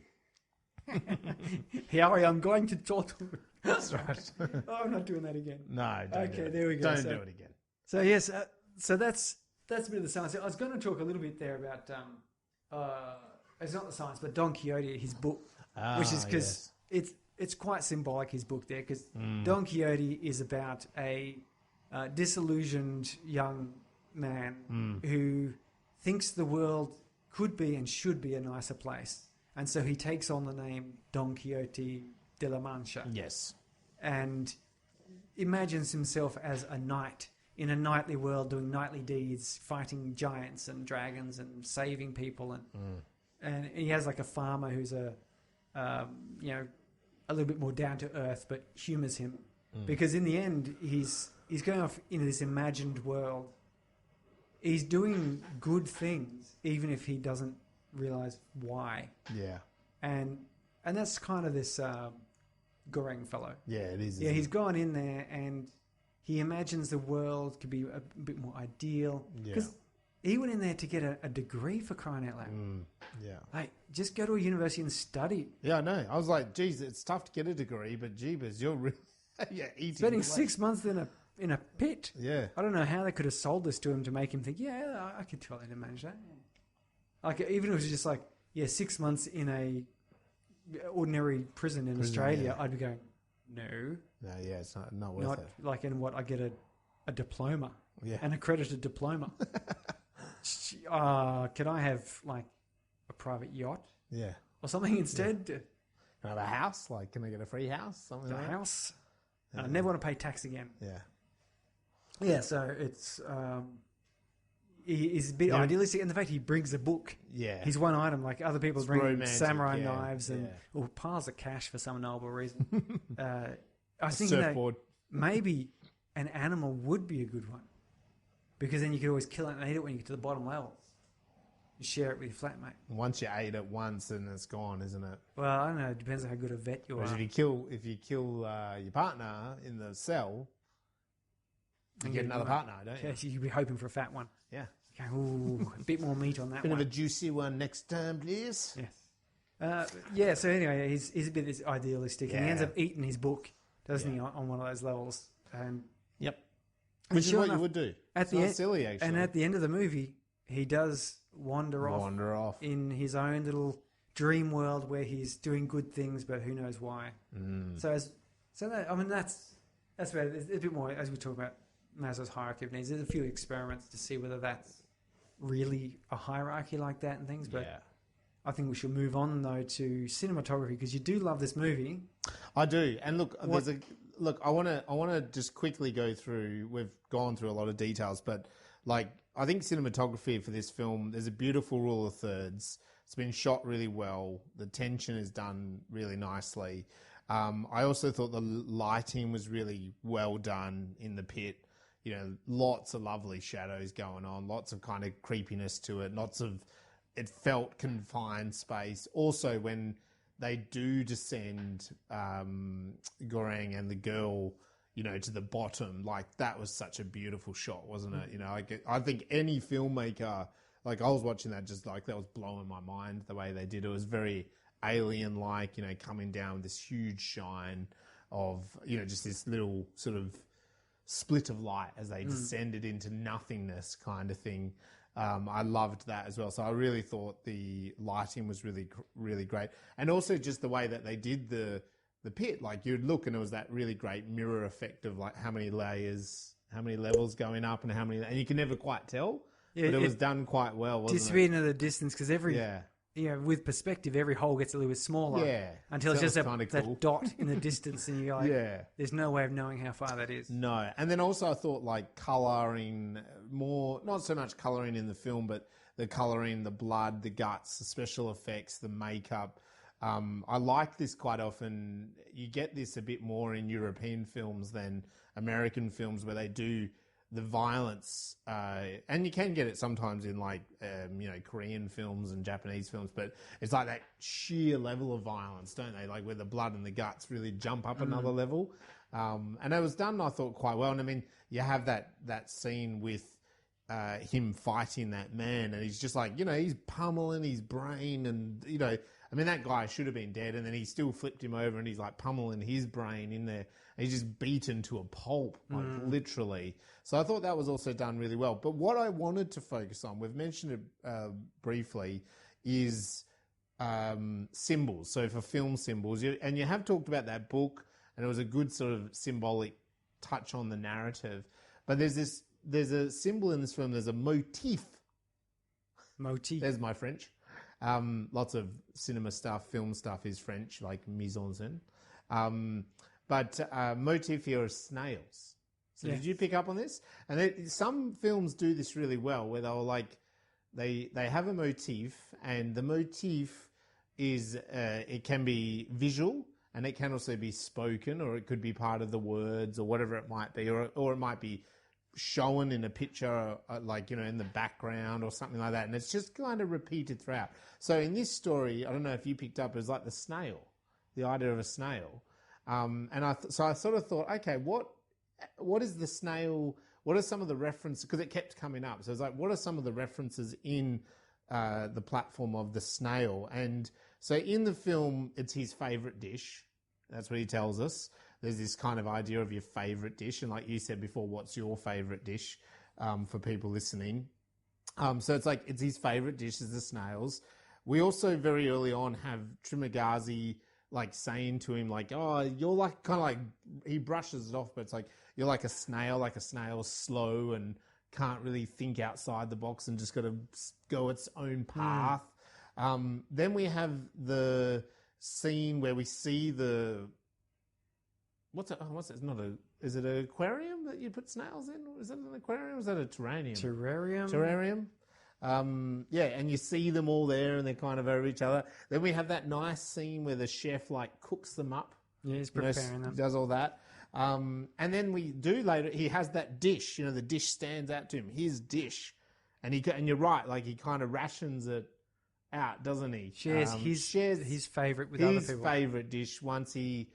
I'm going to Total. That's right. Oh, I'm not doing that again. No, don't do it. There we go. Don't do it again. So yes, so that's a bit of the science. I was going to talk a little bit there about it's not the science, but Don Quixote, his book, which is because it's quite symbolic, his book there, because Don Quixote is about a disillusioned young man who thinks the world could be and should be a nicer place, and so he takes on the name Don Quixote de la Mancha. Yes, and imagines himself as a knight in a knightly world, doing knightly deeds, fighting giants and dragons and saving people, and he has like a farmer who's a little bit more down to earth, but humours him because in the end he's going off into this imagined world. He's doing good things, even if he doesn't realise why. Yeah, and that's kind of this Goreng fellow. Yeah, it is. Yeah, he's gone in there and he imagines the world could be a bit more ideal. Because he went in there to get a degree, for crying out loud. Yeah. Like, just go to a university and study. Yeah, I know. I was like, geez, it's tough to get a degree, but jeebus, you're really eating. Spending 6 months in a pit. Yeah. I don't know how they could have sold this to him to make him think, yeah, I could totally manage that. Like, even if it was just like, 6 months in a ordinary prison in Australia, I'd be going, no. No, yeah, it's not worth it. Like, in what, I get a diploma. Yeah. An accredited diploma. Can I have, like, a private yacht? Yeah. Or something instead? Can I have a house? Like, can I get a free house? Something like that? House? I never want to pay tax again. Yeah. Yeah, so it's... he's a bit idealistic, and the fact he brings a book. Yeah. He's one item, like other people bring romantic, samurai knives and or piles of cash for some noble reason. I was thinking that maybe an animal would be a good one, because then you could always kill it and eat it when you get to the bottom levels. You share it with your flatmate. Once you ate it once, and it's gone, isn't it? Well, I don't know. It depends on how good a vet you are. If you kill your partner in the cell, you get another partner, don't you? Yeah, so you'd be hoping for a fat one. Yeah. Okay, ooh, a bit more meat on that Bit one. of a juicy one next time, please. Yes. So anyway, he's a bit idealistic, and he ends up eating his book, doesn't he, on one of those levels? And yep. Which is what you would do. At the end, silly, actually. And at the end of the movie, he does wander off in his own little dream world where he's doing good things, but who knows why. So that's about it. There's a bit more, as we talk about Maslow's hierarchy of needs. There's a few experiments to see whether that's really a hierarchy like that and things, but I think we should move on though to cinematography, because you do love this movie. I do, and look, I want to just quickly go through. We've gone through a lot of details, but like I think cinematography for this film, there's a beautiful rule of thirds. It's been shot really well. The tension is done really nicely. I also thought the lighting was really well done in the pit. You know, lots of lovely shadows going on, lots of kind of creepiness to it, it felt confined space. Also, when they do descend Goreng and the girl, you know, to the bottom, like that was such a beautiful shot, wasn't it? You know, I think any filmmaker, like I was watching that, just like that was blowing my mind the way they did it. It was very alien-like, you know, coming down with this huge shine of, you know, just this little sort of split of light as they descended into nothingness kind of thing. I loved that as well. So I really thought the lighting was really, really great. And also just the way that they did the pit, like you'd look and it was that really great mirror effect of like how many layers, how many levels going up and and you can never quite tell, but it was done quite well, wasn't it? Disappearing at a distance, because with perspective, every hole gets a little bit smaller. Yeah. Until it's just that dot in the distance and you're like, there's no way of knowing how far that is. No. And then also I thought like colouring more, not so much colouring in the film, but the colouring, the blood, the guts, the special effects, the makeup, I like this quite often. You get this a bit more in European films than American films, where they do the violence, and you can get it sometimes in like Korean films and Japanese films, but it's like that sheer level of violence, don't they? Like where the blood and the guts really jump up another level, and it was done, I thought, quite well. And I mean, you have that scene with him fighting that man, and he's just like, he's pummeling his brain, and I mean, that guy should have been dead, and then he still flipped him over, and he's like pummeling his brain in there. And he's just beaten to a pulp, like literally. So I thought that was also done really well. But what I wanted to focus on, we've mentioned it briefly, is symbols. So for film symbols, and you have talked about that book, and it was a good sort of symbolic touch on the narrative. But there's a symbol in this film. There's a motif. Motif. There's my French. Lots of cinema stuff, film stuff is French, like mise en scène. But motif here is snails. So did you pick up on this? And some films do this really well, where they'll like, they have a motif, and the motif is, it can be visual, and it can also be spoken, or it could be part of the words, or whatever it might be, or it might be shown in a picture, like, in the background or something like that. And it's just kind of repeated throughout. So in this story, I don't know if you picked up, it was like the snail, the idea of a snail. So I sort of thought, okay, what is the snail? What are some of the references? Because it kept coming up. So it's like, what are some of the references in the platform of the snail? And so in the film, it's his favorite dish. That's what he tells us. There's this kind of idea of your favorite dish. And like you said before, what's your favorite dish for people listening? So it's like, it's his favorite dish is the snails. We also very early on have Trimagazi like saying to him, like, oh, you're like kind of like, he brushes it off, but it's like, you're like a snail, slow and can't really think outside the box and just got to go its own path. Then we have the scene where we see what's it? It's not is it an aquarium that you put snails in? Is it an aquarium or is that a terrarium? Terrarium. And you see them all there and they're kind of over each other. Then we have that nice scene where the chef like cooks them up. Yeah, he's preparing them. Does all that. And then we do later, he has that dish, the dish stands out to him, his dish. And you're right, like he kind of rations it out, doesn't he? Shares his favourite with other people. His favourite dish once he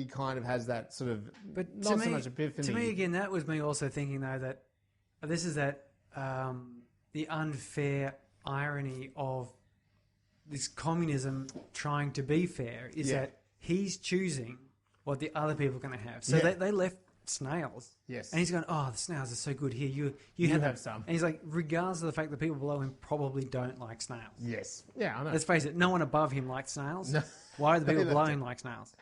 kind of has that sort of, but not so much epiphany. To me, again, that was me also thinking though that this is that, the unfair irony of this communism trying to be fair is that he's choosing what the other people are going to have. So they left snails. Yes. And he's going, oh, the snails are so good here. You have some. And he's like, regardless of the fact that people below him probably don't like snails. Yes. Yeah, I know. Let's face it, no one above him likes snails. No. Why do the people below him like snails?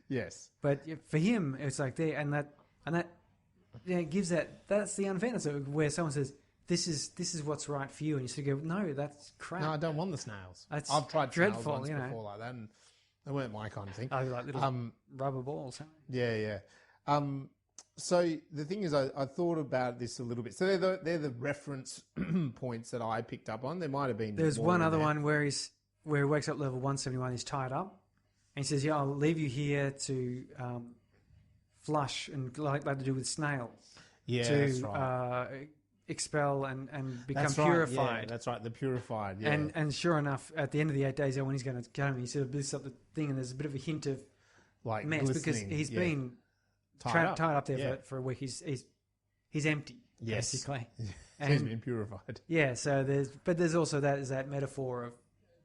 Yes. But for him, it's like there, and that gives that's the unfairness of where someone says, this is what's right for you, and you sort of go, no, that's crap. No, I don't want the snails. I've tried dreadful, snails once before like that, and they weren't my kind of thing. Oh, like little rubber balls. Huh? Yeah. So the thing is, I thought about this a little bit. So they're the reference points that I picked up on. There might have been. There's one other one where he wakes up level 171. He's tied up, and he says, "Yeah, I'll leave you here to flush and like to do with snails. Yeah, that's right. Expel and become that's purified. Right, yeah, that's right, the purified. Yeah. And sure enough, at the end of the 8 days, when he's going to go, he sort of lifts up the thing, and there's a bit of a hint of like mess because he's been tied up there for a week. He's empty, basically. And he's been purified. Yeah. So there's also that metaphor of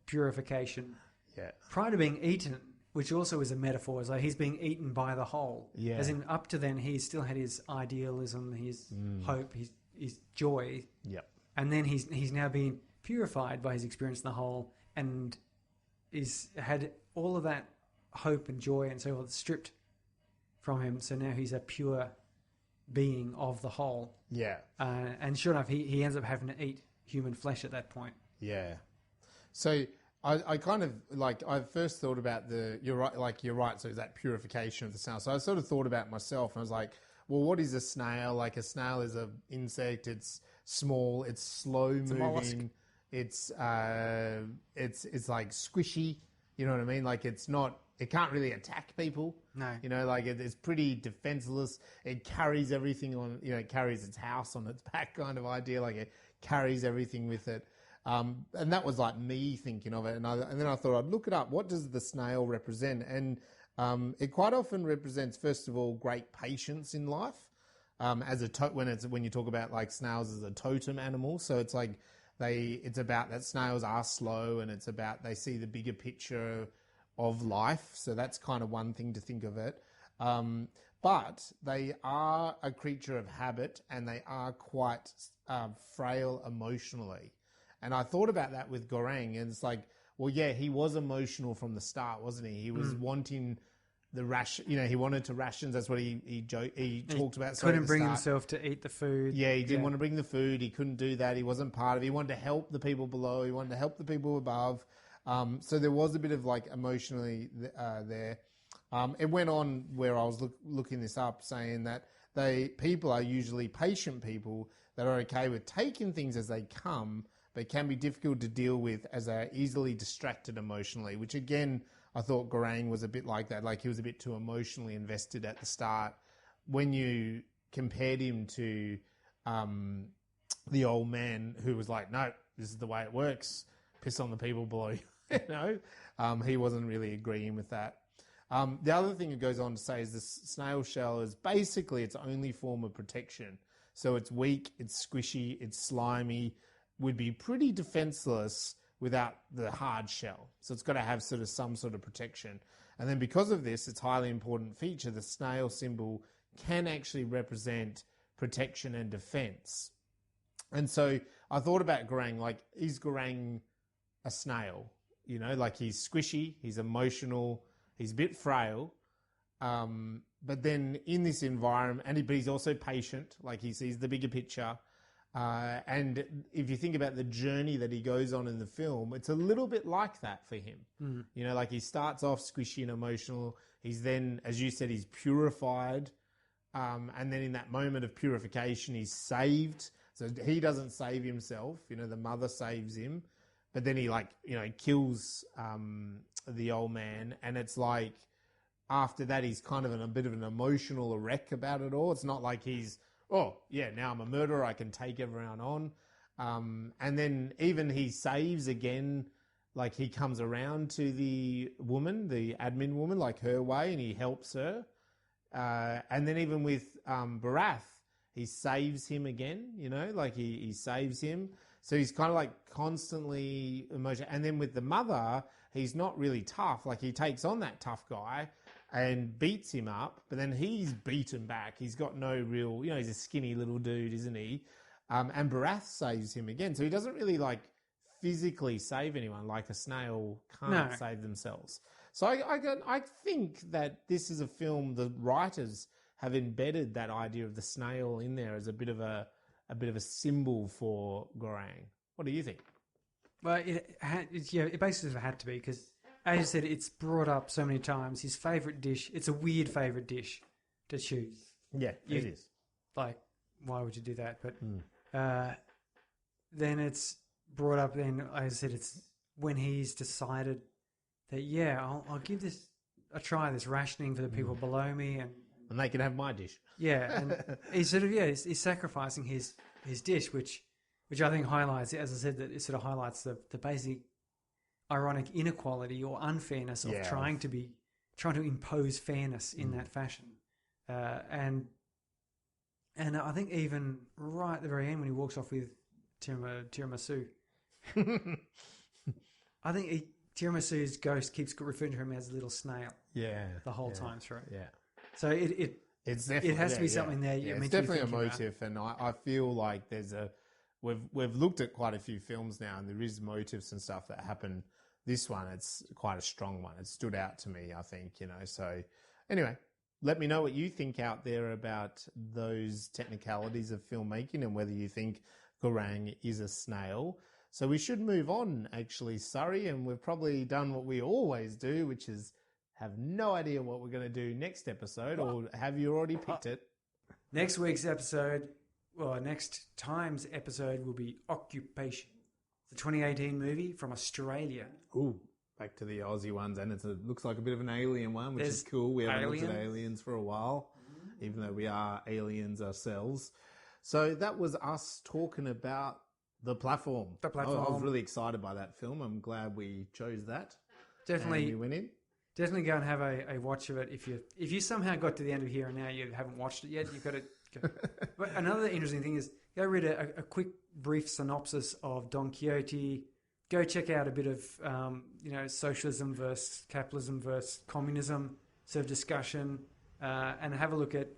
purification. Yeah. Prior to being eaten, which also is a metaphor, is like he's being eaten by the whole. Yeah. As in, up to then, he still had his idealism, his hope, his joy. Yep. And then he's now been purified by his experience in the whole, and had all of that hope and joy and so on stripped from him. So now he's a pure being of the whole. Yeah. And sure enough, he ends up having to eat human flesh at that point. Yeah. So I kind of like, I first thought about you're right. So that purification of the snail. So I sort of thought about myself and I was like, well, what is a snail? Like a snail is an insect. It's small. It's slow moving. It's like squishy. You know what I mean? Like it can't really attack people. No. You know, like it's pretty defenseless. It carries everything on, it carries its house on its back kind of idea. Like it carries everything with it. And that was like me thinking of it. And then I thought I'd look it up. What does the snail represent? And it quite often represents, first of all, great patience in life. When you talk about like snails as a totem animal. So it's like it's about that snails are slow, and it's about they see the bigger picture of life. So that's kind of one thing to think of it. But they are a creature of habit, and they are quite frail emotionally. And I thought about that with Goreng, and it's like, well, yeah, he was emotional from the start, wasn't he? He was wanting the ration, he wanted to rations. That's what he talked about. Couldn't bring himself to eat the food. Yeah, he didn't want to bring the food. He couldn't do that. He wasn't part of it. He wanted to help the people below. He wanted to help the people above. So there was a bit of like emotionally there. It went on where I was looking this up, saying that people are usually patient people that are okay with taking things as they come, but can be difficult to deal with as they're easily distracted emotionally, which again, I thought Goreng was a bit like that. Like he was a bit too emotionally invested at the start. When you compared him to the old man who was like, no, this is the way it works. Piss on the people below you. He wasn't really agreeing with that. The other thing it goes on to say is this snail shell is basically its only form of protection. So it's weak, it's squishy, it's slimy, would be pretty defenseless without the hard shell. So it's got to have some sort of protection. And then because of this, its highly important feature, the snail symbol can actually represent protection and defense. And so I thought about Goreng, like, is Goreng a snail? Like he's squishy, he's emotional, he's a bit frail. But then in this environment, but he's also patient, like he sees the bigger picture. And if you think about the journey that he goes on in the film, it's a little bit like that for him. Like he starts off squishy and emotional. He's then, as you said, he's purified. And then in that moment of purification, he's saved. So he doesn't save himself. The mother saves him. But then he kills the old man. And it's like, after that, he's kind of a bit of an emotional wreck about it all. It's not like he's, oh, yeah, now I'm a murderer, I can take everyone on. And then even he saves again, like he comes around to the woman, the admin woman, like her way, and he helps her. And then even with Barath, he saves him again, like he saves him. So he's kind of like constantly emotional. And then with the mother, he's not really tough. Like he takes on that tough guy and beats him up, but then he's beaten back. He's got no real, he's a skinny little dude, isn't he? And Barath saves him again. So he doesn't really like physically save anyone like a snail can't save themselves. So I think that this is a film, the writers have embedded that idea of the snail in there as a bit of a symbol for Goreng. What do you think? Well, it basically had to be because, as you said, it's brought up so many times. His favourite dish, it's a weird favourite dish to choose. Yeah, it is. Like, why would you do that? But then it's brought up then, as I said, it's when he's decided that, I'll give this a try, this rationing for the people below me. And they can have my dish. Yeah, and he's sort of, he's sacrificing his dish, which I think highlights, as I said, that it sort of highlights the basic ironic inequality or unfairness of trying to impose fairness in that fashion. And I think even right at the very end when he walks off with tiramisu, I think tiramisu's ghost keeps referring to him as a little snail. Yeah, the whole time through. Yeah. So it's definitely, it has to be something there. Yeah, it's definitely a motive, and I feel like we've looked at quite a few films now, and there is motives and stuff that happen. This one, it's quite a strong one. It stood out to me, I think, So anyway, let me know what you think out there about those technicalities of filmmaking and whether you think Goreng is a snail. So we should move on, actually, Surrey, and we've probably done what we always do, which is have no idea what we're going to do next episode, or have you already picked it? Next time's episode will be Occupation. It's a 2018 movie from Australia. Ooh. back to the Aussie ones, and it looks like a bit of an alien one, which There's is cool. We haven't looked at aliens. aliens for a while, even though we are aliens ourselves. So that was us talking about The Platform. The Platform. I was really excited by that film. I'm glad we chose that. Definitely. And we went in. Definitely go and have a watch of it. If you somehow got to the end of here and now you haven't watched it yet, you've got to go. But another interesting thing is go read a quick brief synopsis of Don Quixote. Go check out a bit of socialism versus capitalism versus communism sort of discussion, and have a look at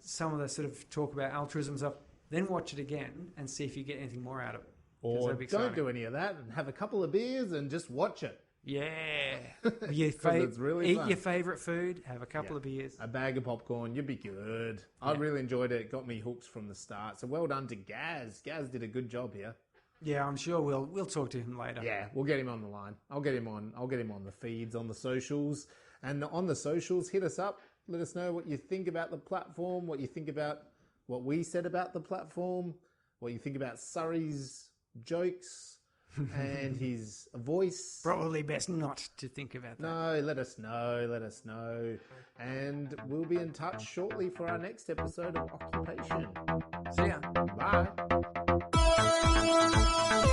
some of the sort of talk about altruism stuff. Then watch it again and see if you get anything more out of it. Or don't do any of that and have a couple of beers and just watch it. Yeah. It's really eat fun. your favourite food, have a couple of beers. A bag of popcorn, you'd be good. I really enjoyed it. It got me hooked from the start. So well done to Gaz. Gaz did a good job here. Yeah, I'm sure we'll talk to him later. Yeah, we'll get him on the line. I'll get him on the feeds, on the socials. And on the socials, hit us up. Let us know what you think about the platform, what you think about what we said about the platform, what you think about Surrey's jokes and his voice. Probably best not to think about that. No, let us know. And we'll be in touch shortly for our next episode of Occupation. See ya. Bye.